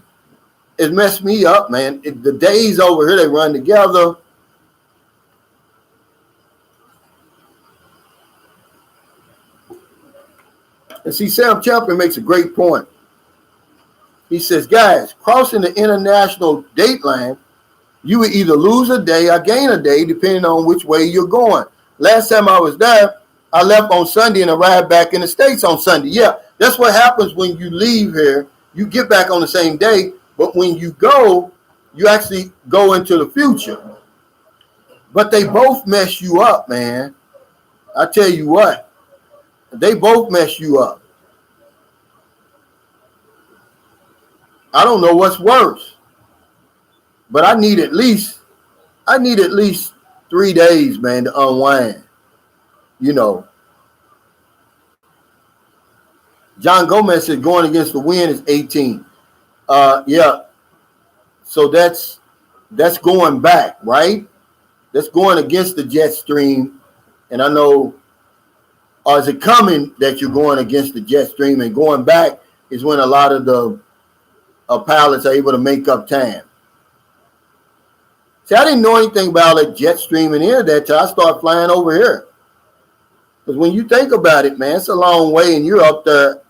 has messed me up, man. The days over here, they run together. And see, Sam Champion makes a great point. He says, guys, crossing the international date line, you will either lose a day or gain a day, depending on which way you're going. Last time I was there, I left on Sunday and arrived back in the States on Sunday. Yeah, that's what happens when you leave here. You get back on the same day, but when you go, you actually go into the future. But they both mess you up, man. I tell you what, they both mess you up. I don't know what's worse, but I need at least 3 days, man, to unwind. You know, John Gomez said going against the wind is 18. Yeah. So that's going back, right? That's going against the jet stream. And I know, or is it coming that you're going against the jet stream, and going back is when a lot of the pilots are able to make up time. See, I didn't know anything about that jet stream and any of that till I started flying over here. Because when you think about it, man, it's a long way, and you're up there.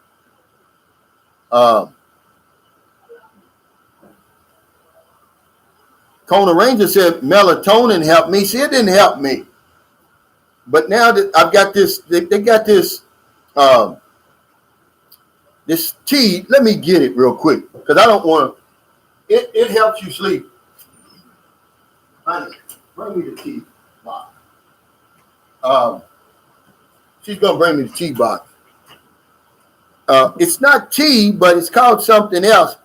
Kona Ranger said melatonin helped me. See, it didn't help me. But now that I've got this, they got this this tea. Let me get it real quick because I don't want to. It helps you sleep. Honey, bring me the tea box. She's gonna bring me the tea box. It's not tea, but it's called something else,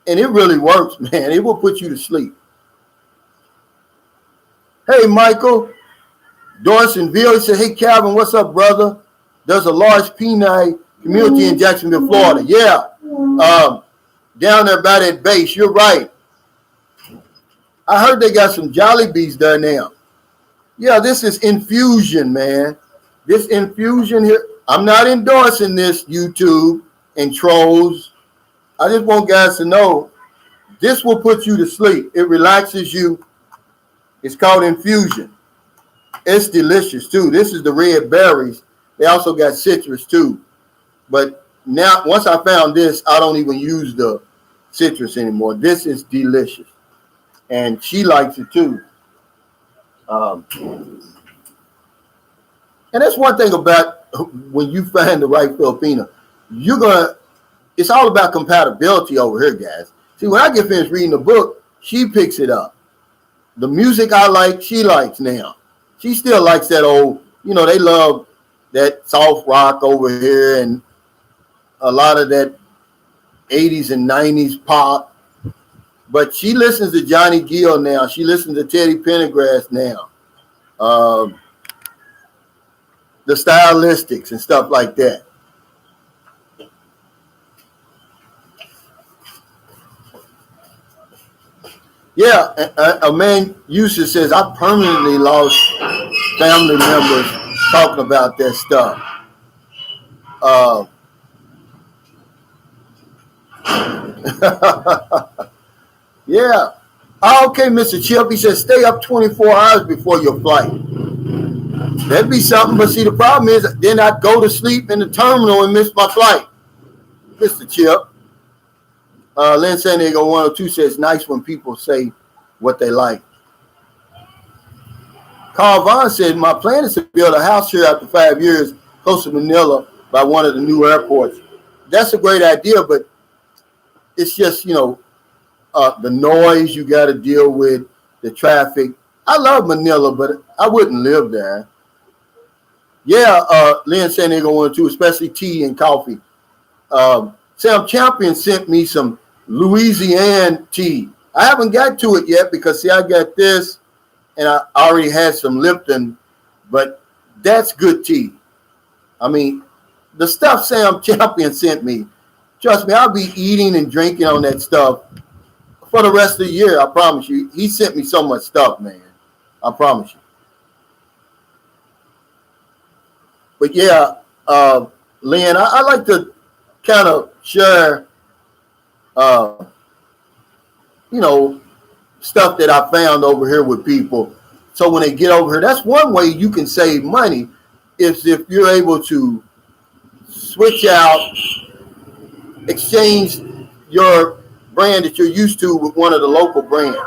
and it really works, man. It will put you to sleep. Hey, Michael, Dorsonville, he said, hey, Calvin, what's up, brother? There's a large Kenai community in Jacksonville, Florida. Yeah, down there by that base. You're right. I heard they got some Jollibees there now. Yeah, this is infusion, man. This infusion here. I'm not endorsing this, YouTube and trolls. I just want guys to know this will put you to sleep. It relaxes you. It's called infusion. It's delicious too. This is the red berries. They also got citrus too. But now, once I found this, I don't even use the citrus anymore. This is delicious. And she likes it too. And that's one thing about when you find the right Filipino, it's all about compatibility over here, guys. See, when I get finished reading the book, she picks it up. The music I like, she likes now. She still likes that old, they love that soft rock over here and a lot of that 80s and 90s pop. But she listens to Johnny Gill now. She listens to Teddy Pendergrass now. The Stylistics and stuff like that. Yeah, a man usually says, I permanently lost family members talking about that stuff. Yeah. Okay, Mr. Chip. He says, stay up 24 hours before your flight. That'd be something. But see, the problem is then I'd go to sleep in the terminal and miss my flight. Mr. Chip. Lynn San Diego 102 says, nice when people say what they like. Carl Vaughn said, my plan is to build a house here after 5 years close to Manila by one of the new airports. That's a great idea, but it's just, the noise you got to deal with, the traffic. I love Manila, but I wouldn't live there. Yeah, Lynn San Diego 102, especially tea and coffee. Sam Champion sent me some Louisiana tea. I haven't got to it yet because, see, I got this and I already had some Lipton, but that's good tea. I mean, the stuff Sam Champion sent me, trust me, I'll be eating and drinking on that stuff for the rest of the year. I promise you. He sent me so much stuff, man. I promise you. But yeah, Lynn, I like to kind of share, stuff that I found over here with people. So when they get over here, that's one way you can save money is if you're able to switch out, exchange your brand that you're used to with one of the local brands.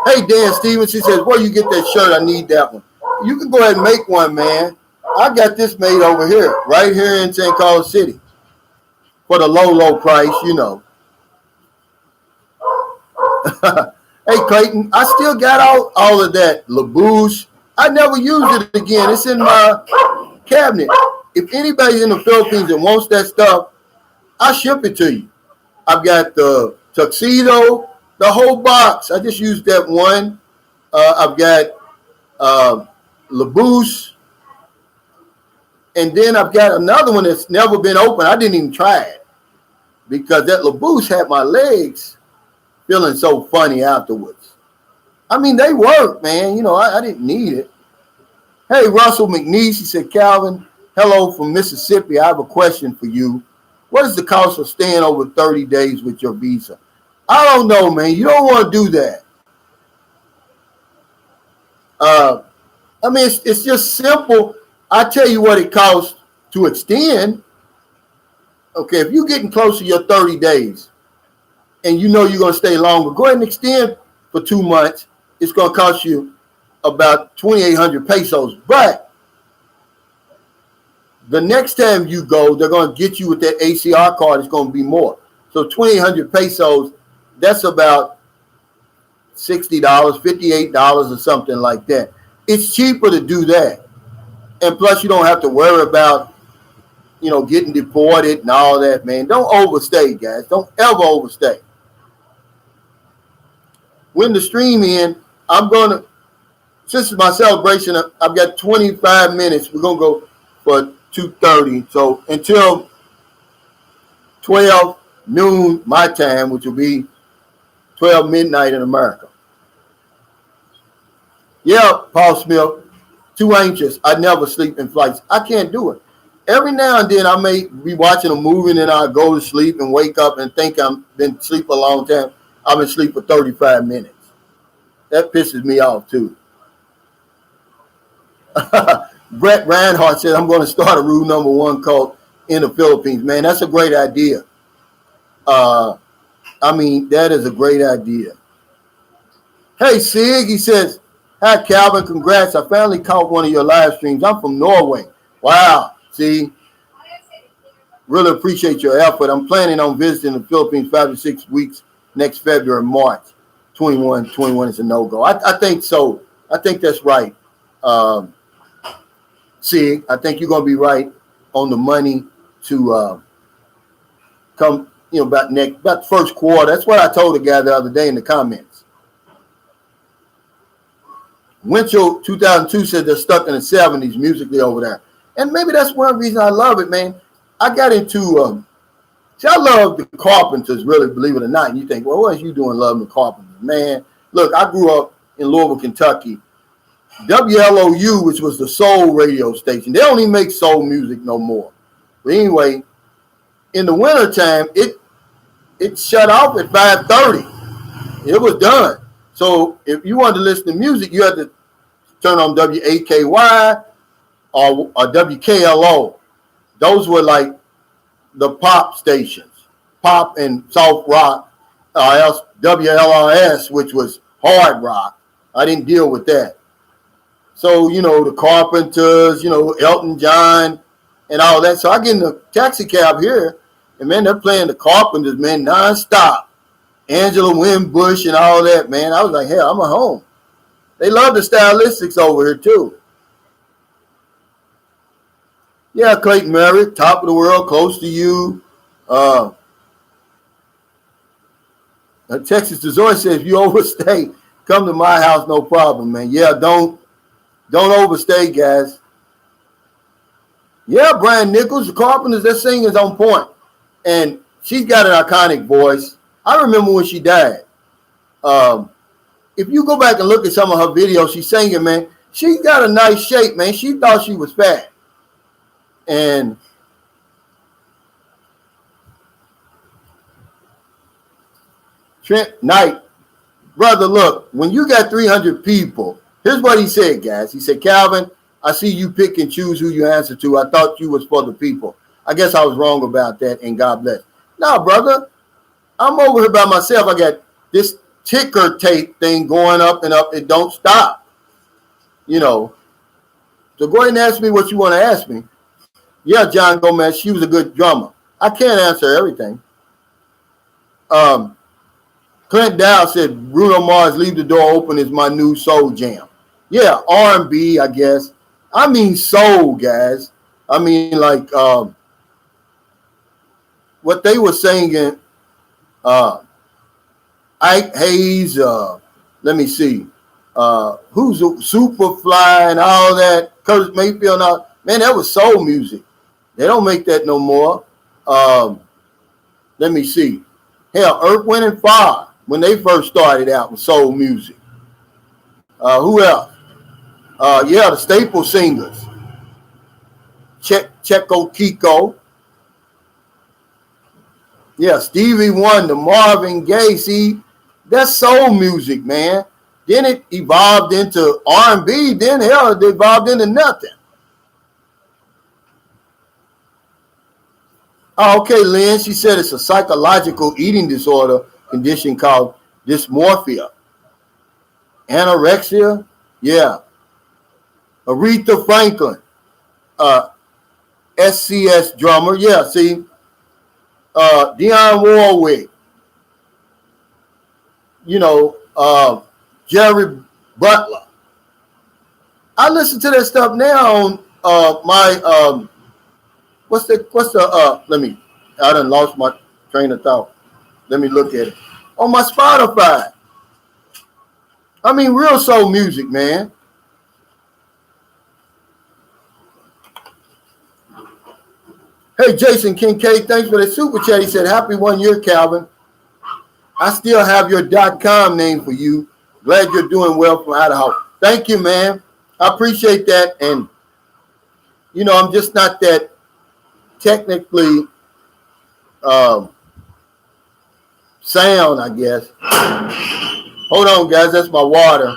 Hey, Dan Stevens, he says, where you get that shirt? I need that one. You can go ahead and make one, man. I got this made over here, right here in St. Carlos City for the low price, Hey, Clayton, I still got all of that LaBouche. I never used it again. It's in my cabinet. If anybody's in the Philippines and wants that stuff, I'll ship it to you. I've got the tuxedo, the whole box. I just used that one. I've got LaBouche. And then I've got another one that's never been opened. I didn't even try it because that LaBouche had my legs feeling so funny afterwards. I mean, they work, man. I didn't need it. Hey, Russell McNeese, he said, Calvin, hello from Mississippi. I have a question for you. What is the cost of staying over 30 days with your visa? I don't know, man. You don't want to do that. It's just simple. I tell you what it costs to extend. Okay, if you're getting close to your 30 days and you're going to stay longer, go ahead and extend for 2 months. It's going to cost you about 2,800 pesos. But the next time you go, they're going to get you with that ACR card. It's going to be more. So 2,800 pesos, that's about $60, $58 or something like that. It's cheaper to do that. And plus, you don't have to worry about, getting deported and all that, man. Don't overstay, guys. Don't ever overstay. When the stream ends, since it's my celebration, I've got 25 minutes. We're going to go for 2:30. So until 12 noon my time, which will be 12 midnight in America. Yeah, Paul Smith, too anxious. I never sleep in flights. I can't do it. Every now and then I may be watching a movie and then I go to sleep and wake up and think I'm been asleep a long time. I've been asleep for 35 minutes. That pisses me off too. Brett Reinhardt said, I'm going to start a rule number one cult in the Philippines. Man, that's a great idea. That is a great idea. Hey, Sig, he says, hi, Calvin, congrats. I finally caught one of your live streams. I'm from Norway. Wow. See, really appreciate your effort. I'm planning on visiting the Philippines 5 to 6 weeks next February, March. 21 is a no-go. I think so. I think that's right. Sig, I think you're going to be right on the money to come, about the first quarter. That's what I told the guy the other day in the comments. Winchell 2002 said they're stuck in the 70s musically over there. And maybe that's one reason I love it, man. I got into, I love the Carpenters, really, believe it or not. And you think, well, what is you doing loving the Carpenters? Man, look, I grew up in Louisville, Kentucky. WLOU, which was the soul radio station, they don't even make soul music no more. But anyway, in the wintertime, it shut off at 5:30. It was done. So if you wanted to listen to music, you had to turn on WAKY or WKLO. Those were like the pop stations, pop and soft rock, or else WLRS, which was hard rock. I didn't deal with that. So, the Carpenters, Elton John and all that. So I get in a taxi cab here, and, man, they're playing the Carpenters, man, nonstop. Angela Winbush and all that, man. I was like, hell, I'm at home. They love the stylistics over here, too. Yeah, Clayton Merritt, top of the world, close to you. Texas Desoi says, if you overstay, come to my house, no problem, man. Yeah, don't overstay, guys. Yeah, Brian Nichols, the Carpenters, their singing's on point. And she's got an iconic voice. I remember when she died. If you go back and look at some of her videos, she's singing, man. She's got a nice shape, man. She thought she was fat. And Trent Knight, brother, look, when you got 300 people, here's what he said, guys. He said, Calvin, I see you pick and choose who you answer to. I thought you was for the people. I guess I was wrong about that, and God bless. No, brother, I'm over here by myself. I got this ticker tape thing going up and up. It don't stop. So go ahead and ask me what you want to ask me. Yeah, John Gomez, she was a good drummer. I can't answer everything. Clint Dow said, Bruno Mars, Leave the Door Open is my new soul jam. Yeah, R&B, I guess. I mean soul, guys. I mean, like, what they were singing, Ike Hayes, let me see, who's Superfly and all that, Curtis Mayfield and all. Man, that was soul music. They don't make that no more. Let me see. Hell, Earth, Wind, and Fire, when they first started out with soul music. Who else? The Staple Singers. Checo Kiko. Yeah, Stevie Wonder, Marvin Gaye. See, that's soul music, man. Then it evolved into R&B. Then, hell, it evolved into nothing. Oh, okay, Lynn. She said it's a psychological eating disorder condition called dysmorphia. Anorexia? Yeah. Aretha Franklin. SCS drummer. Yeah, see. Dionne Warwick. Jerry Butler. I listen to that stuff now on my I done lost my train of thought. Let me look at it. On my Spotify. I mean, real soul music, man. Hey, Jason Kincaid, thanks for the super chat. He said, happy 1 year, Calvin. I still have your .com name for you. Glad you're doing well from Idaho. Thank you, man. I appreciate that. And, you know, I'm just not that technically sound, I guess. Hold on, guys. That's my water.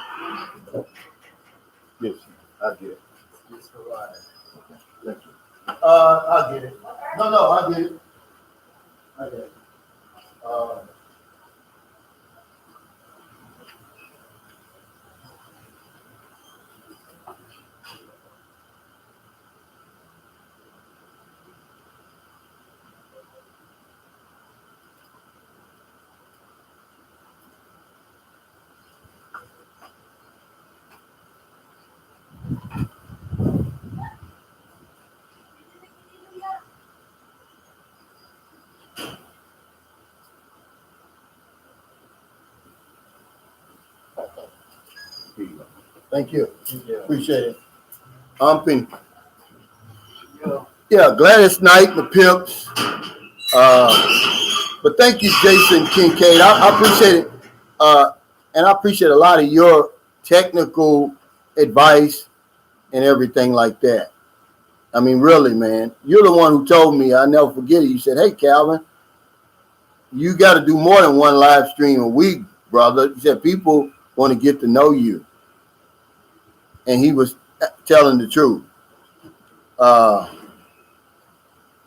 Yes, I get it. It's the water. Thank you. I get it. No, I get it. I get it. Thank you. Appreciate it. Yeah, Gladys Knight, the Pimps. But thank you, Jason Kincaid. I appreciate it. And I appreciate a lot of your technical advice and everything like that. I mean, really, man. You're the one who told me, I'll never forget it. You said, hey, Calvin, you got to do more than one live stream a week, brother. You said people want to get to know you. And he was telling the truth.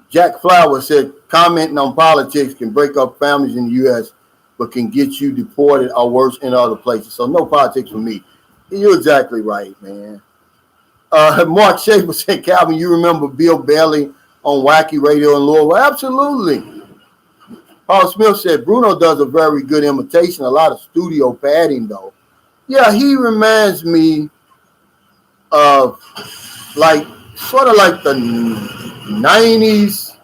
Jack Flowers said, commenting on politics can break up families in the U.S., but can get you deported or worse in other places. So no politics for me. You're exactly right, man. Mark Schaefer said, Calvin, you remember Bill Bailey on Wacky Radio in Louisville? Absolutely. Paul Smith said, Bruno does a very good imitation, a lot of studio padding, though. Yeah, he reminds me of sort of like the 90s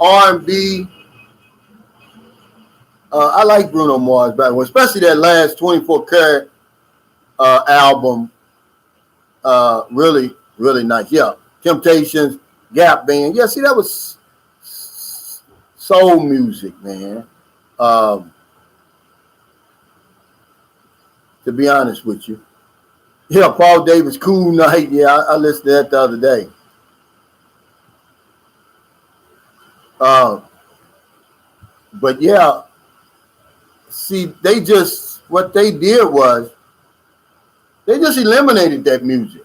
R&B. I like Bruno Mars back when, especially that last 24 Karat album. Really, really nice. Yeah, Temptations, Gap Band. Yeah, see, that was soul music, man. To be honest with you. Yeah, Paul Davis, Cool Night. Yeah, I listened to that the other day. But yeah, see, what they did was they just eliminated that music.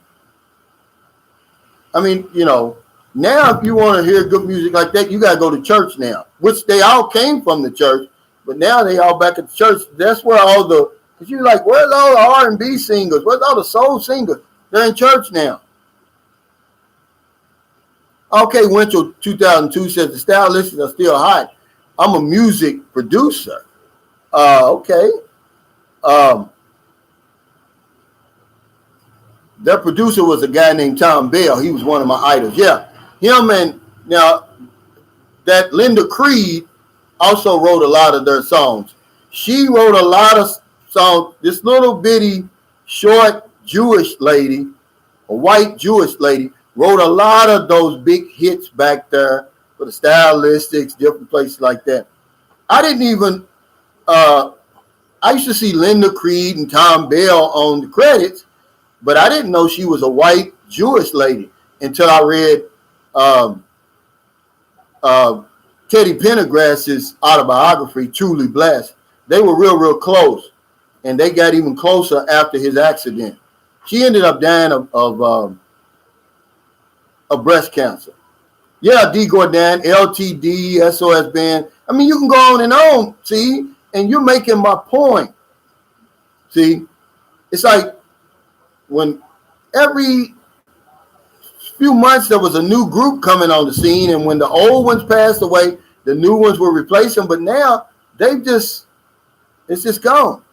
I mean, you know, now if you want to hear good music like that, you got to go to church now, which they all came from the church, but now they all back at the church. That's where all the, because you're like, where's all the R&B singers? Where's all the soul singers? They're in church now. Okay, Winchell 2002 says the stylists are still hot. I'm a music producer. Okay. Their producer was a guy named Tom Bell. He was one of my idols. Yeah, him, and now that Linda Creed also wrote a lot of their songs. She wrote a lot of songs. This little bitty, short Jewish lady, a white Jewish lady, wrote a lot of those big hits back there for the Stylistics, different places like that. I didn't even, I used to see Linda Creed and Tom Bell on the credits, but I didn't know she was a white Jewish lady until I read Teddy Pendergrass's autobiography, Truly Blessed. They were real, real close, and they got even closer after his accident. She ended up dying of breast cancer. Yeah, D. Gordon, LTD, SOS Band. I mean, you can go on and on, see, and you're making my point. See, it's like when every few months there was a new group coming on the scene, and when the old ones passed away, the new ones were replaced them, but now it's just gone.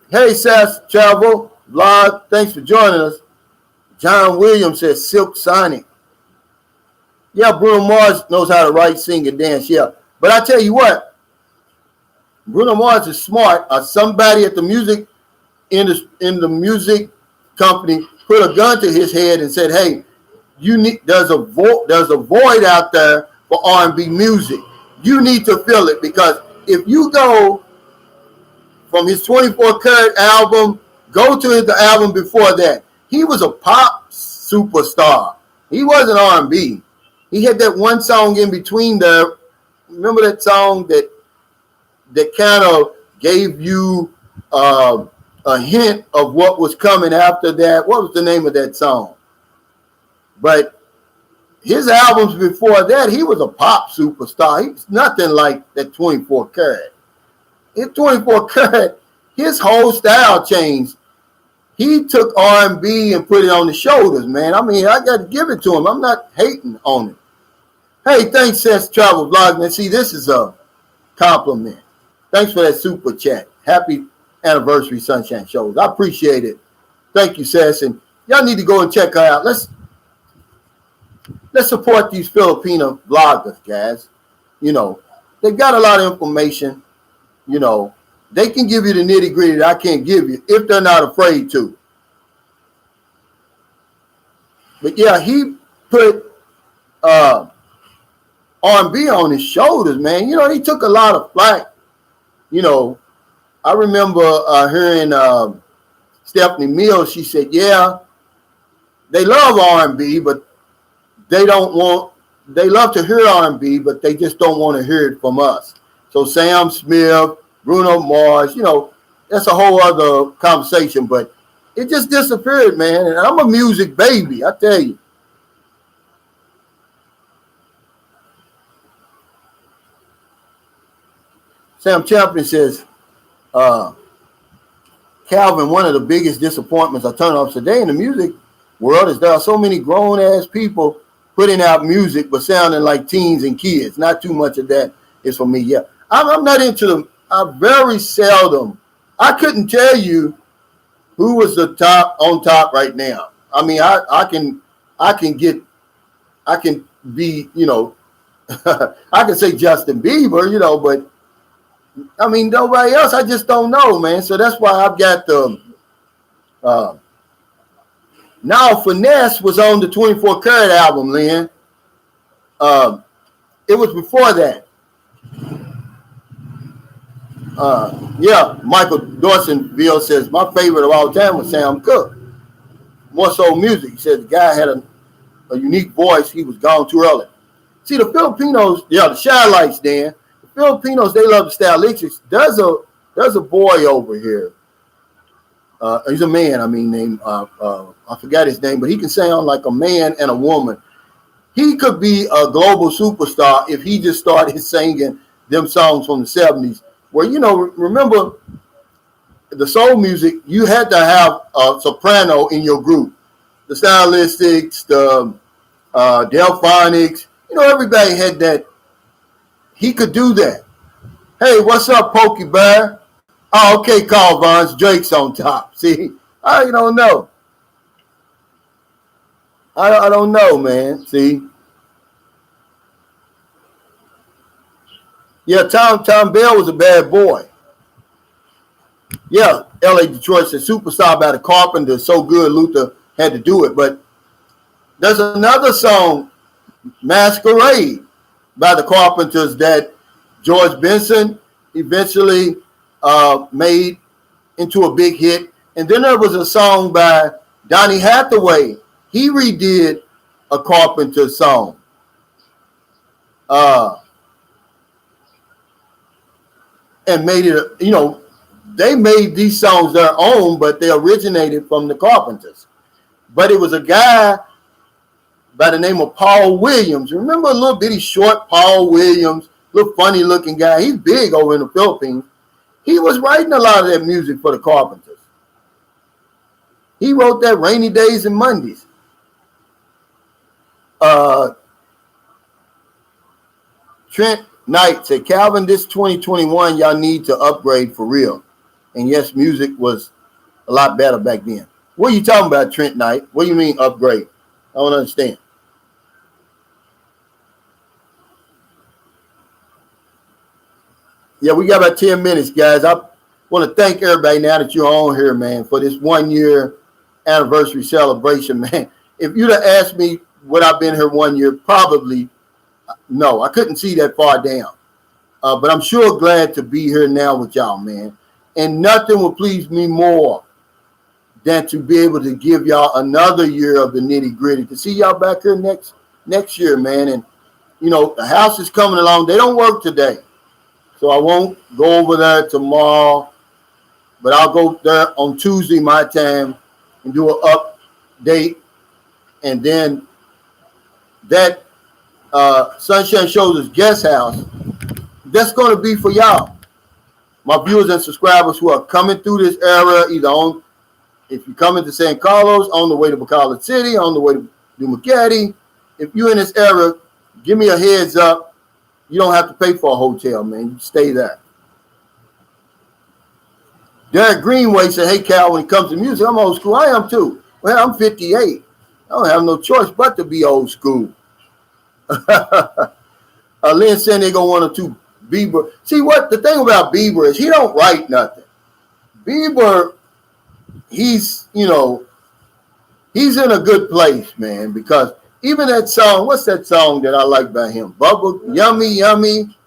Hey, Seth Travel Vlog, thanks for joining us. John Williams says Silk Sonic. Yeah, Bruno Mars knows how to write, sing, and dance. Yeah, but I tell you what, Bruno Mars is smart. Somebody at the music in the music company put a gun to his head and said, "Hey, there's a void out there for R&B music. you need to feel it, because if you go from his 24 Karat album, go to the album before that, he was a pop superstar. He wasn't R&B. He had that one song in between there. Remember that song that kind of gave you a hint of what was coming after that? What was the name of that song? But his albums before that, he was a pop superstar. He was nothing like that 24 Karat. In 24 Karat, his whole style changed. He took R&B and put it on the shoulders, man. I mean, I got to give it to him. I'm not hating on it. Hey, thanks, Seth Travel Vlog, man. See, this is a compliment. Thanks for that super chat. Happy anniversary, Sunshine Shows. I appreciate it. Thank you, Seth. And y'all need to go and check her out. Let's support these Filipino vloggers, guys. You know, they've got a lot of information. You know, they can give you the nitty gritty that I can't give you if they're not afraid to. But yeah, he put R&B on his shoulders, man. You know, he took a lot of flack. You know, I remember hearing Stephanie Mills. She said, yeah, they love R&B, but they love to hear R&B, but they just don't want to hear it from us. So Sam Smith, Bruno Mars, you know, that's a whole other conversation, but it just disappeared, man. And I'm a music baby, I tell you. Sam Champion says, Calvin, one of the biggest disappointments or turn-offs today in the music world is there are so many grown-ass people putting out music but sounding like teens and kids. Not too much of that is for me. Yeah, I'm not into them. I very seldom. I couldn't tell you who was the on top right now. I mean, I can be, you know, I can say Justin Bieber, you know, but I mean, nobody else. I just don't know, man. So that's why I've got the. Now Finesse was on the 24 Karat album, Lynn. It was before that. Yeah, Michael Dorsonville says, my favorite of all time was Sam Cooke. More soul music. He said the guy had a unique voice. He was gone too early. See, the Filipinos, yeah, the Shy Lights, Dan. The Filipinos, they love the stylistics. There's a boy over here. He's a man, I mean, named, I forgot his name, but he can sound like a man and a woman. He could be a global superstar if he just started singing them songs from the 70s. Where, you know, remember the soul music, you had to have a soprano in your group. The stylistics, the Delphonics, you know, everybody had that. He could do that. Hey, what's up, Pokey Bear? Oh, okay, Carl Vons. Drake's on top. See, I don't know. I don't know, man. See. Yeah, Tom Bell was a bad boy. Yeah, L.A. Detroit said Superstar by the Carpenters. So good, Luther had to do it. But there's another song, Masquerade, by the Carpenters that George Benson eventually made into a big hit. And then there was a song by Donny Hathaway. He redid a Carpenter song. And made it, you know, they made these songs their own, but they originated from the Carpenters. But it was a guy by the name of Paul Williams. Remember a little bitty short Paul Williams, little funny looking guy. He's big over in the Philippines. He was writing a lot of that music for the Carpenters. He wrote that Rainy Days and Mondays. Trent Knight said, Calvin, this 2021, y'all need to upgrade for real. And yes, music was a lot better back then. What are you talking about, Trent Knight? What do you mean upgrade? I don't understand. Yeah, we got about 10 minutes, guys. I want to thank everybody now that you're on here, man, for this 1 year anniversary celebration, man. If you'd have asked me would I've been here 1 year, probably no. I couldn't see that far down. But I'm sure glad to be here now with y'all, man. And nothing will please me more than to be able to give y'all another year of the nitty gritty. To see y'all back here next year, man. And you know, the house is coming along. They don't work today, so I won't go over there tomorrow. But I'll go there on Tuesday my time and do an update, and then that Sunshine Shoulders guest house, that's going to be for y'all, my viewers and subscribers who are coming through this area, either on, if you're coming to San Carlos, on the way to Bacala City, on the way to Dumaguete. If you're in this area, give me a heads up. You don't have to pay for a hotel, man. You stay there. Derek Greenway said, hey, Cal, when it comes to music, I'm old school. I am too. Well, I'm 58. I don't have no choice but to be old school. Lynn San Diego 102 Bieber. See, what the thing about Bieber is he don't write nothing. Bieber, he's in a good place, man, because even that song, what's that song that I like by him? Bubble, Yummy, Yummy,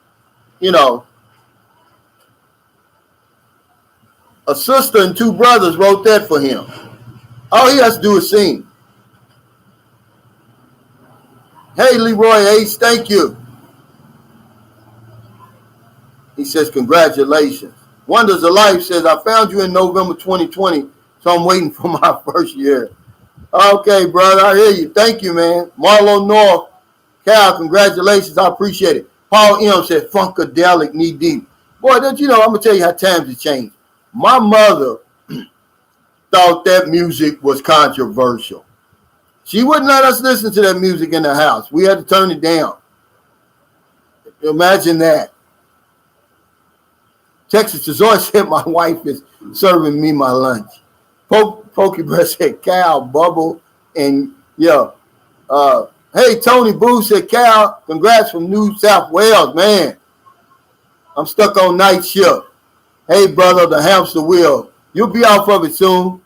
a sister and two brothers wrote that for him. All he has to do is sing. Hey, Leroy Ace, thank you. He says, congratulations. Wonders of Life says, I found you in November 2020, so I'm waiting for my first year. Okay, brother, I hear you. Thank you, man. Marlo North, Cal, congratulations. I appreciate it. Paul M said, Funkadelic, knee deep. Boy, don't you know, I'm going to tell you how times have changed. My mother thought that music was controversial. She wouldn't let us listen to that music in the house. We had to turn it down. Imagine that. Texas Resort said my wife is serving me my lunch. Pokey Breast said Cal, Bubble, and hey, Tony Boo said Cal, congrats from New South Wales, man. I'm stuck on night shift. Hey, brother, the hamster wheel. You'll be off of it soon.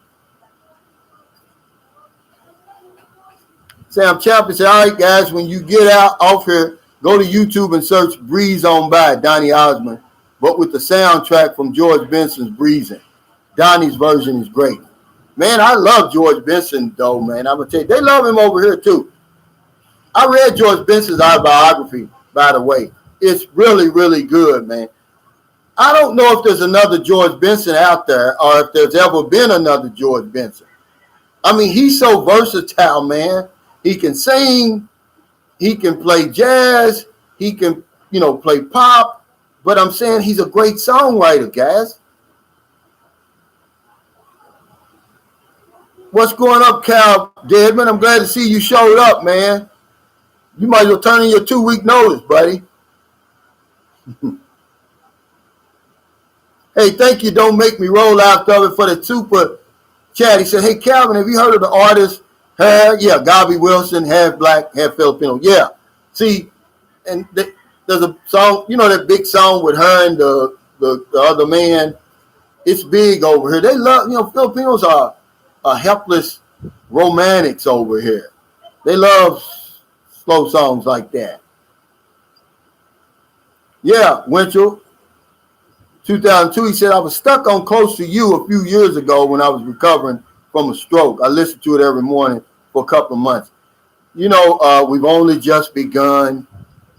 Sam Champion said, all right, guys, when you get out off here, go to YouTube and search Breeze On By, Donny Osmond, but with the soundtrack from George Benson's Breezing. Donnie's version is great. Man, I love George Benson, though, man. I'm going to tell you, they love him over here, too. I read George Benson's autobiography, by the way. It's really, really good, man. I don't know if there's another George Benson out there or if there's ever been another George Benson. I mean, he's so versatile, man. He can sing. He can play jazz. He can, play pop. But I'm saying he's a great songwriter, guys. What's going up, Cal Deadman? I'm glad to see you showed up, man. You might as well turn in your 2-week notice, buddy. Hey, thank you. Don't make me roll out of it for the super chat. He said, hey, Calvin, have you heard of the artist? Gabi Wilson, half black, half Filipino. Yeah. See, and there's a song, that big song with her and the other man. It's big over here. They love, Filipinos are helpless romantics over here. They love slow songs like that. Yeah, Winchell. 2002, he said, I was stuck on Close to You a few years ago when I was recovering from a stroke. I listened to it every morning for a couple of months. We've only just begun.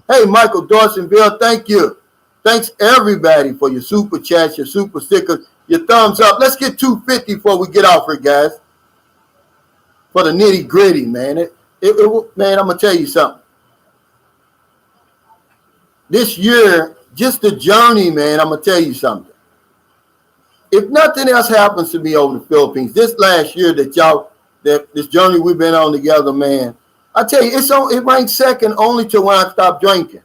Hey, Michael Dawsonville, thank you. Thanks, everybody, for your super chats, your super stickers, your thumbs up. Let's get 250 before we get off here, guys. For the nitty gritty, man. Man, I'm going to tell you something. This year, just the journey, man, I'm going to tell you something. If nothing else happens to me over the Philippines, this last year this journey we've been on together, man, I tell you, it ranks second only to when I stop drinking.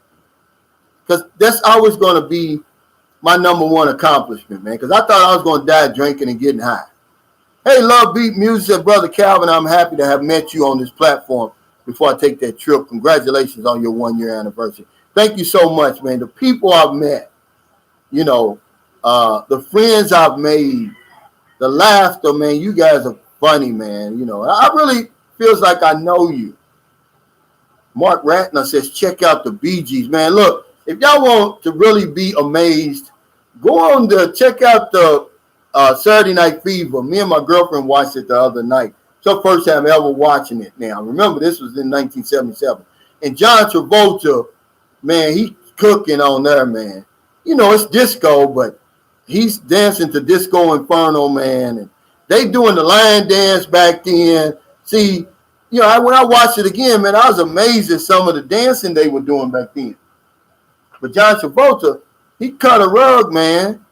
Because that's always going to be my number one accomplishment, man. Because I thought I was going to die drinking and getting high. Hey, Love Beat Music, Brother Calvin, I'm happy to have met you on this platform before I take that trip. Congratulations on your 1-year anniversary. Thank you so much, man. The people I've met, the friends I've made, the laughter, man. You guys are funny, man. I really feels like I know you. Mark Ratner says, check out the Bee Gees. Man, look, if y'all want to really be amazed, go on to check out the Saturday Night Fever. Me and my girlfriend watched it the other night. It's her first time ever watching it now. Remember, this was in 1977. And John Travolta, man, he's cooking on there, man. You know, it's disco, but he's dancing to Disco Inferno, man. And they doing the line dance back then. See, you know, when I watched it again, man, I was amazed at some of the dancing they were doing back then. But John Travolta, he cut a rug, man.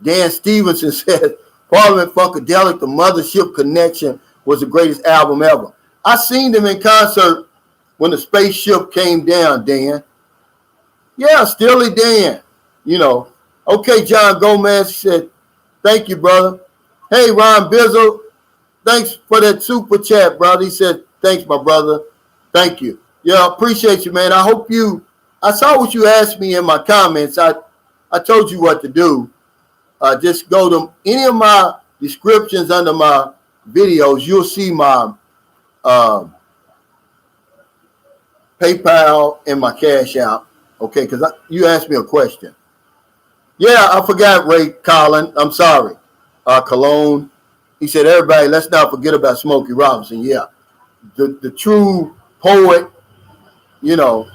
Dan Stevenson said, Parliament Funkadelic, The Mothership Connection was the greatest album ever. I seen them in concert when the spaceship came down, Dan. Yeah, Steely Dan. You know. Okay, John Gomez said, thank you, brother. Hey, Ron Bizzle, thanks for that super chat, brother. He said, thanks, my brother. Thank you. Yeah, appreciate you, man. I hope I saw what you asked me in my comments. I told you what to do. Just go to any of my descriptions under my videos. You'll see my PayPal and my Cash App. Okay, because you asked me a question. Yeah, I forgot Ray Collin. I'm sorry. Cologne. He said, everybody, let's not forget about Smokey Robinson. Yeah, the true poet. You know,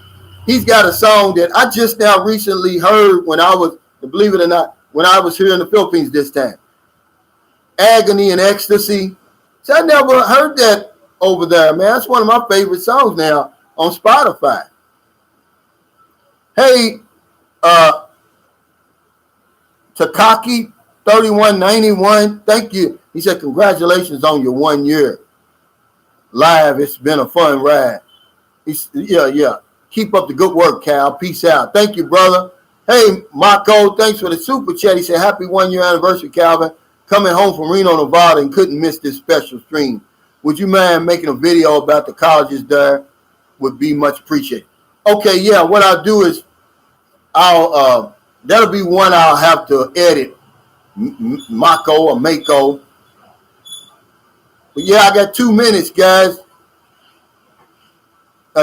he's got a song that I just now recently heard when I was, believe it or not, when I was here in the Philippines this time. Agony and Ecstasy. So I never heard that over there, man. That's one of my favorite songs now on Spotify. Hey, Takaki 3191, thank you. He said, congratulations on your 1 year live. It's been a fun ride. Yeah. Keep up the good work, Cal. Peace out. Thank you, brother. Hey, Mako, thanks for the super chat. He said, happy 1 year anniversary, Calvin. Coming home from Reno, Nevada, and couldn't miss this special stream. Would you mind making a video about the colleges there? Would be much appreciated. Okay, yeah, what I'll do is that'll be one I'll have to edit, Mako or Mako. But yeah, I got 2 minutes, guys.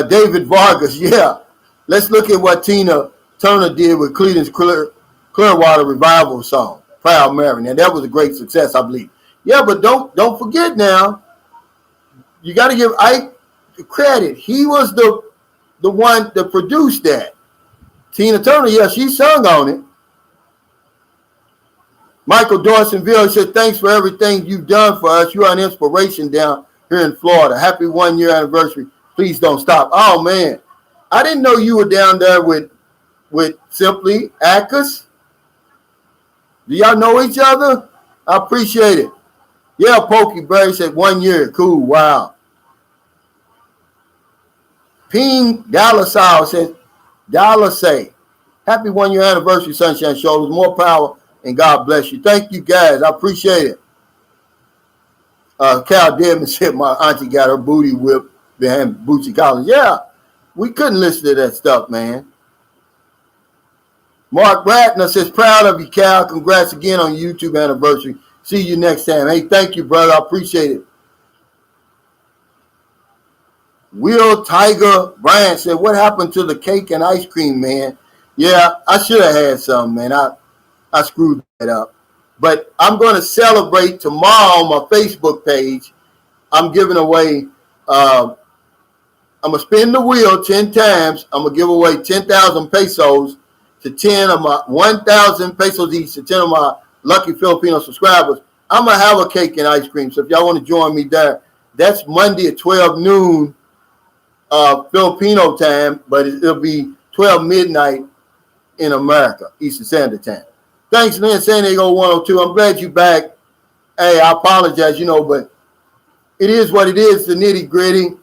David Vargas, yeah. Let's look at what Tina Turner did with Cleveland's Clearwater Revival song, Proud Mary. Now, that was a great success, I believe. Yeah, but don't forget now, you got to give Ike credit. He was the one that produced that. Tina Turner, yeah, she sung on it. Michael Dawsonville said, thanks for everything you've done for us. You are an inspiration down here in Florida. Happy 1 year anniversary. Please don't stop. Oh, man. I didn't know you were down there with Simply Akers. Do y'all know each other? I appreciate it. Yeah, Pokey Berry said 1 year. Cool. Wow. Ping Dalasau said, Dalasay. Happy 1 year anniversary, Sunshine Shoulders. More power and God bless you. Thank you, guys. I appreciate it. Cal Deadman said my auntie got her booty whipped behind Bootsy Collins. Yeah, we couldn't listen to that stuff, man. Mark Ratner says, proud of you, Cal. Congrats again on your YouTube anniversary. See you next time. Hey, thank you, brother. I appreciate it. Will Tiger Bryant said, what happened to the cake and ice cream, man? Yeah, I should have had some, man. I screwed that up. But I'm going to celebrate tomorrow on my Facebook page. I'm giving away, I'm going to spin the wheel 10 times. I'm going to give away 10,000 pesos to 10 of my 1,000 pesos each to 10 of my lucky Filipino subscribers. I'm going to have a cake and ice cream. So if y'all want to join me there, that's Monday at 12 noon Filipino time, but it'll be 12 midnight in America, Eastern Standard Time. Thanks, man. San Diego 102. I'm glad you're back. Hey, I apologize, but it is what it is, the nitty gritty.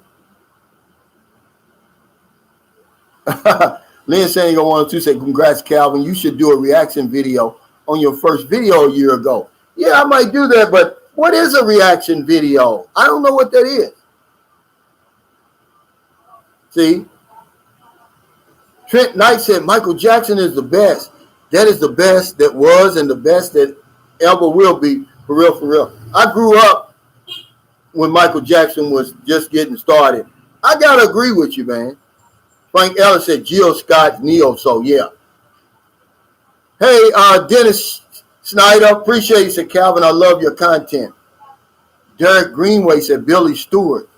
Lynn San Diego 102 said, congrats, Calvin. You should do a reaction video on your first video a year ago. Yeah, I might do that, but what is a reaction video? I don't know what that is. See? Trent Knight said, Michael Jackson is the best. That is the best that was and the best that ever will be, for real, for real. I grew up when Michael Jackson was just getting started. I got to agree with you, man. Frank Ellis said Jill Scott Neo. So yeah. Hey, Dennis Snyder, appreciate you. Said Calvin, I love your content. Derek Greenway said Billy Stewart.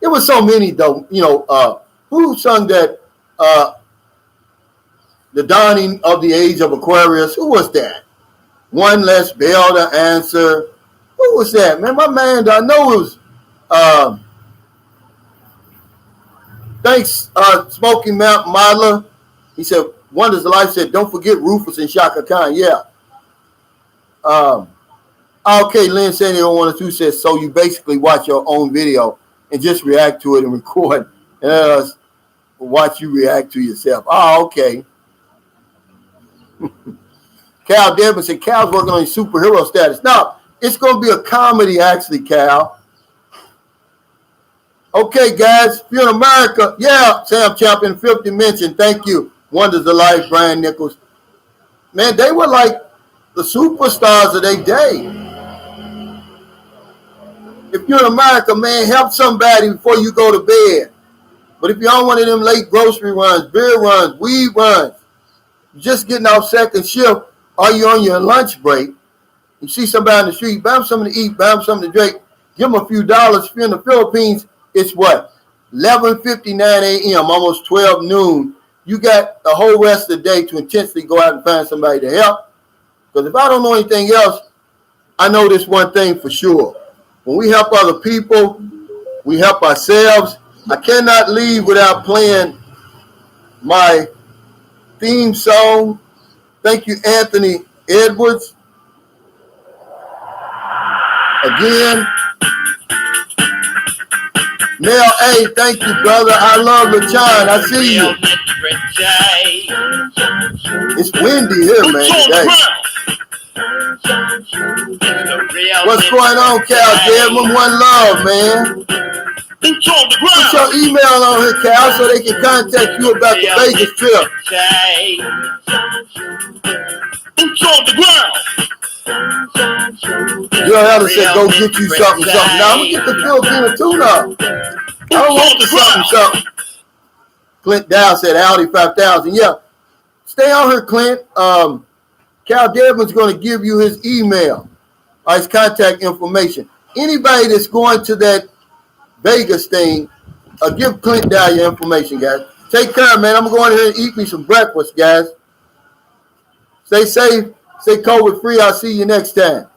It was so many though. You know, who sung that? The dawning of the age of Aquarius. Who was that? One less bell to answer. Who was that, man? My man, I know it was. Thanks, Smoky Mount Modeler. He said, Wonders of Life said, don't forget Rufus and Shaka Khan. Yeah. Okay, Lynn Sandy 102 says, so you basically watch your own video and just react to it and record and watch you react to yourself. Oh, okay. Cal Devin said, Cal's working on his superhero status. No, it's going to be a comedy, actually, Cal. Okay, guys, if you're in America, yeah, Sam Champion, 50 mentioned. Thank you. Wonders of Life, Brian Nichols. Man, they were like the superstars of their day. If you're in America, man, help somebody before you go to bed. But if you're on one of them late grocery runs, beer runs, weed runs, just getting off second shift, or you on your lunch break, you see somebody on the street, buy them something to eat, buy them something to drink, give them a few dollars. If you're in the Philippines, it's what? 11:59 a.m., almost 12 noon. You got the whole rest of the day to intensely go out and find somebody to help. Because if I don't know anything else, I know this one thing for sure. When we help other people, we help ourselves. I cannot leave without playing my theme song. Thank you, Anthony Edwards. Again. Mel A, thank you, brother. I love LaChon. I see you. It's windy here, man, today. What's going on, Cal? Devin? One love, man. Put your email on here, Cal, so they can contact you about the Vegas trip. Your elder said, go get you something. Now, I'm going to get the Filipino tuna. I don't want the something. Clint Dow said, Audi 5000. Yeah. Stay on here, Clint. Cal Devin's going to give you his email, or his contact information. Anybody that's going to that Vegas thing, give Clint Dow your information, guys. Take care, man. I'm going to go in here and eat me some breakfast, guys. Stay safe. Stay COVID free. I'll see you next time.